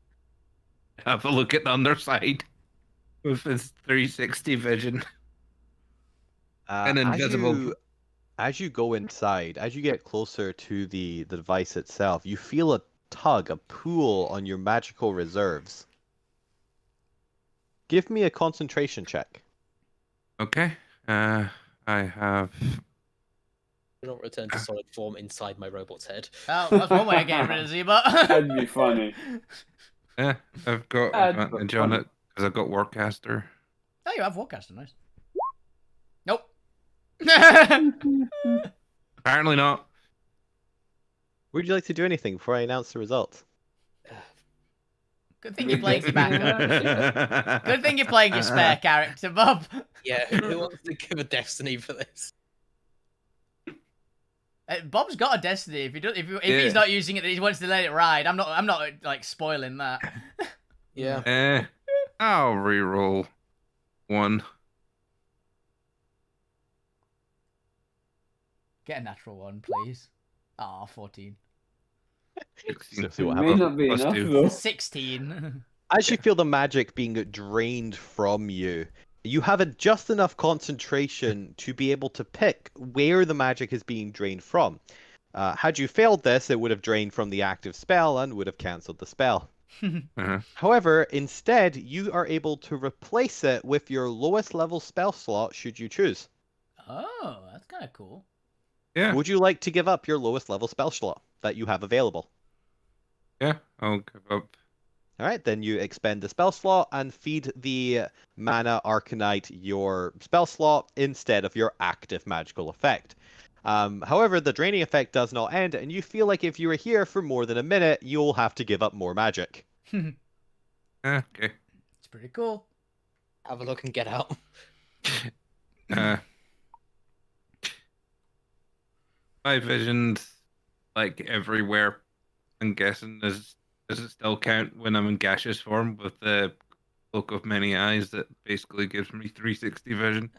Have a look at the underside with his 360 vision. An invisible- As you go inside, as you get closer to the device itself, you feel a tug, a pull on your magical reserves. give me a concentration check. Okay. I have. Do not return to solid form inside my robot's head. Oh, that's one way of getting rid of Zeba. That'd be funny. Yeah, I've got That's advantage on funny. it because I've got Warcaster. Oh, you have Warcaster, nice. Nope. Apparently not. Would you like to do anything before I announce the results? Good thing you're playing your backup. Good thing you're playing your spare character, Bob. Yeah, who wants to give a destiny for this? Bob's got a destiny. If Yeah. he's not using it, he wants to let it ride. I'm not like spoiling that. Yeah. I'll reroll 1. Get a natural one, please. Ah, 14. 16. See what May happens. not be Plus enough 2. though. 16. As you feel the magic being drained from you, you have just enough concentration to be able to pick where the magic is being drained from. Had you failed this, it would have drained from the active spell and would have cancelled the spell. However, instead, you are able to replace it with your lowest level spell slot should you choose. Oh, that's kind of cool. Yeah. Would you like to give up your lowest level spell slot that you have available? Yeah, I'll give up. All right, then you expend the spell slot and feed the mana Arcanite your spell slot instead of your active magical effect. However, the draining effect does not end, and you feel like if you are here for more than a minute, you'll have to give up more magic. Okay. It's pretty cool. Have a look and get out. My vision's like everywhere. I'm guessing does it still count when I'm in gaseous form with the cloak of many eyes that basically gives me 360 vision?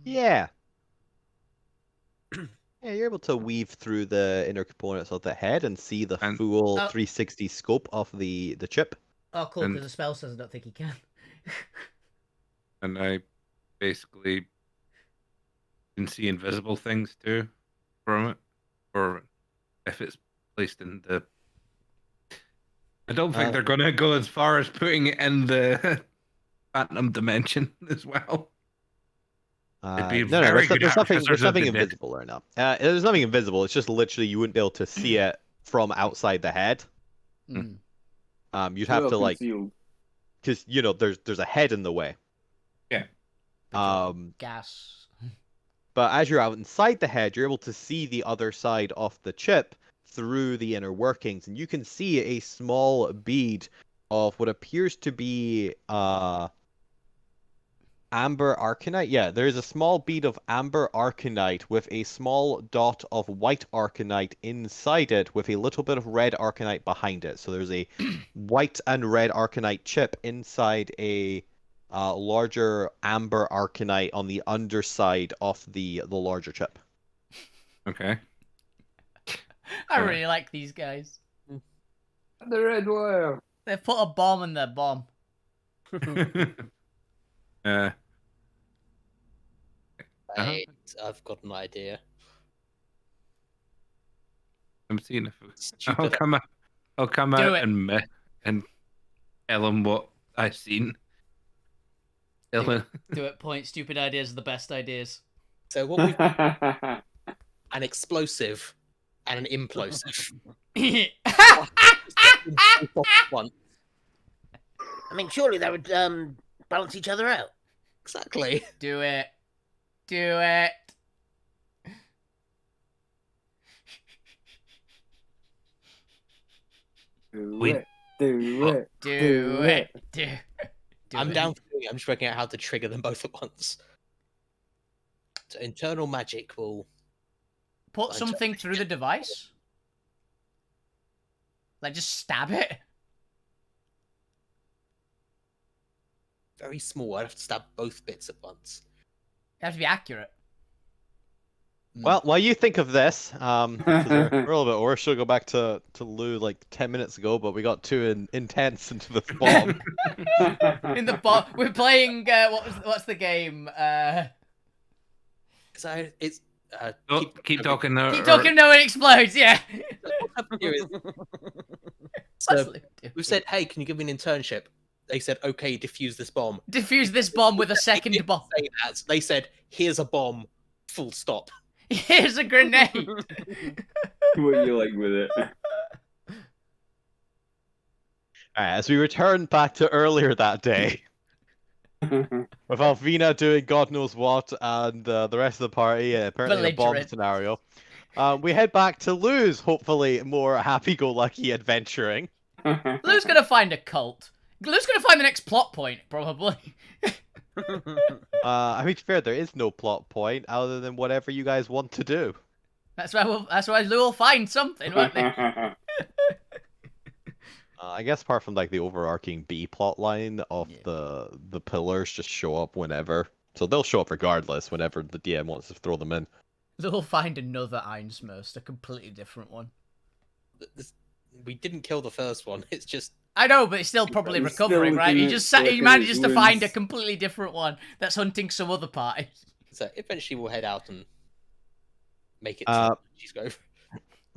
Yeah. Yeah, you're able to weave through the inner components of the head and see the And- full Oh. 360 scope of the chip. Oh, cool, And- because the spell says I don't think he can. And I basically can see invisible things too from it, or if it's placed in the. I don't think they're gonna go as far as putting it in the phantom dimension as well. It'd be No, very good there's nothing officers if they did. invisible or not. There's nothing invisible. It's just literally you wouldn't be able to see it from outside the head. Mm. You'd have to Well like, concealed. because there's a head in the way. Yeah. Gas. But as you're out inside the head, you're able to see the other side of the chip through the inner workings, and you can see a small bead of what appears to be amber arcanite. Yeah, there is a small bead of amber arcanite with a small dot of white arcanite inside it with a little bit of red arcanite behind it. So there's a white and red arcanite chip inside a larger amber arcanite on the underside of the larger chip. Okay. I really like these guys. The red wire. They've put a bomb in their bomb. Right, I've got an idea. I'm seeing if Stupid. I'll come Do out it. and tell him what I've seen. Tell him. Do it. Point. Stupid ideas are the best ideas. So what we've got, an explosive and an implosive. One. I mean, surely that would balance each other out. Exactly. Do it. Do it. Do We- it. Do it. Do it. Do. I'm it. down for doing it. I'm just working out how to trigger them both at once. So internal magic will. Put something through the device. Like just stab it. Very small. I'd have to stab both bits at once. You have to be accurate. Well, while you think of this, 'cause we're a little bit worse. She'll go back to Lou like 10 minutes ago, but we got too intense into the bomb. In the bomb, we're playing. What's the game? So it's. Keep talking now. Keep talking. No, it explodes. Yeah. Here is- That's So, what they do. we've said, hey, can you give me an internship? they said, "Okay, defuse this bomb." Defuse this bomb with a They second didn't bomb. say that. They said, "Here's a bomb." Full stop. Here's a grenade. What you like with it? Alright, as we return back to earlier that day, with Alvina doing God knows what, and the rest of the party, apparently a bomb Belligerent. scenario, we head back to Lou's, hopefully more happy-go-lucky adventuring. Lou's gonna find a cult. Lou's gonna find the next plot point, probably. I mean, to be fair, there is no plot point other than whatever you guys want to do. That's why Lou will find something, won't they? I guess apart from like the overarching B plot line of Yeah. the pillars just show up whenever. So they'll show up regardless whenever the DM wants to throw them in. Lou will find another Einzmurst, a completely different one. We didn't kill the first one. It's just I know, but it's still probably He's still recovering, right? He looking just at- he looking manages at to find a wounds. completely different one that's hunting some other party. so. Eventually, we'll head out and make it. She's go.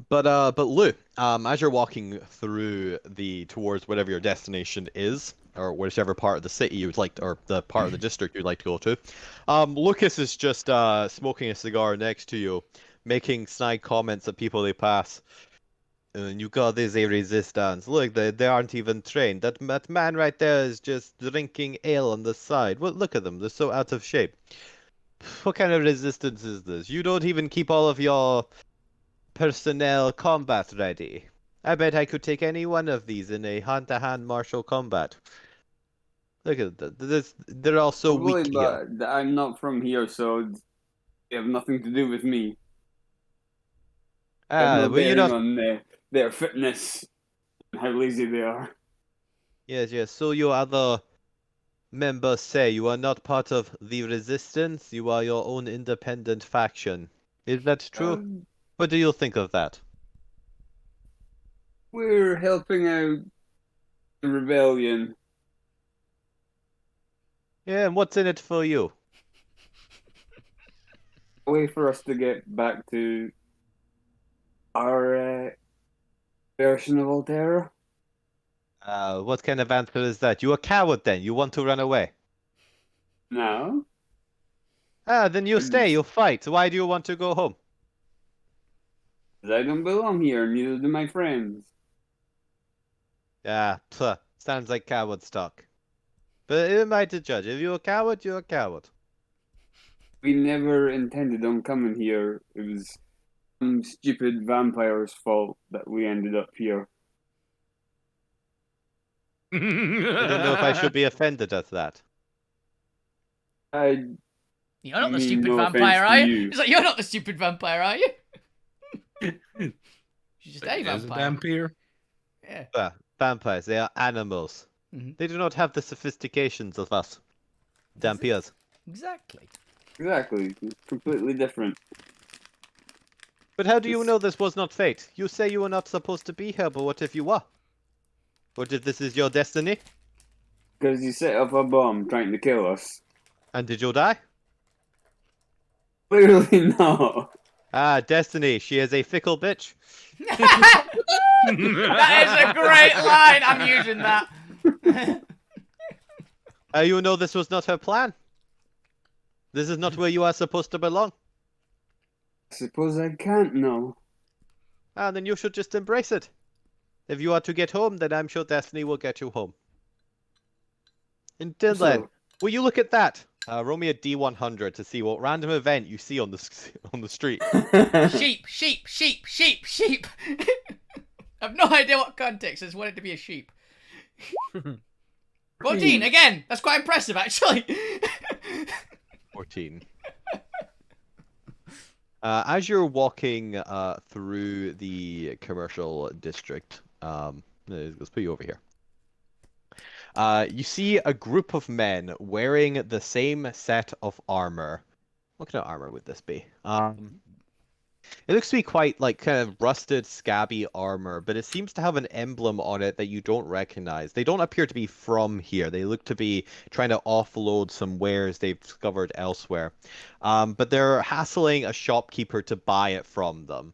But Lou, as you're walking through towards whatever your destination is, or whichever part of the city you would like, or the part of the district you'd like to go to, Lucas is just smoking a cigar next to you, making snide comments at people they pass. You call this a resistance? Look, they aren't even trained. That man right there is just drinking ale on the side. Well, look at them. They're so out of shape. What kind of resistance is this? You don't even keep all of your personnel combat ready. I bet I could take any one of these in a hand-to-hand martial combat. Look at that. They're all so Probably, weak here. but I'm not from here, so they have nothing to do with me. They have no Well, you bearing know. on their fitness and how lazy they are. Yes. So your other members say you are not part of the resistance. You are your own independent faction. Is that true? What do you think of that? We're helping out the rebellion. Yeah, and what's in it for you? A way for us to get back to our version of Alterra. What kind of answer is that? You a coward then? You want to run away? No. Then you stay, you fight. Why do you want to go home? 'Cause I don't belong here, neither do my friends. Sounds like coward talk. But who am I to judge? If you're a coward, you're a coward. We never intended on coming here. It was some stupid vampire's fault that we ended up here. I don't know if I should be offended at that. I You're not the mean, stupid no vampire, offense are to you? you. He's like, you're not the stupid vampire, are you? She's just a There's a vampire. vampire. Yeah. Vampires, they are animals. Mhm. They do not have the sophistications of us. Dampiers. Exactly. exactly. It's completely different. But how do you This- know this was not fate? You say you were not supposed to be here, but what if you were? What if this is your destiny? Because you set up a bomb trying to kill us. And did you die? Clearly not. Destiny, she is a fickle bitch. That is a great line. I'm using that. You know this was not her plan. This is not where you are supposed to belong. Suppose I can't know. Then you should just embrace it. If you are to get home, then I'm sure Destiny will get you home. Until then, So, will you look at that? Roll me a D100 to see what random event you see on the street. Sheep, sheep, sheep, sheep, sheep. I've no idea what context. I just want it to be a sheep. 14 again. That's quite impressive, actually. 14. As you're walking through the commercial district, let's put you over here. You see a group of men wearing the same set of armor. What kind of armor would this be? It looks to be quite like kind of rusted, scabby armor, but it seems to have an emblem on it that you don't recognize. They don't appear to be from here. They look to be trying to offload some wares they've discovered elsewhere. But they're hassling a shopkeeper to buy it from them,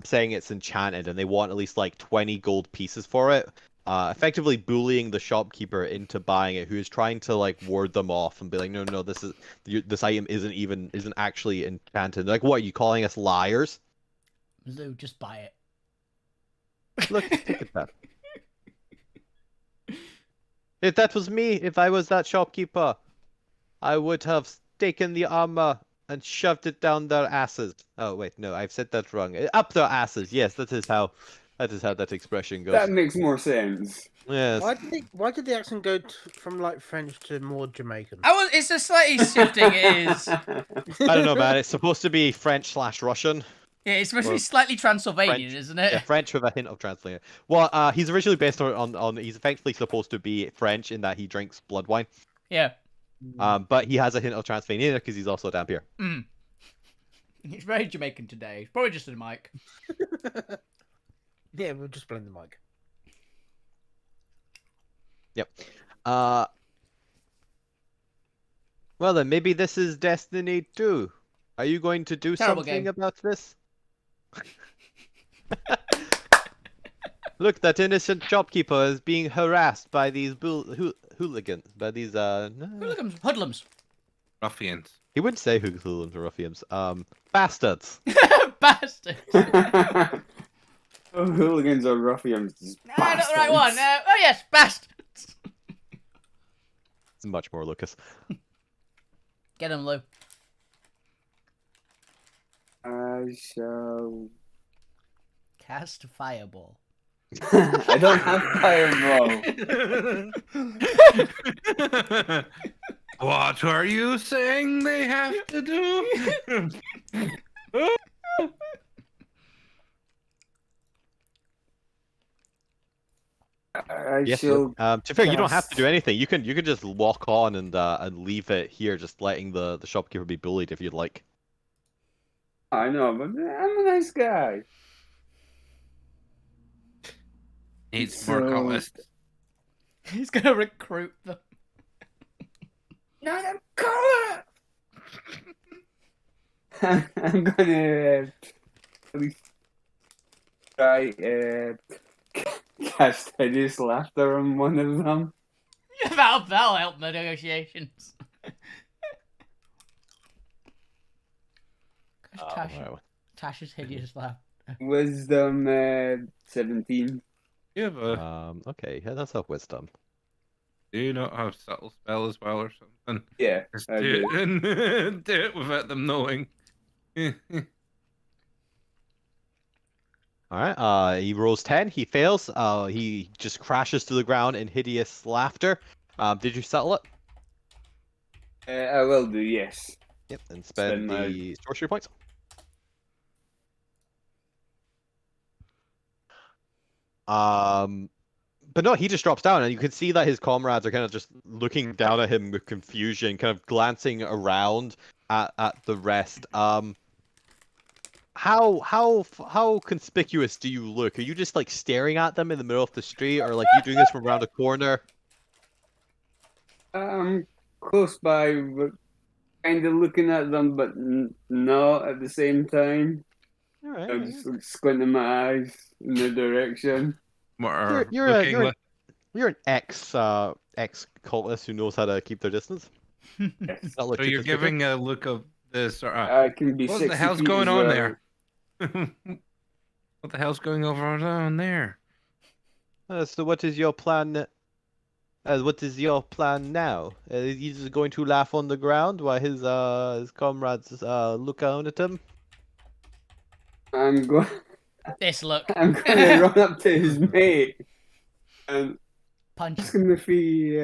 saying it's enchanted and they want at least like 20 gold pieces for it. effectively bullying the shopkeeper into buying it, who is trying to like ward them off and be like, no, this item isn't actually enchanted. Like, what are you calling us liars? Lou, just buy it. Look at that. If that was me, if I was that shopkeeper, I would have taken the armor and shoved it down their asses. Oh wait, no, I've said that wrong. Up their asses. Yes, that is how that expression goes. That makes more sense. Yes. Why did the accent go from like French to more Jamaican? It's a slightly shifting. It is. I don't know, man. It's supposed to be French/Russian. Yeah, it's supposed to Or be slightly Transylvanian, French. isn't it? Yeah, French with a hint of translator. Well, he's originally based on he's effectively supposed to be French in that he drinks blood wine. Yeah. But he has a hint of Transylvania because he's also a Dampier. Mm. He's very Jamaican today. He's probably just a mic. Yeah, we'll just blame the mic. Yep. Well then, maybe this is Destiny 2. Are you going to do Terrible something game. about this? Look, that innocent shopkeeper is being harassed by these hooligans. By these Hoodlums. Ruffians. He wouldn't say hooligans or ruffians. Bastards. Bastards. Oh, hooligans or ruffians. No, not the right one. Oh yes, bastards. It's much more Lucas. Get him, Lou. I shall. Cast fireball. I don't have fireball. What are you saying they have to do? I Yes, shall. Luke. To be fair, you don't have to cast- do anything. You can just walk on and leave it here, just letting the shopkeeper be bullied if you'd like. I know, but I'm a nice guy. Needs more So- colonists. He's gonna recruit them. Not a color. I'm gonna at least try cast hideous laughter on one of them. That'll help the negotiations. Tasha's hideous laugh. Wisdom 17. You have a, Okay, yeah, that's a wisdom. do you not have subtle spell as well or something? Yeah, Just I do do. it, do it without them knowing. Alright, he rolls 10, he fails, he just crashes to the ground in hideous laughter. Did you settle it? I will do, yes. Yep, and spend Spend my- the sorcery points. But no, he just drops down, and you can see that his comrades are kind of just looking down at him with confusion, kind of glancing around at the rest. How conspicuous do you look? Are you just like staring at them in the middle of the street, or like you doing this from around a corner? Close by, but kind of looking at them, but not at the same time. All right. I'm just like, squinting my eyes in their direction. More You're looking an ex cultist who knows how to keep their distance. Yes. Not look so too you're conspicuous. giving a look of this. I can be What 60 the hell's feet going as on well. there? What the hell's going on there? So what is your plan? What is your plan now? He's just going to laugh on the ground while his comrades look down at him. I'm going. This look. I'm going to run up to his mate and Punch ask him. him if he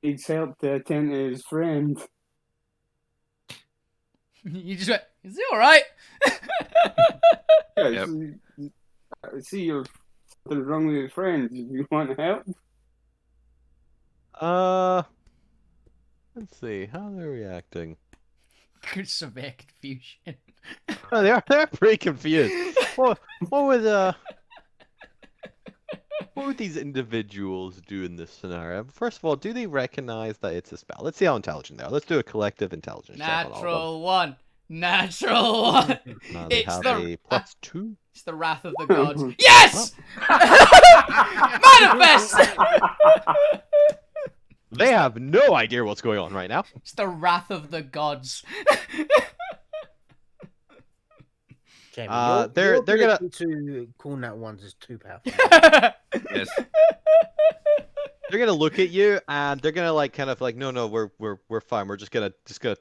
needs help to attend to his friend. You just went, is he alright? Yeah, Yep. I see you're something wrong with your friend. Do you want help? Let's see how they're reacting. Severe confusion. Oh, they're pretty confused. What would these individuals do in this scenario? First of all, do they recognize that it's a spell? Let's see how intelligent they are. Let's do a collective intelligence check on all of Natural one. Natural one. them. They It's have the- a +2. It's the wrath of the gods. Yes! Manifest! They have no idea what's going on right now. It's the wrath of the gods. Jamie, they're your gonna- ability to call nat ones is too powerful. Yes. They're gonna look at you and they're gonna like kind of like, no, we're fine. We're just gonna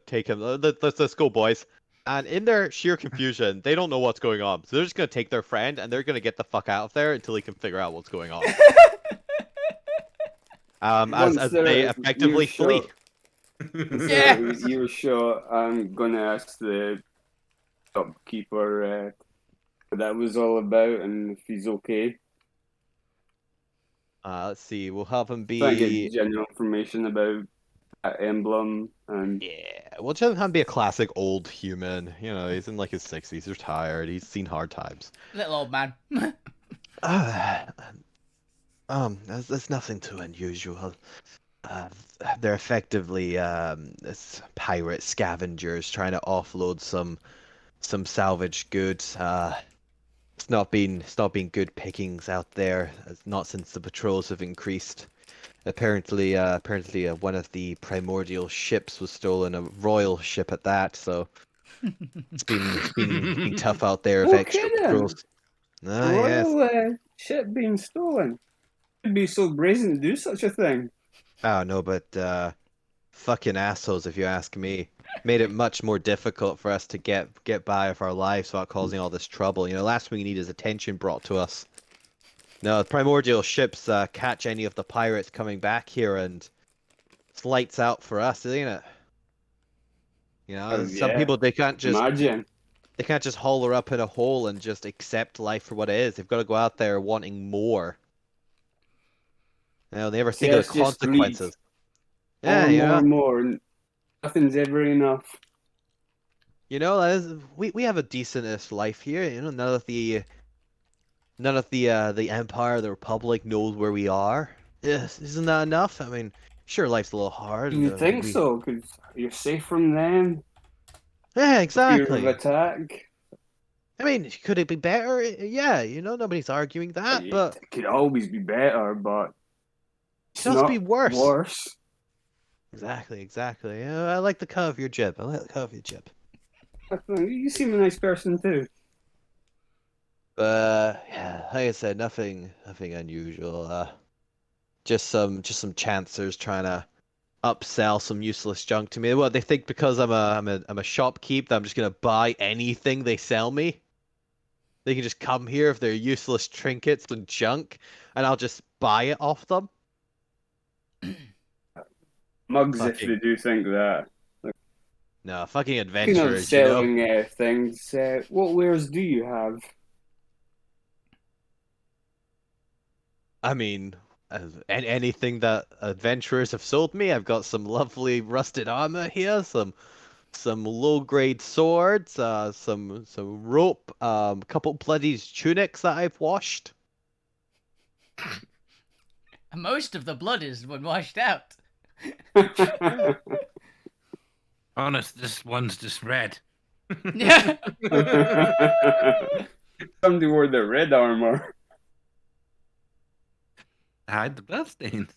take him. Let's go, boys. And in their sheer confusion, they don't know what's going on. So they're just gonna take their friend and they're gonna get the fuck out of there until he can figure out what's going on. Once As they effectively flee. Yeah. You're sure I'm gonna ask the shopkeeper what that was all about and if he's okay. Let's see. We'll have him Try and be. get general information about that emblem and Yeah, we'll just have him be a classic old human. You know, he's in like his 60s. He's retired. He's seen hard times. Little old man. There's nothing too unusual. They're effectively pirate scavengers trying to offload some salvage goods. It's not been good pickings out there. Not since the patrols have increased. Apparently, one of the primordial ships was stolen, a royal ship at that. So it's been tough out there with No extra kidding. patrols. Ah, yes. royal ship being stolen. You'd be so brazen to do such a thing. Oh no, but fucking assholes, if you ask me. Made it much more difficult for us to get by with our lives without causing all this trouble. You know, last thing we need is attention brought to us. No, the primordial ships catch any of the pirates coming back here, and it's lights out for us, isn't it? You know, some Yeah. people they can't just Imagine. haul her up in a hole and just accept life for what it is. They've got to go out there wanting more. You know, they never think of Yes, the just consequences. More Yeah, and you more know. and more. And nothing's ever enough. You know, we have a decentish life here. You know, none of the Empire, the Republic knows where we are. Yes, isn't that enough? I mean, sure, life's a little hard. You think so? Because you're safe from them. Yeah, Fear of exactly. attack. I mean, could it be better? Yeah, you know, nobody's arguing that, but It could always be better, but it it's could also not be worse. worse. Exactly. Yeah, I like the cut of your jib. You seem a nice person too. Yeah, like I said, nothing unusual. Just some chancers trying to upsell some useless junk to me. What they think because I'm a shopkeep that I'm just gonna buy anything they sell me. They can just come here if they're useless trinkets and junk, and I'll just buy it off them. Mugs if Fucking- they do think that. No, fucking Speaking of adventurers, you know. selling things, what wares do you have? I mean, anything that adventurers have sold me. I've got some lovely rusted armor here, some low-grade swords, some rope, a couple bloody tunics that I've washed. Most of the blood is when washed out. Honest, this one's just red. Yeah. Somebody wore the red armor. Hide the bloodstains.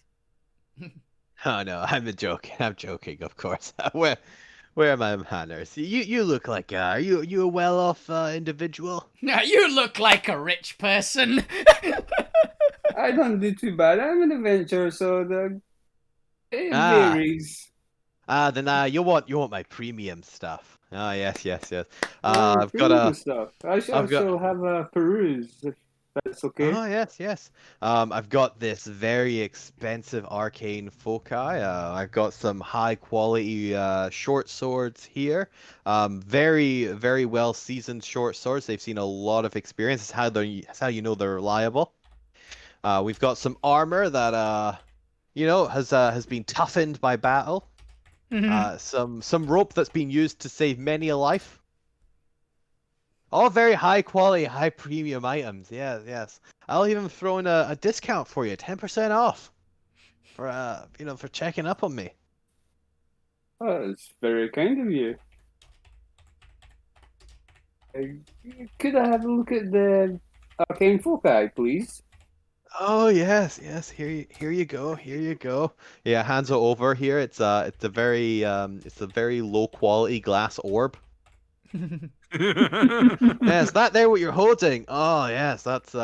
Oh no, I'm joking, of course. Where are my manners? You look like you a well-off individual. Now you look like a rich person. I don't do too bad. I'm an adventurer, so it Ah. varies. Then you want my premium stuff. Ah, yes. I've got Premium a. stuff. I've got- shall have a peruse if that's okay. Oh yes. I've got this very expensive arcane foci. I've got some high quality short swords here. Very well seasoned short swords. They've seen a lot of experience. That's how you know they're reliable. We've got some armor that has been toughened by battle. Some rope that's been used to save many a life. All very high quality, high premium items. Yes. I'll even throw in a discount for you, 10% off for checking up on me. Oh, that's very kind of you. Could I have a look at the arcane foci, please? Oh yes, yes. Here you go. Here you go. Yeah, hands it over here. It's a very low quality glass orb. Yes, that there what you're holding. Oh yes, that's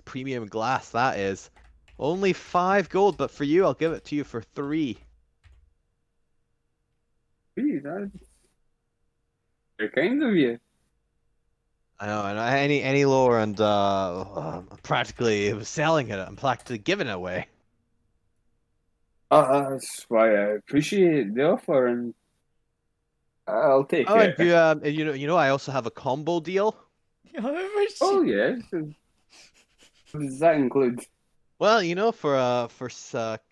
premium glass. That is only 5 gold, but for you, I'll give it to you for 3. Gee, that's very kind of you. I know, and any lower, and I'm practically selling it. I'm practically giving it away. That's why I appreciate the offer, and I'll take Oh, it. and you know, I also have a combo deal. Oh yes. What does that include? Well, you know, for a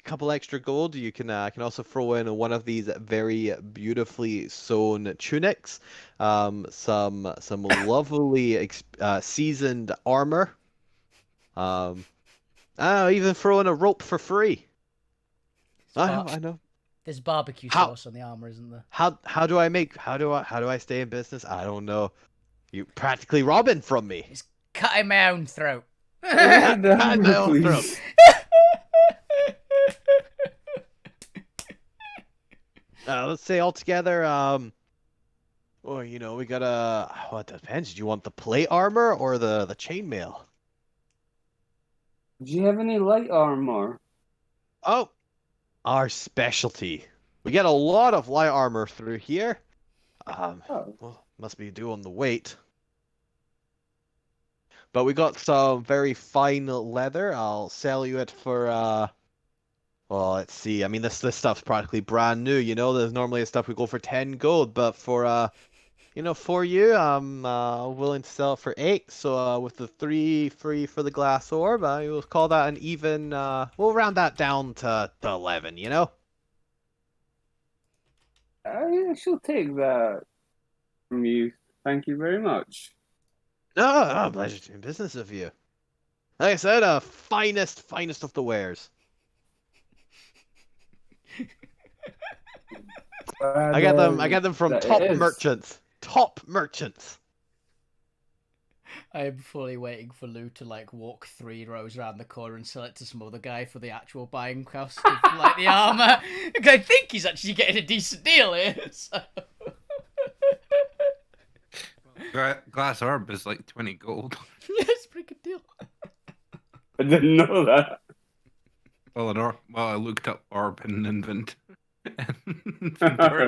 couple extra gold, you can also throw in one of these very beautifully sewn tunics, some lovely seasoned armor. I'll even throw in a rope for free. I know. There's barbecue How- sauce on the armor, isn't there? How do I stay in business? I don't know. You practically robbing from me. Cutting my own throat. Add the Cut my hammer, own throat. please. Let's say altogether, well, you know, we gotta. Well, it depends. Do you want the plate armor or the chainmail? Do you have any light armor? Oh, our specialty. We get a lot of light armor through here. Oh. Well, must be due on the weight. But we got some very fine leather. I'll sell you it for well, let's see. I mean, this stuff's practically brand new. You know, there's normally stuff we go for 10 gold, but for you know, for you, I'm willing to sell it for 8. So with the 3 free for the glass orb, we'll call that an even. We'll round that down to 11. You know. I shall take that from you. Thank you very much. No, pleasure doing business with you. Like I said, finest of the wares. I get them from That top is. merchants. Top merchants. I am fully waiting for Lou to like walk 3 rows around the corner and sell it to some other guy for the actual buying cost of like the armor. Because I think he's actually getting a decent deal here. So. Glass orb is like 20 gold. Yeah, it's a pretty good deal. I didn't know that. Well, I looked up orb in inventory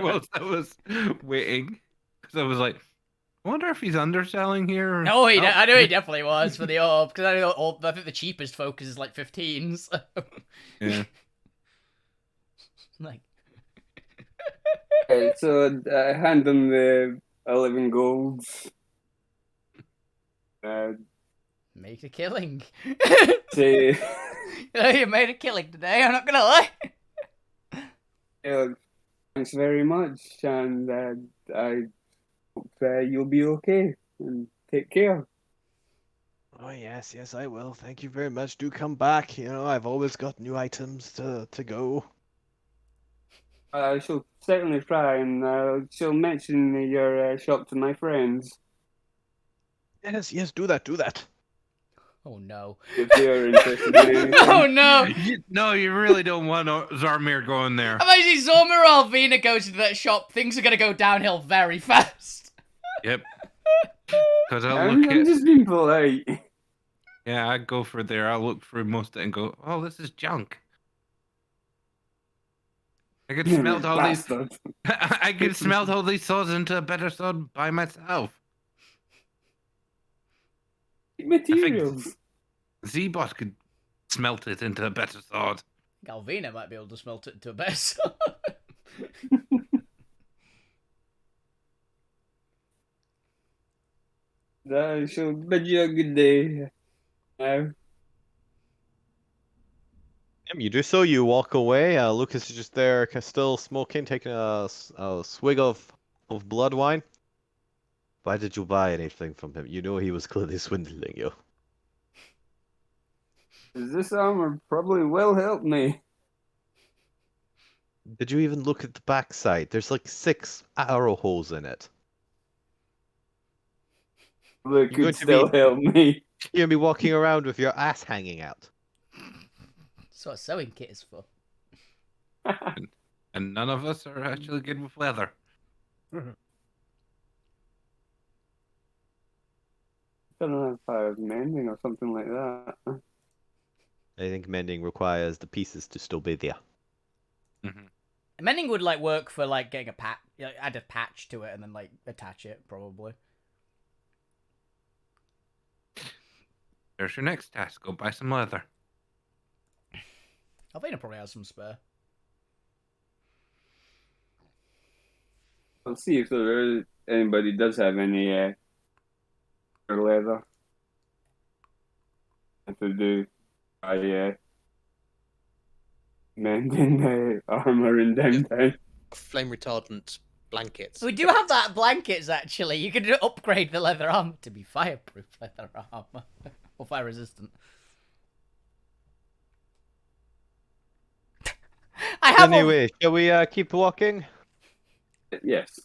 whilst I was waiting. Because I was like, I wonder if he's underselling here. No, I know he definitely was for the orb. Because I think the cheapest focus is like 15. So. Yeah. Like. Okay, so I hand them the 11 golds. Make a killing. Say, You made a killing today, I'm not gonna lie. thanks very much, and I hope you'll be okay, and take care. Oh yes, yes I will. Thank you very much. Do come back. You know, I've always got new items to go. I shall certainly try, and shall mention your shop to my friends Yes, yes, do that. Oh no. if they are interested in anything. Oh no. No, you really don't want Zarmir going there. Imagine Zorma or Alvina goes into that shop, things are gonna go downhill very fast. Yep. Because I'm just being polite. Yeah, I'd go for there. I'll look through most of it and go, oh, this is junk. I could smelt all these. Bastard. I could smelt all these swords into a better sword by myself. Materials. Z-Bot could smelt it into a better sword. Alvina might be able to smelt it into a better sword. I shall bid you a good day. You do so. You walk away. Lucas is just there, still smoking, taking a swig of blood wine. Why did you buy anything from him? You know he was clearly swindling you. This armor probably will help me. Did you even look at the backside? There's like 6 arrow holes in it. It going could to still be- help me. You're gonna be walking around with your ass hanging out. That's what a sewing kit is for. And none of us are actually good with leather. Don't know if mending or something like that. I think mending requires the pieces to still be there. Mm-hmm. Mending would like work for like getting a patch, add a patch to it and then like attach it probably. There's your next task. Go buy some leather. Alvina probably has some spare. I'll see if anybody does have any leather. If they do, I mending armor in downtown. Flame retardant blankets. We do have that blankets actually. You could upgrade the leather armor to be fireproof leather armor or fire resistant. I have. Anyway, shall we keep walking? Yes.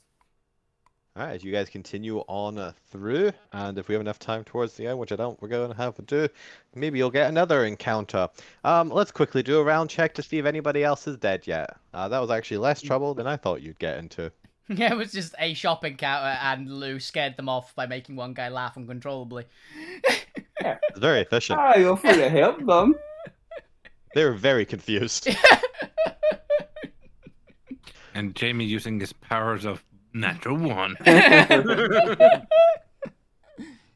All right, as you guys continue on through, and if we have enough time towards the end, which I don't, we're going to have to do, maybe you'll get another encounter. Let's quickly do a round check to see if anybody else is dead yet. That was actually less trouble than I thought you'd get into. Yeah, it was just a shop encounter, and Lou scared them off by making one guy laugh uncontrollably. It's very efficient. I offer to help them. They were very confused. And Jamie using his powers of natural one. I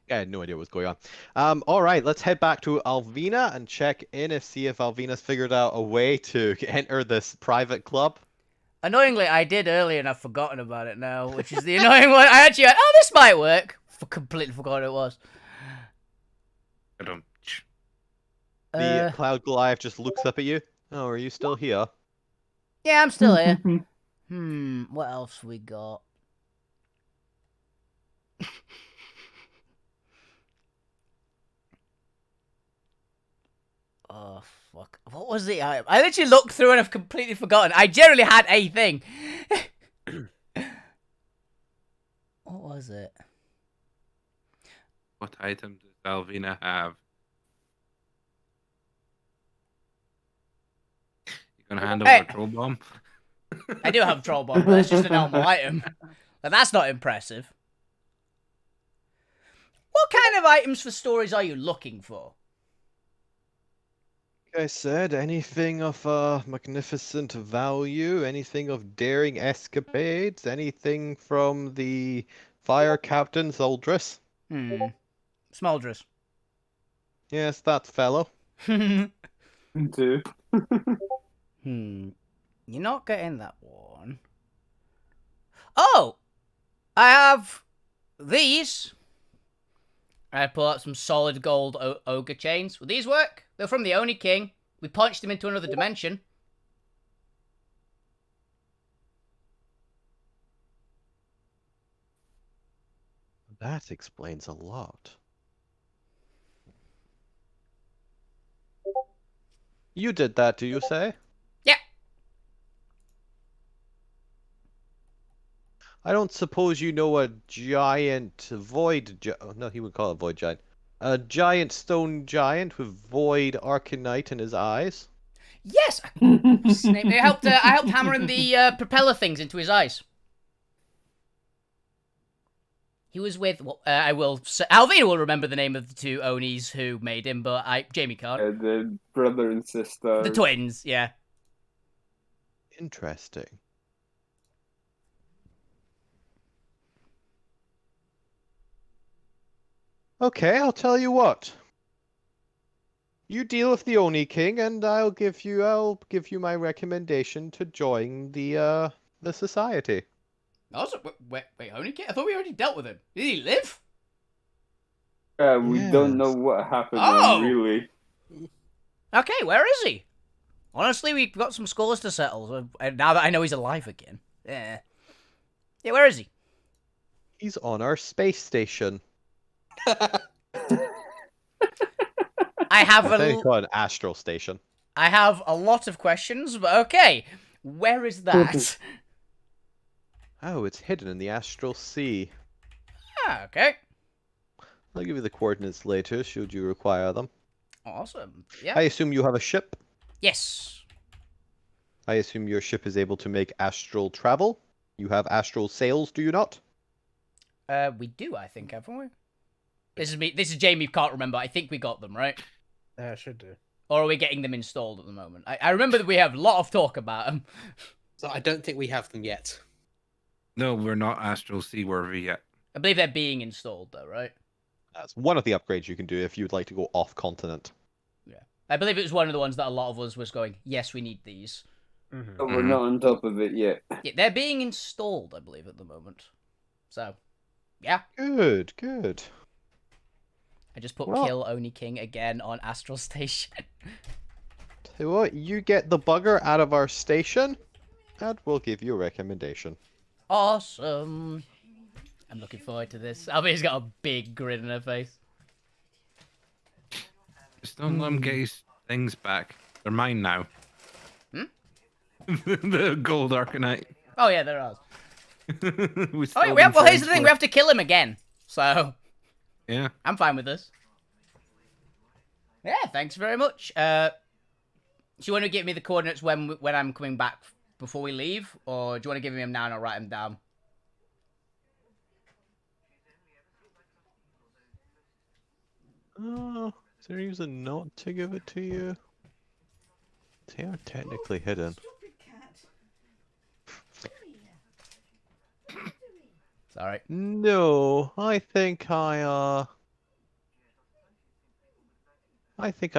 had no idea what was going on. All right, let's head back to Alvina and check in and see if Alvina's figured out a way to enter this private club. Annoyingly, I did earlier and I've forgotten about it now, which is the annoying one. I actually went, oh, this might work. Completely forgot it was. The Cloud Goliath just looks up at you. Oh, are you still here? Yeah, I'm still here. What else we got? Oh, fuck. What was the item? I literally looked through and I've completely forgotten. I generally had a thing. What was it? What item does Alvina have? You gonna hand over a troll bomb? I do have a troll bomb, but that's just a normal item. But that's not impressive. What kind of items for stories are you looking for? Like I said, anything of magnificent value, anything of daring escapades, anything from the fire captain Zoldris. Smoldress. Yes, that fellow. Too. You're not getting that one. Oh! I have these. I pull out some solid gold ogre chains. Will these work? They're from the Oni King. We punched him into another dimension. That explains a lot. You did that, do you say? Yeah. I don't suppose you know a giant void no, he would call it void giant. A giant stone giant with void arcanite in his eyes? Yes! Snape. I helped hammering the propeller things into his eyes. He was with, I will say, Alvina will remember the name of the two Onis who made him, but Jamie can't. The brother and sister. The twins, yeah. Interesting. Okay, I'll tell you what. You deal with the Oni King, and I'll give you my recommendation to join the society. Also, wait, Oni King? I thought we already dealt with him. Did he live? We don't know what happened Oh! really. Okay, where is he? Honestly, we've got some scores to settle, and now that I know he's alive again. Yeah, where is he? He's on our space station. I have They call it an astral station. I have a lot of questions, but okay. Where is that? Oh, it's hidden in the astral sea. Okay. I'll give you the coordinates later, should you require them. Awesome. Yeah. I assume you have a ship. Yes. I assume your ship is able to make astral travel. You have astral sails, do you not? We do, I think, haven't we? This is me. This is Jamie. Can't remember. I think we got them right. Should do. Or are we getting them installed at the moment? I remember that we have a lot of talk about them. So I don't think we have them yet. No, we're not astral seaworthy yet. I believe they're being installed, though, right? That's one of the upgrades you can do if you'd like to go off continent. Yeah. I believe it was one of the ones that a lot of us was going, yes, we need these. Mm-hmm. But we're not on top of it yet. Yeah, they're being installed, I believe, at the moment. So, yeah. Good, good. I just put Well- Kill Oni King again on Astral Station. Tell you what, you get the bugger out of our station, and we'll give you a recommendation. Awesome. I'm looking forward to this. Albie's got a big grin on her face. Just don't let him get his things back. They're mine now. The gold Arcanite. Oh, yeah, they're ours. We Oh, stole wait, them well, for here's the thing. We have to kill him again. So, Yeah. I'm fine with this. Yeah, thanks very much. Do you want to give me the coordinates when I'm coming back before we leave? Or do you want to give me them now and I'll write them down? Is there a reason not to give it to you? They are technically hidden. It's alright. No, I think I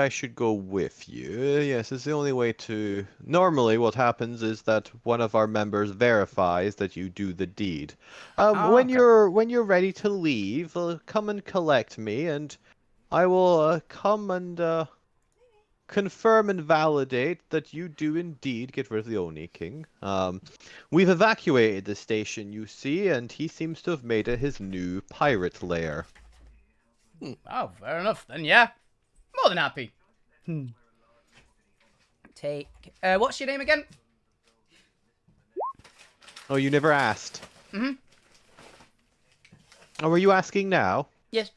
should go with you. Yes, it's the only way to... Normally what happens is that one of our members verifies that you do the deed. When okay. when you're ready to leave, come and collect me and I will come and confirm and validate that you do indeed get rid of the Oni King. We've evacuated the station, you see, and he seems to have made it his new pirate lair. Oh, fair enough. Then, yeah. More than happy. Take... what's your name again? Oh, you never asked. Mm-hmm. Oh, were you asking now? Yes.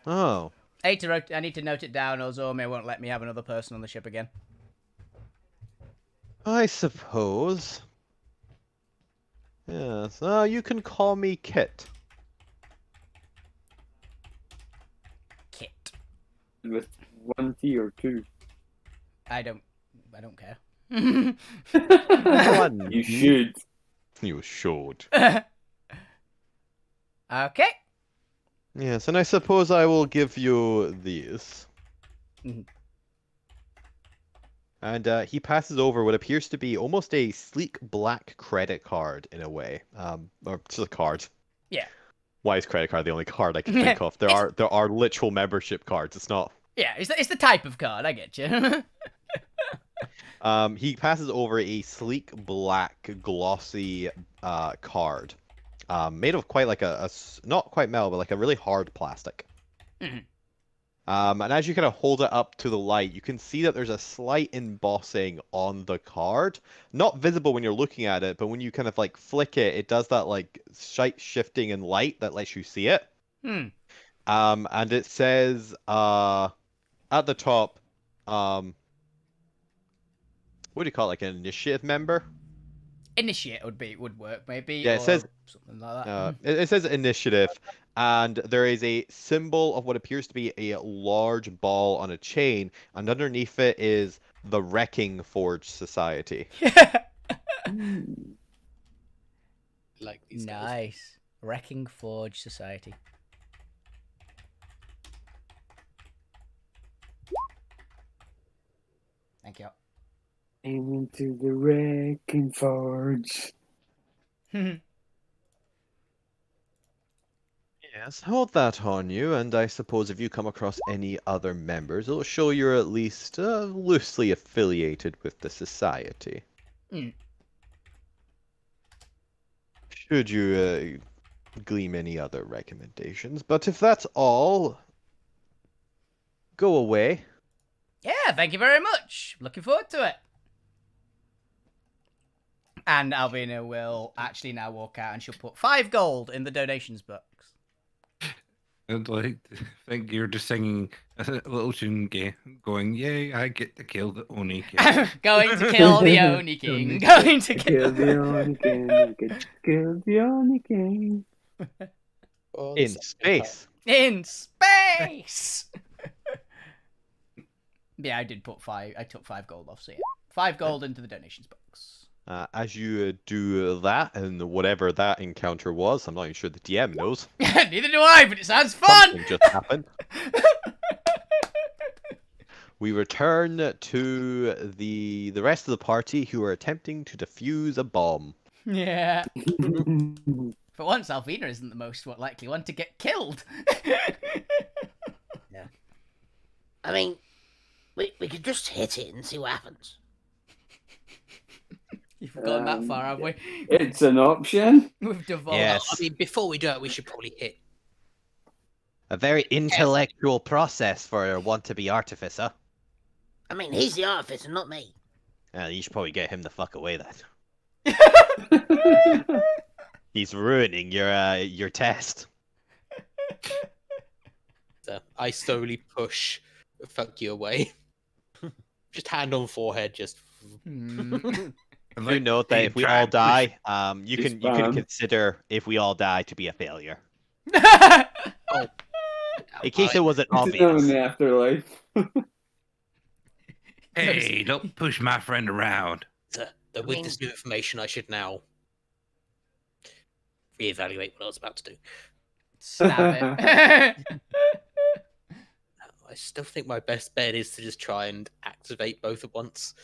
Oh. I need to note it down, or Zormir won't let me have another person on the ship again. I suppose. Yes. Oh, you can call me Kit. Kit. With 1 T or 2. I don't care. One. You should. You should. Okay. Yes, and I suppose I will give you these. Mhm. And he passes over what appears to be almost a sleek black credit card in a way. Or just a card. Yeah. Why is credit card the only card I can think of? There are literal membership cards. It's not. Yeah, it's the type of card. I get you. He passes over a sleek black glossy card. Made of quite like not quite metal, but like a really hard plastic. Mhm. And as you kind of hold it up to the light, you can see that there's a slight embossing on the card. Not visible when you're looking at it, but when you kind of like flick it, it does that like shifting in light that lets you see it. And it says at the top, what do you call it, like an initiative member? Initiate would work maybe. Yeah, it or says something like that. it says initiative, and there is a symbol of what appears to be a large ball on a chain, and underneath it is the Wrecking Forge Society. Like these guys. Nice. Wrecking Forge Society. Thank you. Aiming to the wrecking forge. Yes, hold that on you, and I suppose if you come across any other members, it'll show you're at least loosely affiliated with the society. Mm. Should you glean any other recommendations, but if that's all, go away. Yeah, thank you very much. Looking forward to it. And Alvina will actually now walk out and she'll put 5 gold in the donations box. I'd like to think you're just singing a little tune going, yay, I get to kill the Oni King. Going to kill the Oni King. Going to kill the Oni King. I could kill the Oni King. For the In second space. in space. Yeah, I did put 5. I took 5 gold off. So yeah, 5 gold into the donations box. As you do that, and whatever that encounter was, I'm not even sure the DM knows. Neither do I, but it sounds fun. Something just happened. We return to the rest of the party who are attempting to defuse a bomb. Yeah. For once, Alvina isn't the most likely one to get killed. Yeah. I mean, we could just hit it and see what happens. You've gone that far, have we? It's an option. We've devolved. Yes. I mean, before we do it, we should probably hit. A very intellectual process for a want-to-be artificer. I mean, he's the artificer, not me. You should probably get him the fuck away then. He's ruining your test. So I slowly push fuck you away. Just hand on forehead, just. Do note that if we all die, you can consider if we all die to be a failure. Oh, In case it wasn't It's in obvious. the afterlife. Hey, don't push my friend around. so with this new information, I should now reevaluate what I was about to do. Stab it. I still think my best bet is to just try and activate both at once.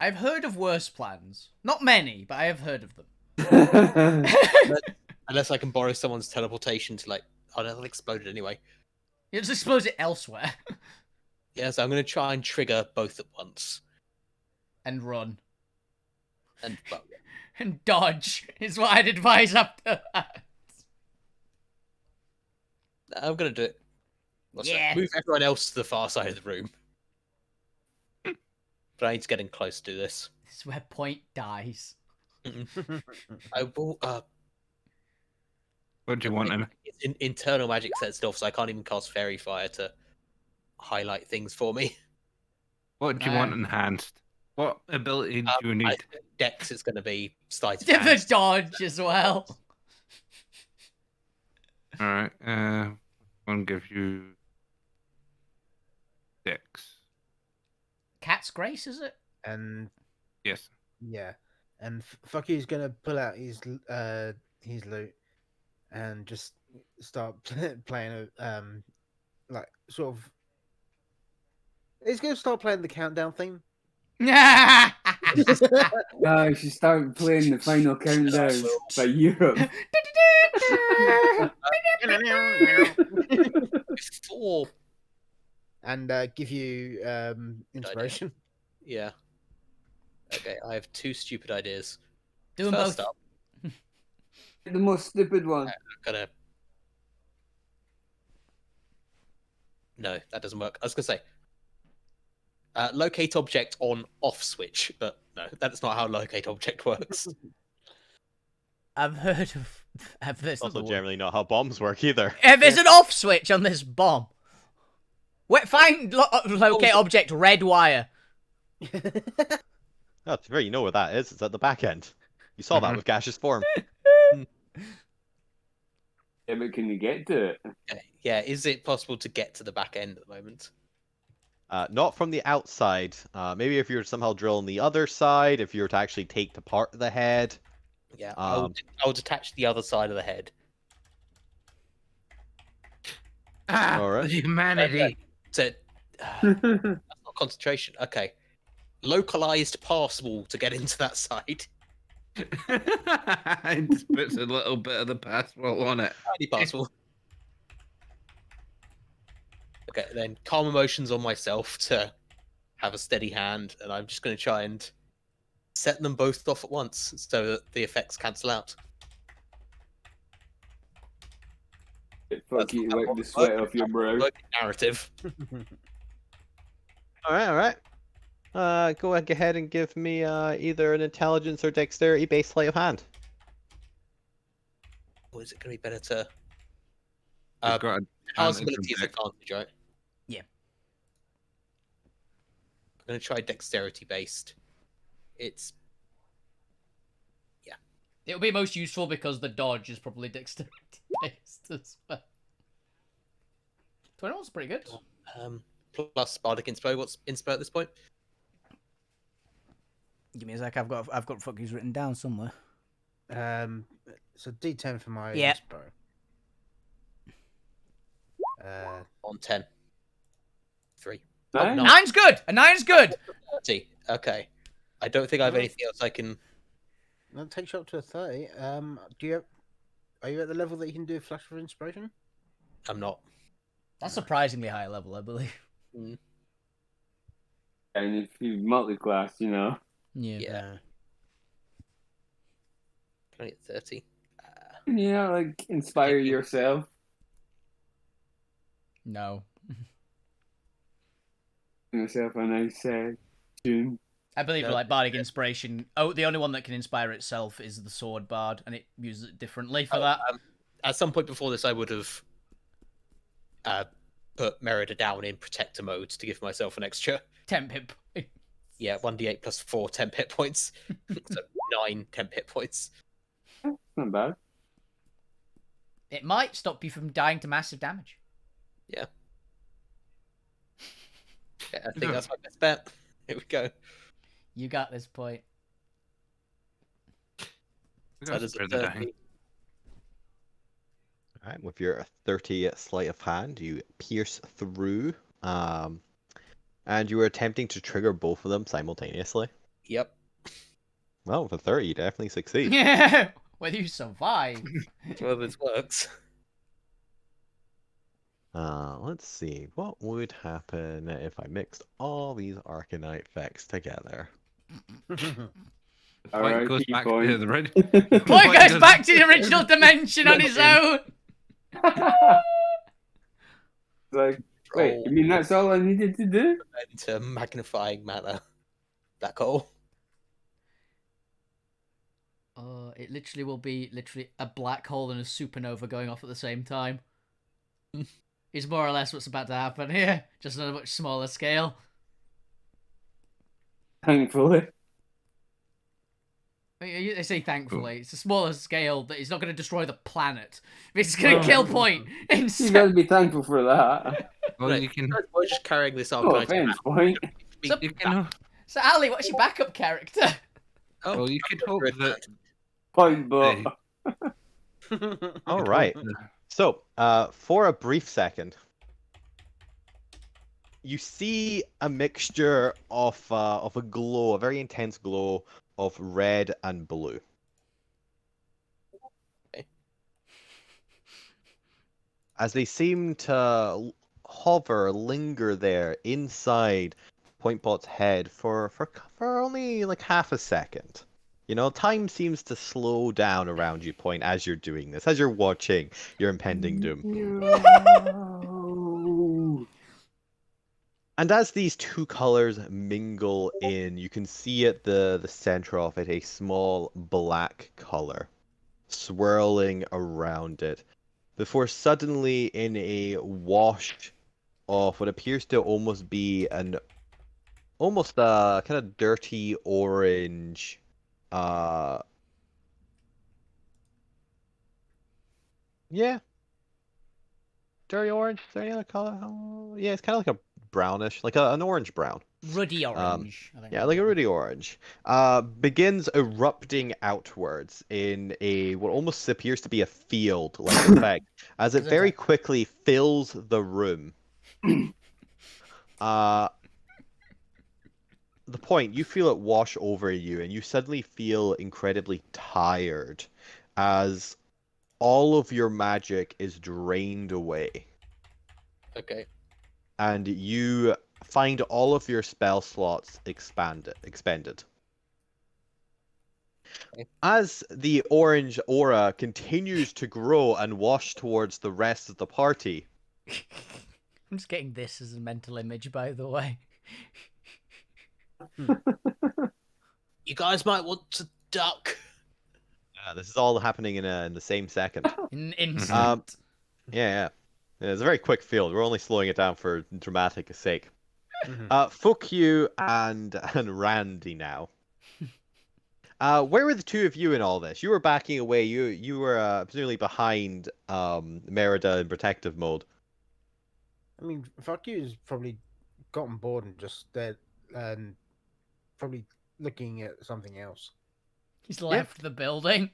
I've heard of worse plans. Not many, but I have heard of them. Unless I can borrow someone's teleportation to like, oh no, it'll explode anyway. You just explode it elsewhere. Yeah, so I'm going to try and trigger both at once. And run. And well, yeah. And dodge is what I'd advise after that. I'm going to do it. Yeah. Move everyone else to the far side of the room. But I need to get in close to this. This is where Point dies. I will. What do you want him? It's internal magic set stuff, so I can't even cast Fairy Fire to highlight things for me. What do you want enhanced? What ability do you need? Dex is going to be sleight of The hand. dodge as well. Alright, I'll give you Dex. Cat's Grace, is it? And Yes. yeah, and Fucky's gonna pull out his loot and just start playing like sort of. He's gonna start playing the countdown theme. I should start playing the final countdown by Europe. Before, And give you inspiration. yeah. Okay, I have 2 stupid ideas. Do them First both. up, The most stupid one. I'm gonna. No, that doesn't work. I was gonna say, locate object on off switch, but no, that's not how locate object works. I've heard of. It's also generally not how bombs work either. There's an off switch on this bomb. Wait, find locate object red wire. Oh, to be fair, you know where that is. It's at the back end. You saw that with gaseous form. Yeah, but can you get to it? Okay, yeah, is it possible to get to the back end at the moment? Not from the outside. Maybe if you're somehow drilling the other side, if you were to actually take apart the head. Yeah, I'll detach the other side of the head. All right. Humanity. So, that's not concentration. Okay. Localized passable to get into that side. It just puts a little bit of the password on it. Tiny passable. Okay, then calm emotions on myself to have a steady hand, and I'm just going to try and set them both off at once so that the effects cancel out. Fuck you, wipe the sweat off your brow. Working narrative. Alright. Go ahead and give me either an intelligence or dexterity based sleight of hand. Or is it going to be better to You've Uh, got an Enhanced advantage on ability is dex. advantage, right? Yeah. I'm gonna try dexterity based. It's It'll be most useful because the dodge is probably dexterity based as well. 21's pretty good. plus Bardic Inspo. What's Inspo at this point? Give me a sec. I've got fuckies written down somewhere. So D10 for my Yeah. inspo. On 10. 3. Nice. Oh, Nine's good. A nine's good. 30. Okay. I don't think I have anything else I can. That takes you up to a 30. Are you at the level that you can do a flash of inspiration? I'm not. That's surprisingly high level, I believe. Mm, And if you multi-class, you know. Yeah. Can I get 30? You know, like, inspire yourself. No. Yourself a nice tune. I believe No. like bardic inspiration. Oh, the only one that can inspire itself is the sword bard, and it uses it differently for that. At some point before this, I would have put Merida down in protector mode to give myself an extra. 10 hit points. Yeah, 1d8 plus 4 10 hit points. So 9 10 hit points. Not bad. It might stop you from dying to massive damage. Yeah, I think that's my best bet. Here we go. You got this point. So that is a 30. All right, with your 30 sleight of hand, you pierce through, and you were attempting to trigger both of them simultaneously. Yep. Well, with a 30, you definitely succeed. Yeah. Whether you survive. Well, this works. Let's see, what would happen if I mixed all these Arcanite effects together? Point goes R.I.P. back point. to the red. Boy goes back to the original dimension on his own. Like, wait, you mean that's all I needed to do? Into magnifying matter. Black hole. It literally will be a black hole and a supernova going off at the same time. Is more or less what's about to happen here, just on a much smaller scale. Thankfully. I say thankfully, it's a smaller scale that is not going to destroy the planet. It's going to kill Point You instead. gotta be thankful for that. Well, Right. you can. We're just carrying this No Arcanite. offense, point. So, You can. so Ali, what's your backup character? Oh, Well, you could hope that. Point, but All right. So, for a brief second, you see a mixture of a glow, a very intense glow of red and blue. Okay. As they seem to hover, linger there inside Point Pot's head for only like half a second. You know, time seems to slow down around you, Point, as you're doing this, as you're watching your impending doom. No. And as these two colors mingle in, you can see at the center of it a small black color swirling around it, before suddenly in a wash of what appears to almost be kind of dirty orange, yeah, dirty orange. Is there any other color? Oh, yeah, it's kind of like a brownish, like an orange brown. Ruddy orange. I think. Yeah, like a ruddy orange. Begins erupting outwards in what almost appears to be a field-like effect, as it very quickly fills the room. The Point, you feel it wash over you, and you suddenly feel incredibly tired, as all of your magic is drained away. okay. And you find all of your spell slots expended. Okay. As the orange aura continues to grow and wash towards the rest of the party, I'm just getting this as a mental image, by the way. You guys might want to duck. this is all happening in the same second. In instant. Yeah. Yeah, it's a very quick field. We're only slowing it down for dramatic sake. Mhm. Fuck you and Randy now. Where were the two of you in all this? You were backing away. You were presumably behind Merida in protective mode. I mean, fuck you's probably gotten bored and just dead, and probably looking at something else. He's left the building.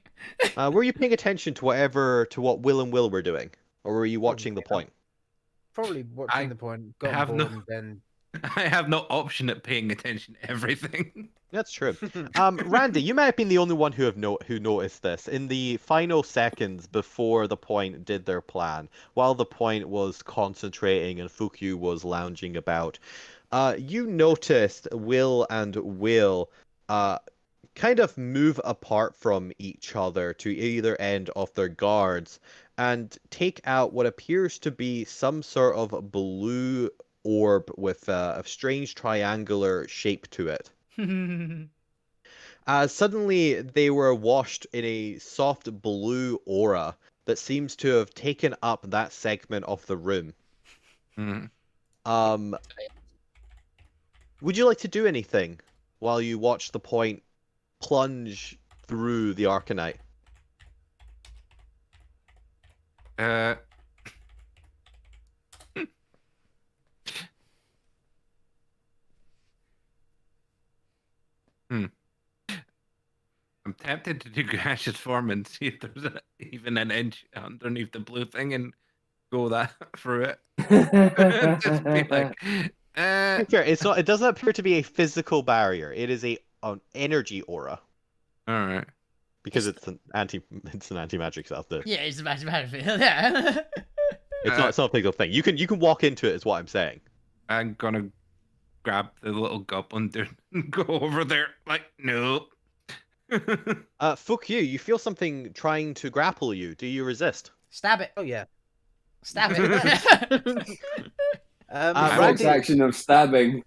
Were you paying attention to what Will and Will were doing, or were you watching the point? Probably watching the point, gotten have no- bored, and then. I have no option at paying attention to everything. That's true. Randy, you might have been the only one who noticed this. In the final seconds before the point did their plan, while the point was concentrating and Fukyu was lounging about, you noticed Will kind of move apart from each other to either end of their guards and take out what appears to be some sort of blue orb with a strange triangular shape to it. Suddenly, they were washed in a soft blue aura that seems to have taken up that segment of the room. Mm. Would you like to do anything while you watch the point plunge through the Arcanite? I'm tempted to do gaseous form and see if there's even an inch underneath the blue thing and go that through it. Just be like, Fair, it's not. It doesn't appear to be a physical barrier. It is an energy aura all right. because it's an anti-magic stuff. Yeah, it's a mathematical. Yeah. It's not a physical thing. You can walk into it, is what I'm saying. I'm gonna grab the little goblin dude and go over there. Like, no. Fuck you. You feel something trying to grapple you. Do you resist? Stab it. Oh yeah. Stab it. Reflex action of stabbing.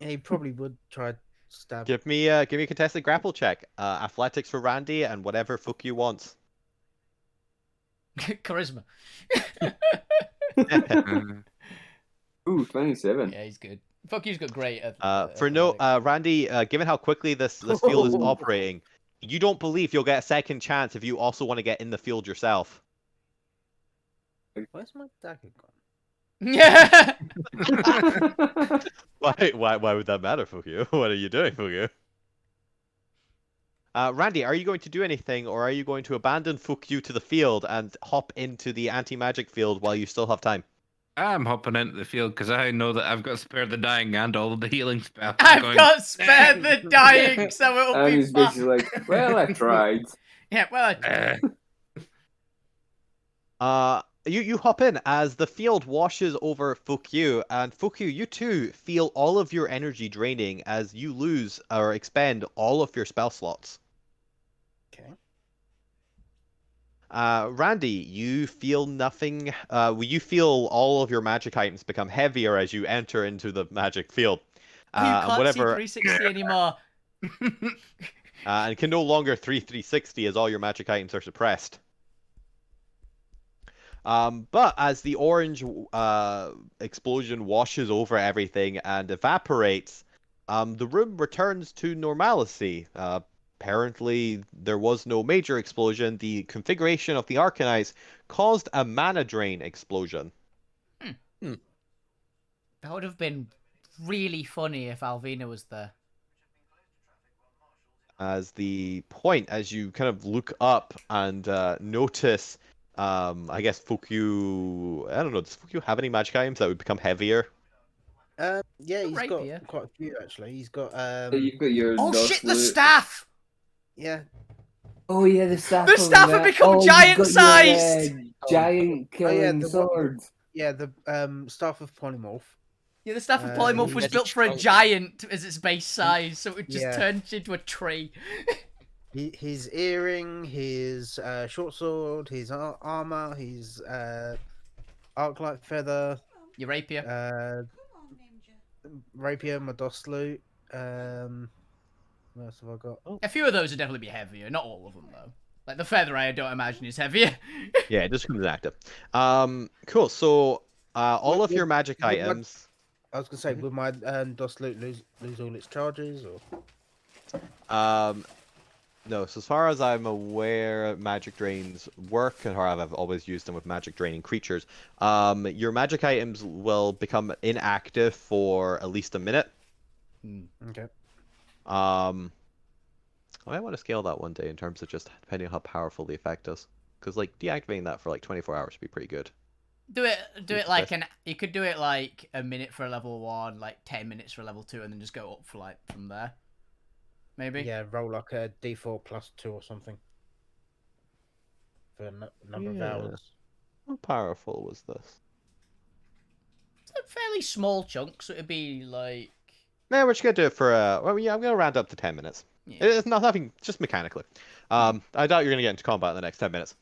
Yeah, he probably would try to stab. Give me a contested grapple check. Athletics for Randy and whatever fuck you wants. Charisma. Ooh, 27. Yeah, he's good. Fuck you's got great. Randy, given how quickly this field is operating, you don't believe you'll get a second chance if you also want to get in the field yourself. Where's my dagger gone? Yeah. Why would that matter, fuck you? What are you doing, fuck you? Randy, are you going to do anything, or are you going to abandon fuck you to the field and hop into the anti-magic field while you still have time? I'm hopping into the field because I know that I've got Spare the Dying and all of the healing spells. I've got Spare the Dying, so it'll And be he's fun. basically like, well, I tried. Yeah, well, I tried. You hop in as the field washes over Fukyu, and Fukyu, you too feel all of your energy draining as you lose or expend all of your spell slots. Okay. Randy, you feel nothing. You feel all of your magic items become heavier as you enter into the magic field. Oh, you can't whatever, see 360 anymore. And can no longer 360 as all your magic items are suppressed. But as the orange explosion washes over everything and evaporates, the room returns to normalcy. Apparently, there was no major explosion. The configuration of the Arcanites caused a mana drain explosion. That would have been really funny if Alvina was there. As you kind of look up and notice, I guess Fukyu, I don't know, does Fukyu have any magic items that would become heavier? Yeah, he's Rapier. got quite a few actually. He's got You've got yours. Oh shit, the Dustloot. staff! yeah. Oh yeah, the staff. The over staff have there. become you've giant-sized! got your, giant killing the sword. Yeah, the staff of polymorph. Yeah, the staff of Polymorph was Very built for a strong. giant as its base size, so it just Yeah. turned into a tree. His earring, his short sword, his armor, his arclight feather, Your rapier. rapier, my Dustloot. What else have I got? A few of those would definitely be heavier, not all of them though. Like the feather, I don't imagine is heavier. Yeah, it just becomes inactive. Cool. So all of your magic would my- items. I was gonna say, would my DOS loot lose all its charges, or No, so as far as I'm aware, magic drains work, and how I've always used them with magic draining creatures. Your magic items will become inactive for at least a minute. okay? I might want to scale that one day in terms of just depending on how powerful the effect is. Because like deactivating that for like 24 hours would be pretty good. Do it like you could do it like a minute for a level 1, like 10 minutes for a level 2, and then just go up for like from there. Maybe. Yeah, roll like a D4 +2 or something for a number of hours. How powerful was this? It's a fairly small chunk, so it'd be like. No, we're just gonna do it for well, yeah, I'm gonna round up to 10 minutes. Yeah. It's nothing, just mechanically. I doubt you're gonna get into combat in the next 10 minutes.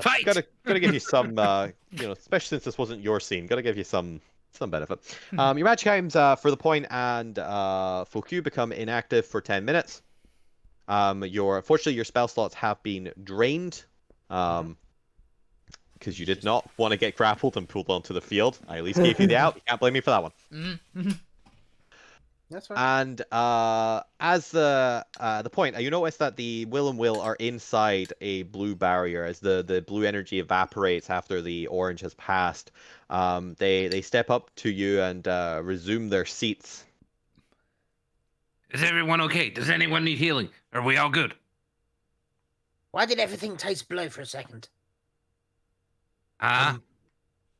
Fight! Gotta give you some, especially since this wasn't your scene, gotta give you some benefit. Your magic items for the point and full Q become inactive for 10 minutes. Unfortunately, your spell slots have been drained. Because you did not want to get grappled and pulled onto the field. I at least gave you the out. You can't blame me for that one. That's fine. And as the point, you notice that the will and will are inside a blue barrier as the blue energy evaporates after the orange has passed. They step up to you and resume their seats. Is everyone okay? Does anyone need healing? Are we all good? Why did everything taste blue for a second?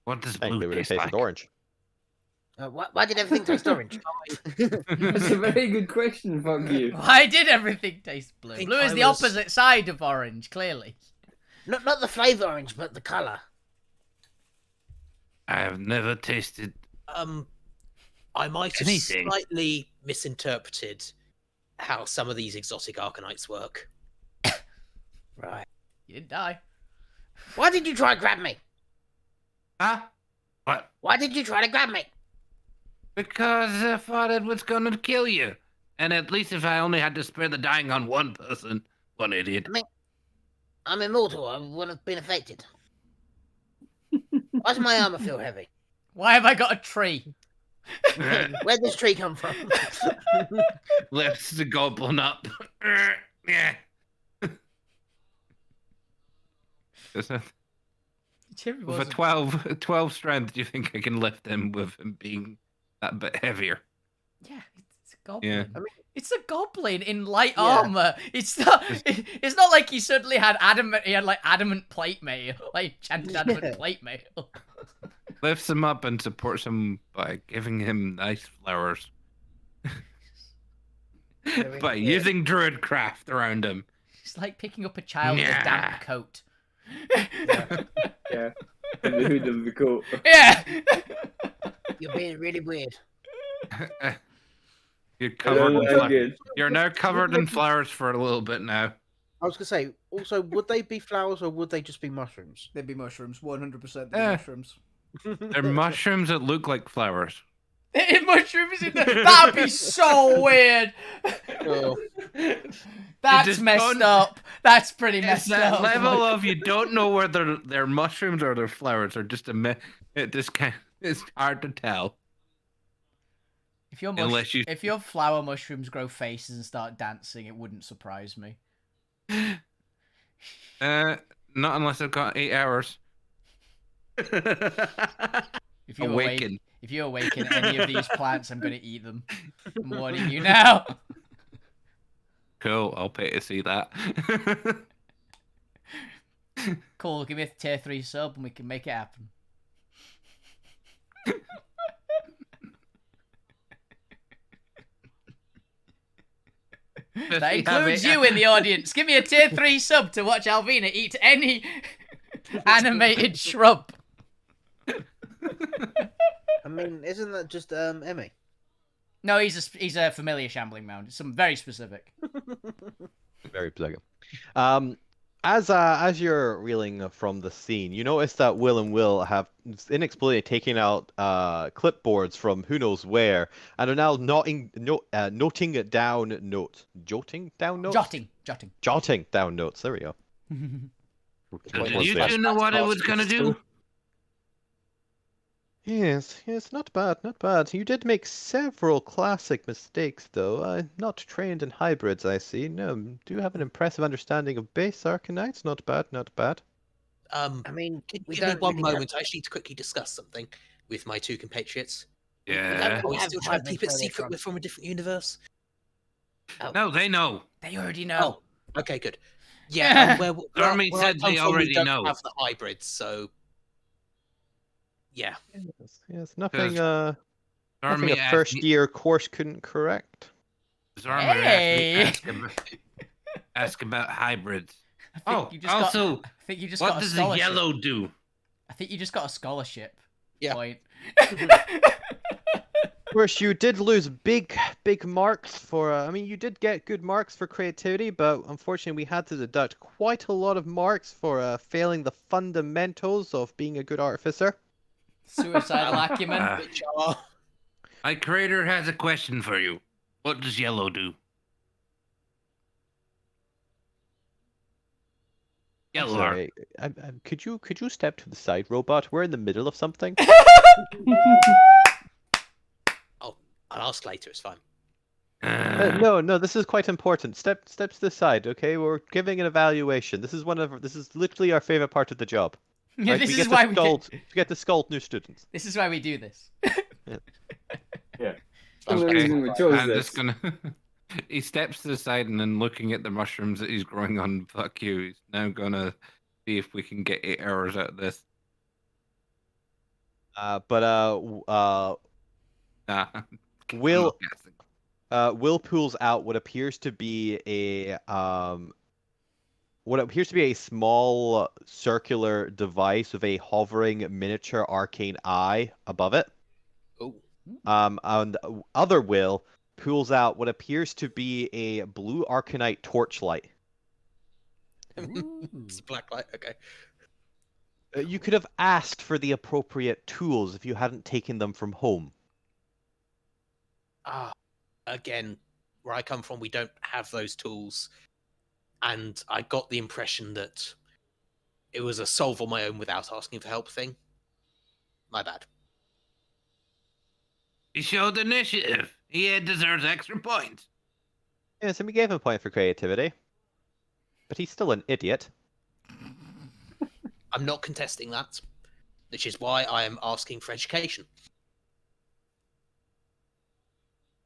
What does Thankfully, blue it taste tasted like? orange. Why did everything taste orange? That's a very good question, fuck you. Why did everything taste blue? think Blue is I the was- opposite side of orange, clearly. Not the flavour orange, but the colour. I have never tasted. I might have Anything. slightly misinterpreted how some of these exotic Arcanites work. Right. You didn't die. Why did you try to grab me? Huh? What? Why did you try to grab me? Because I thought it was gonna kill you. And at least if I only had to spare the dying on one person, one idiot. I'm immortal. I wouldn't have been affected. Why does my armour feel heavy? Why have I got a tree? Where'd this tree come from? Lifts the goblin up. Yeah. Jimmy With a wasn't- 12 strength, do you think I can lift him with him being that bit heavier? Yeah, it's a goblin. Yeah. I mean- It's a goblin in light Yeah. armor. It's not. It's not like he suddenly had adamant. He had like adamant plate mail, like enchanted adamant Yeah. plate mail. Lifts him up and supports him by giving him nice flowers. Very By good. using druid craft around him. It's like picking up a child with a Yeah. damp coat. Yeah. And the hood of the coat. Yeah. You're being really weird. You're covered in Very flowers. good. You're now covered in flowers for a little bit now. I was gonna say, also, would they be flowers or would they just be mushrooms? They'd be mushrooms. 100% Eh. mushrooms. They're mushrooms that look like flowers. Mushrooms in the. That'd be so weird. That's just messed don't- up. That's pretty It's messed that up. level of you don't know whether they're mushrooms or they're flowers or just it just kind it's hard to tell. If your Unless you- if your flower mushrooms grow faces and start dancing, it wouldn't surprise me. Not unless I've got 8 hours. If you Awaken. if you awaken any of these plants, I'm gonna eat them. I'm warning you now. Cool, I'll pay to see that. Cool, give me a tier 3 sub and we can make it happen. That includes you in the audience. Give me a tier 3 sub to watch Alvina eat any animated shrub. I mean, isn't that just Emmy? No, he's a familiar shambling mound. It's some very specific. Very pleasant. As you're reeling from the scene, you notice that Will and Will have inexplicably taken out clipboards from who knows where and are now noting down notes. Jotting down notes? Jotting. Jotting down notes. There we go. So Quite did you close two there. know what it was Flashbacks gonna do? Yes, not bad, not bad. You did make several classic mistakes, though. Not trained in hybrids, I see. No, do have an impressive understanding of base Arcanites. Not bad, not bad. I mean, Give we me don't one really have- moment. I actually need to quickly discuss something with my two compatriots. we don't Yeah. Are we have still trying to keep it hybrids where they're secret? from. We're from a different universe. No, they know. They already know. Oh, okay, good. Yeah, and Army where I said come they from, we already don't know. have the hybrids, so yeah. Yes, nothing, Does nothing Army a first year course couldn't correct. Hey! ask about hybrids. I think Oh, you just also, got, I think you just what got a does a scholarship. yellow do? I think you just got a scholarship. Yeah. Point. Of course, you did lose big marks for. I mean, you did get good marks for creativity, but unfortunately, we had to deduct quite a lot of marks for failing the fundamentals of being a good artificer. Suicidal acumen. Which are My creator has a question for you. What does yellow do? I'm Yellow. sorry. Could you step to the side, robot? We're in the middle of something. I'll ask later. It's fine. No, this is quite important. Step to the side, okay? We're giving an evaluation. This is literally our favorite part of the job. Yeah, Right? this We is get why to we scold, to get to scold new students. This is why we do this. Yeah. Fine. The Okay, reason we chose I'm this. just gonna. He steps to the side and then looking at the mushrooms that he's growing on. Fuck you. He's now gonna see if we can get 8 hours out of this. Nah. I'm Will not guessing. Will pulls out what appears to be a small circular device with a hovering miniature arcane eye above it. Oh, And other Will pulls out what appears to be a blue arcanite torchlight. it's a black light. Okay. You could have asked for the appropriate tools if you hadn't taken them from home. Again, where I come from, we don't have those tools, and I got the impression that it was a solve on my own without asking for help thing. My bad. He showed initiative. He deserves extra points. Yes, and we gave him a point for creativity. But he's still an idiot. I'm not contesting that, which is why I am asking for education.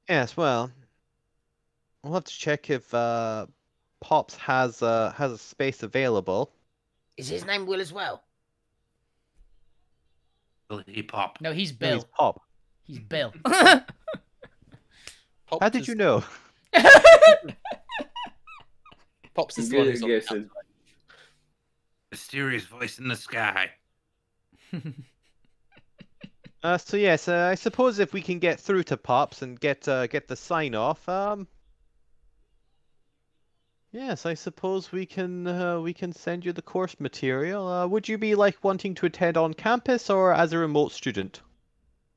Yes, well, we'll have to check if Pops has a space available. Is his name Will as well? Will he pop? No, he's No, Bill. he's Pop. He's Bill. Pops How did you know? Pops is the one Good who's on the guesses. outside. Mysterious voice in the sky. So yes, I suppose if we can get through to Pops and get the sign off, yes, I suppose we can send you the course material. Would you be wanting to attend on campus or as a remote student?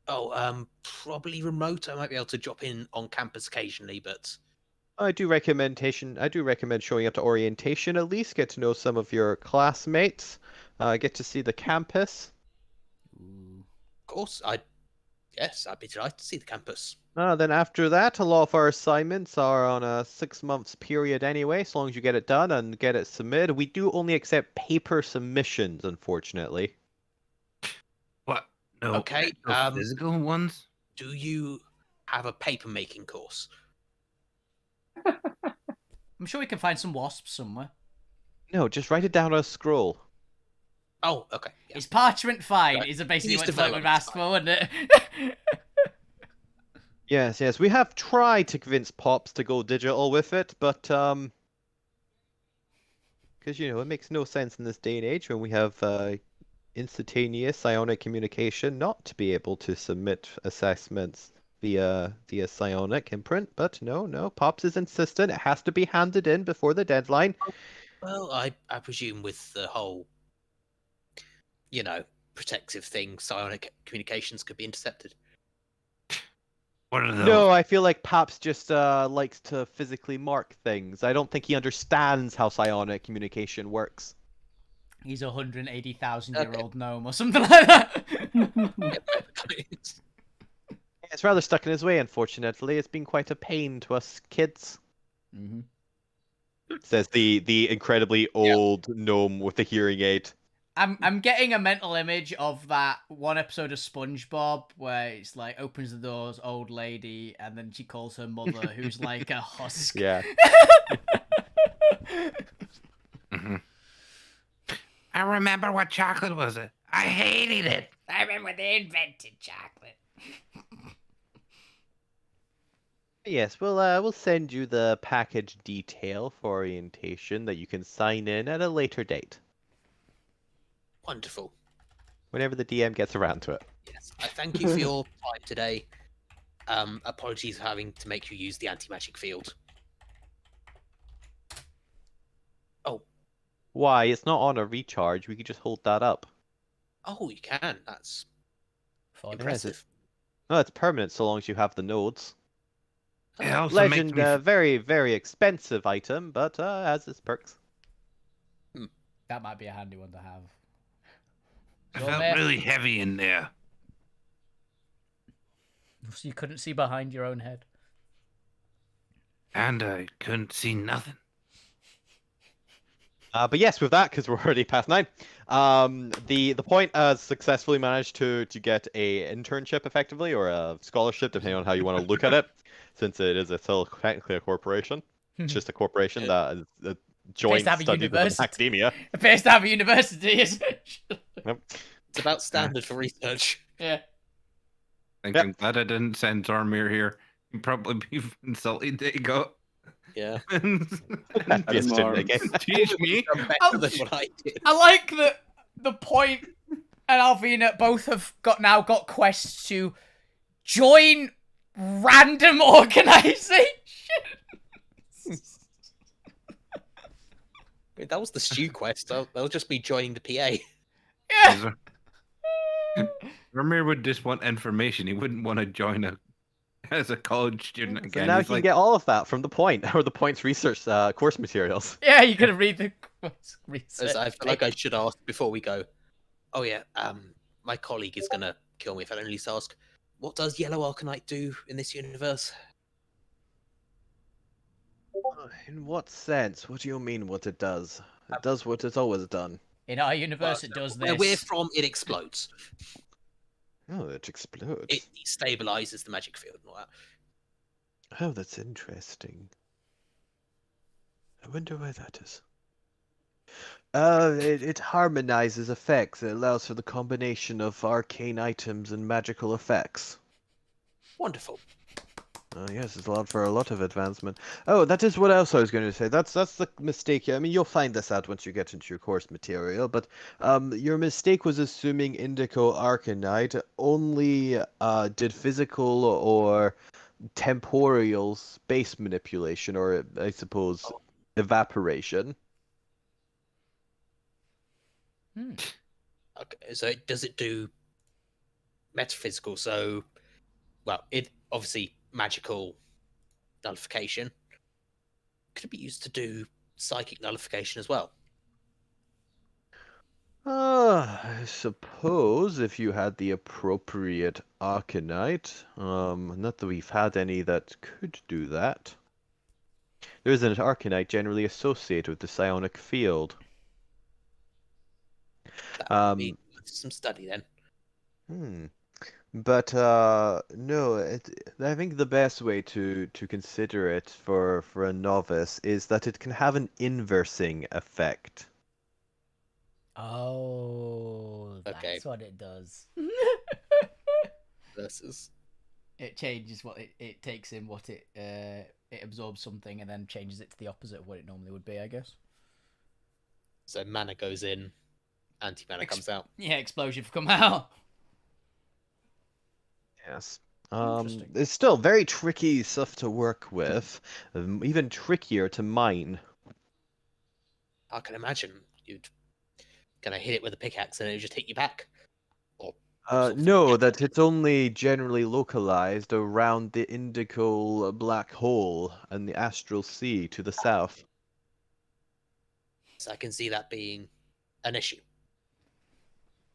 Oh, probably remote. I might be able to drop in on campus occasionally, but I do recommend showing up to orientation at least, get to know some of your classmates, get to see the campus. of course, I'd be delighted to see the campus. Then after that, a lot of our assignments are on a 6 months period anyway, as long as you get it done and get it submitted. We do only accept paper submissions, unfortunately. What? No. Okay, no physical ones. Do you have a paper making course? I'm sure we can find some wasps somewhere. No, just write it down on a scroll. Oh, okay. Yeah. Is parchment fine? Right. Is basically Please what develop, Flirt would ask it's for, wouldn't it? Yes, we have tried to convince Pops to go digital with it, but because it makes no sense in this day and age when we have instantaneous psionic communication not to be able to submit assessments via psionic imprint. But no, Pops is insistent it has to be handed in before the deadline. Well, I presume with the whole, protective thing, psionic communications could be intercepted. What are those? No, I feel like Paps just likes to physically mark things. I don't think he understands how psionic communication works. He's a 180,000 Okay. year old gnome or something like that. It's rather stuck in his way, unfortunately. It's been quite a pain to us kids. Mm-hmm. Says the incredibly old gnome with the hearing aid. I'm getting a mental image of that one episode of SpongeBob where it's like opens the doors, old lady, and then she calls her mother, who's like a husk. Yeah. Mhm. I remember what chocolate was. I hated it. I remember they invented chocolate. Yes, we'll send you the package detail for orientation that you can sign in at a later date, Wonderful. whenever the DM gets around to it. Yes, I thank you for your time today. Apologies for having to make you use the anti-magic field. Oh, Why? It's not on a recharge. We could just hold that up. oh, you can. That's For impressive. No, it's permanent so long as you have the nodes. It also Legend, makes me. very, very expensive item, but has its perks. That might be a handy one to have. I Your felt mate- really heavy in there. So you couldn't see behind your own head. And I couldn't see nothing. But yes, with that, because we're already past 9, the point has successfully managed to get a internship effectively, or a scholarship, depending on how you want to look at it, since it is still technically a corporation. It's just a corporation that is a joint to have a study within university. academia. It appears to have a university, isn't it? Yep. It's about standard for research. Yeah. I'm glad I didn't send Zormir here. He'd probably be insulted that he got. Yeah. Be a student again. Teach me. Done better Oh, than what I did. I like that the point and Alvina both have now got quests to join random organizations. Wait, that was the stew quest. That'll just be joining the PA. Yeah. Zormir would just want information. He wouldn't want to join as a college student So again. now He's you like, can get all of that from the point, or the point's research course materials. Yeah, you could read the research. As I feel like I should ask before we go. Oh yeah, my colleague is gonna kill me if I don't at least ask. What does Yellow Arcanite do in this universe? In what sense? What do you mean what it does? It does what it's always done. In our universe, it does Where this. we're from, it explodes. Oh, it explodes. It destabilizes the magic field and all that. Oh, that's interesting. I wonder why that is. It harmonizes effects. It allows for the combination of arcane items and magical effects. Wonderful. Yes, it's allowed for a lot of advancement. Oh, that is what else I was going to say. That's the mistake here. I mean, you'll find this out once you get into your course material, but your mistake was assuming Indigo Arcanite only did physical or temporal space manipulation, or I suppose evaporation. Okay, so does it do metaphysical? So, well, it obviously magical nullification. Could it be used to do psychic nullification as well? I suppose if you had the appropriate Arcanite, not that we've had any that could do that. There is an Arcanite generally associated with the psionic field. That would be some study then. But no, I think the best way to consider it for a novice is that it can have an inversing effect. Oh, that's Okay. what it does. Versus. It changes what it takes in what it absorbs something and then changes it to the opposite of what it normally would be, I guess. So mana goes in, anti-mana comes out. Yeah, explosion come out. Yes. Interesting. It's still very tricky stuff to work with, even trickier to mine. I can imagine you'd gonna hit it with a pickaxe and it would just hit you back. Or something. No, that it's only generally localized around the Indigo black hole and the astral sea to the south. So I can see that being an issue.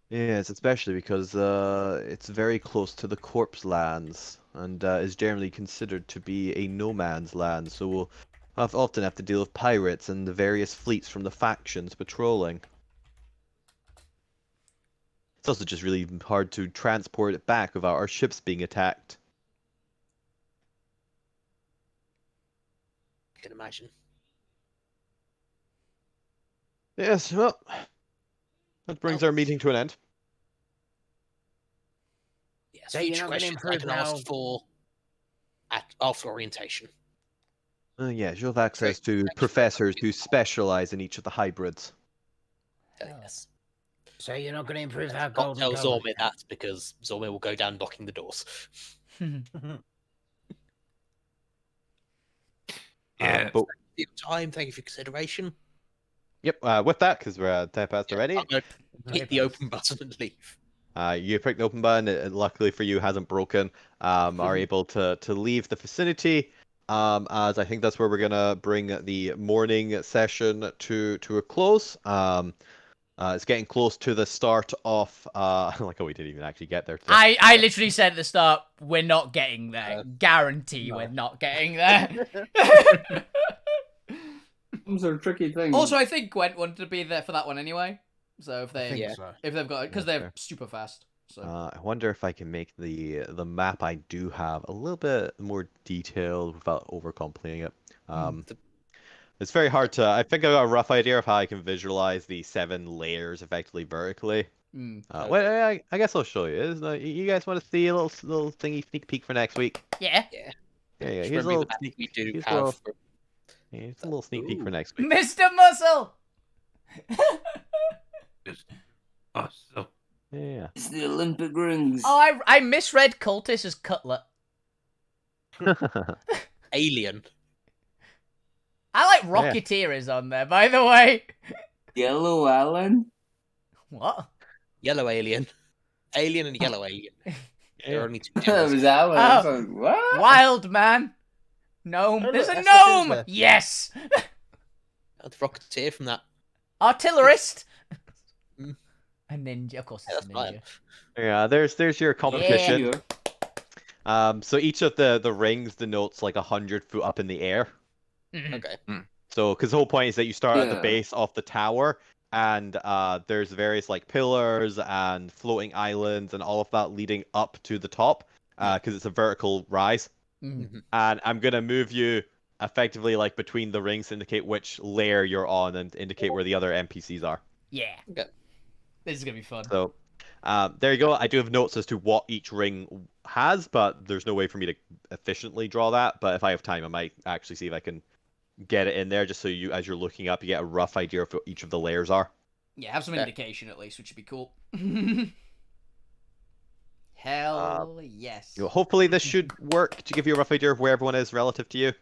Yes, especially because it's very close to the corpse lands and is generally considered to be a no man's land, so we'll often have to deal with pirates and the various fleets from the factions patrolling. It's also just really hard to transport it back without our ships being attacked. I can imagine. Yes, well, that brings our meeting to an end. Yes, So you're future not gonna questions I improve can how- ask for after orientation. Yes, you'll have access Great. to Thank you. professors who specialize in each of the hybrids. Yes. So you're not going to improve our Not golden tell gold? Zormir that because Zormir will go down knocking the doors. Yeah. But Thank you for your time. Thank you for your consideration. yep, with that, because we're at 10 past already, I'm going to hit the open button and leave. you picked the open button. It luckily for you, hasn't broken. Are able to leave the facility. As I think that's where we're gonna bring the morning session to a close. It's getting close to the start of like, oh, we didn't even actually get there. I literally said at the start, we're not getting there. Guarantee no. we're not getting there. Those are tricky things. Also, I think Gwent wanted to be there for that one anyway. So if I think they so. if they've got because Yeah, they're fair. super fast. So I wonder if I can make the map I do have a little bit more detailed without overcomplicating it. It's very hard to. I think I got a rough idea of how I can visualize the 7 layers effectively vertically. Well, I guess I'll show you. You guys want to see a little thingy sneak peek for next week? yeah, Yeah. Just Here's a remember little that sneak. we do Here's a have. little, here's a little sneak peek for next week. Mr. Muscle. Awesome. Yeah. It's the Olympic rings. Oh, I misread cultist as cutlet. Alien. I like Rocketeer is on there, by the way. Yellow Alan. What? Yellow alien. Alien and yellow alien. There are only 2 That genders. was Alan. Oh. I was like, what? Wild man. Gnome. Oh, There's look, a that's the gnome. Sizzler. Yes. The Rocketeer from that. Artillerist. Mm. A ninja, of course. Yeah, It's a that's ninja. Yeah. There's your competition. Yeah. So each of the rings denotes like 100 foot up in the air. Mhm. Okay. So, because the whole point is that you start at the Yeah. base of the tower, and there's various like pillars and floating islands and all of that leading up to the top, because it's a vertical rise. Mhm. And I'm gonna move you effectively like between the rings to indicate which layer you're on and indicate where the other NPCs are. Yeah. Okay. This is gonna be fun. So, there you go. I do have notes as to what each ring has, but there's no way for me to efficiently draw that. But if I have time, I might actually see if I can get it in there, just so you, as you're looking up, you get a rough idea of what each of the layers are. Yeah, have some Okay. indication at least, which would be cool. Hell yes. Hopefully, this should work to give you a rough idea of where everyone is relative to you.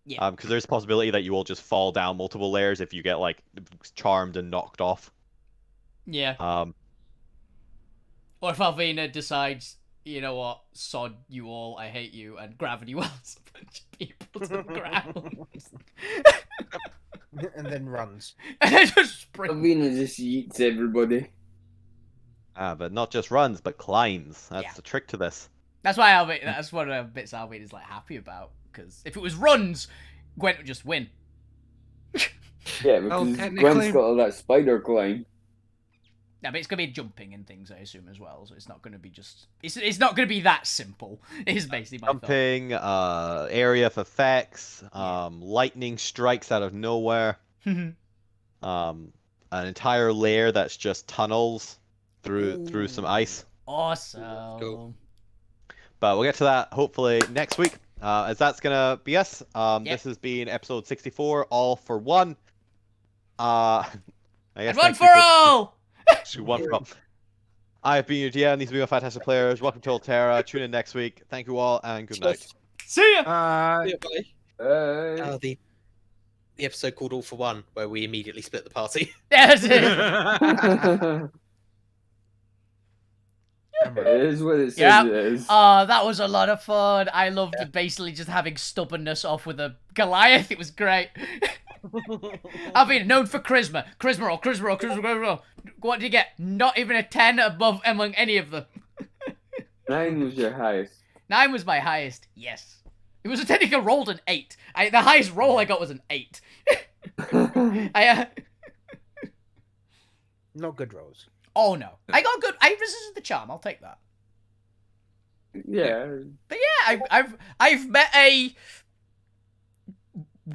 Yeah. Because there's a possibility that you will just fall down multiple layers if you get like charmed and knocked off. Yeah. Or if Alvina decides, you know what, sod you all, I hate you, and gravity wells a bunch of people to the ground. And then runs. And then just sprint. Avina just yeets everybody. But not just runs, but climbs. That's Yeah. the trick to this. That's why Alvina, that's one of the bits Alvina's like happy about, because if it was runs, Gwent would just win. Yeah, Well, because technically- Gwen's got all that spider climb. Yeah, but it's gonna be jumping and things, I assume, as well. So it's not gonna be just. It's not gonna be that simple. Is basically my thought. Jumping, area of effects, lightning strikes out of nowhere, an entire layer that's just tunnels through some ice. Awesome. Cool. But we'll get to that hopefully next week, as that's gonna be us. Yep. This has been episode 64, all for one. I guess And one next for week we'll- all. One for all. I have been your DM. These have been your fantastic players. Welcome to Alterra. Tune in next week. Thank you all, and good night. See ya. Yeah, bye. Hey. The the episode called All for One, where we immediately split the party. Yes. It is what it says Yeah. it is. Oh, that was a lot of fun. I loved basically just having stubbornness off with a Goliath. It was great. I've been known for charisma. Charisma. What did you get? Not even a 10 above among any of them. 9 was your highest. 9 was my highest. Yes. It was a technical rolled an 8. The highest roll I got was an 8. Not good rolls. Oh no. I got good. I resisted the charm. I'll take that. Yeah. But yeah, I've met a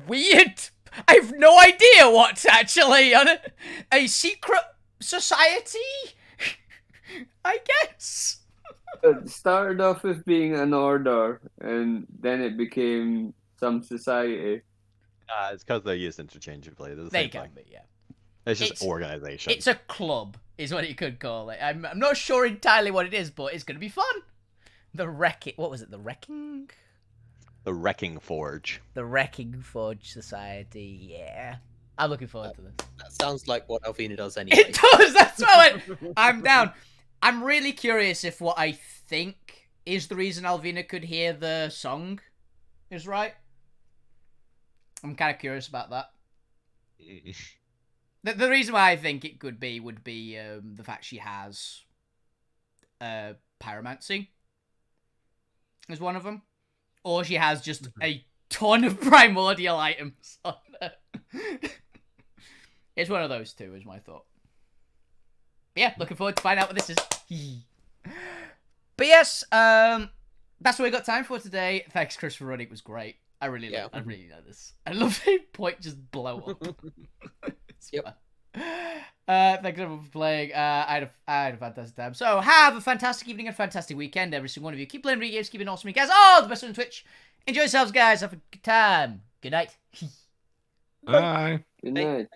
weird. I've no idea what actually on a secret society. I guess. It started off with being an order, and then it became some society. It's because they're used interchangeably. They're the They same can thing. be, yeah. It's just It's- organization. It's a club, is what you could call it. I'm not sure entirely what it is, but it's gonna be fun. The Wrecking. What was it? The Wrecking? The Wrecking Forge. The Wrecking Forge Society. Yeah. I'm looking forward to this. That sounds like what Alvina does anyway. It does. That's why I'm down. I'm really curious if what I think is the reason Alvina could hear the song is right. I'm kind of curious about that. The reason why I think it could be would be the fact she has pyromancy is one of them, or she has just a ton of primordial items on her. It's one of those two, is my thought. But yeah, looking forward to find out what this is. But yes, that's what we got time for today. Thanks, Chris, for running. It was great. I really like this. I love the point just blow up. Yep. Thanks everyone for playing. I had a fantastic time. So have a fantastic evening and fantastic weekend, every single one of you. Keep playing video games, keep it awesome, guys. All the best on Twitch. Enjoy yourselves, guys. Have a good time. Good night. Bye. Good night.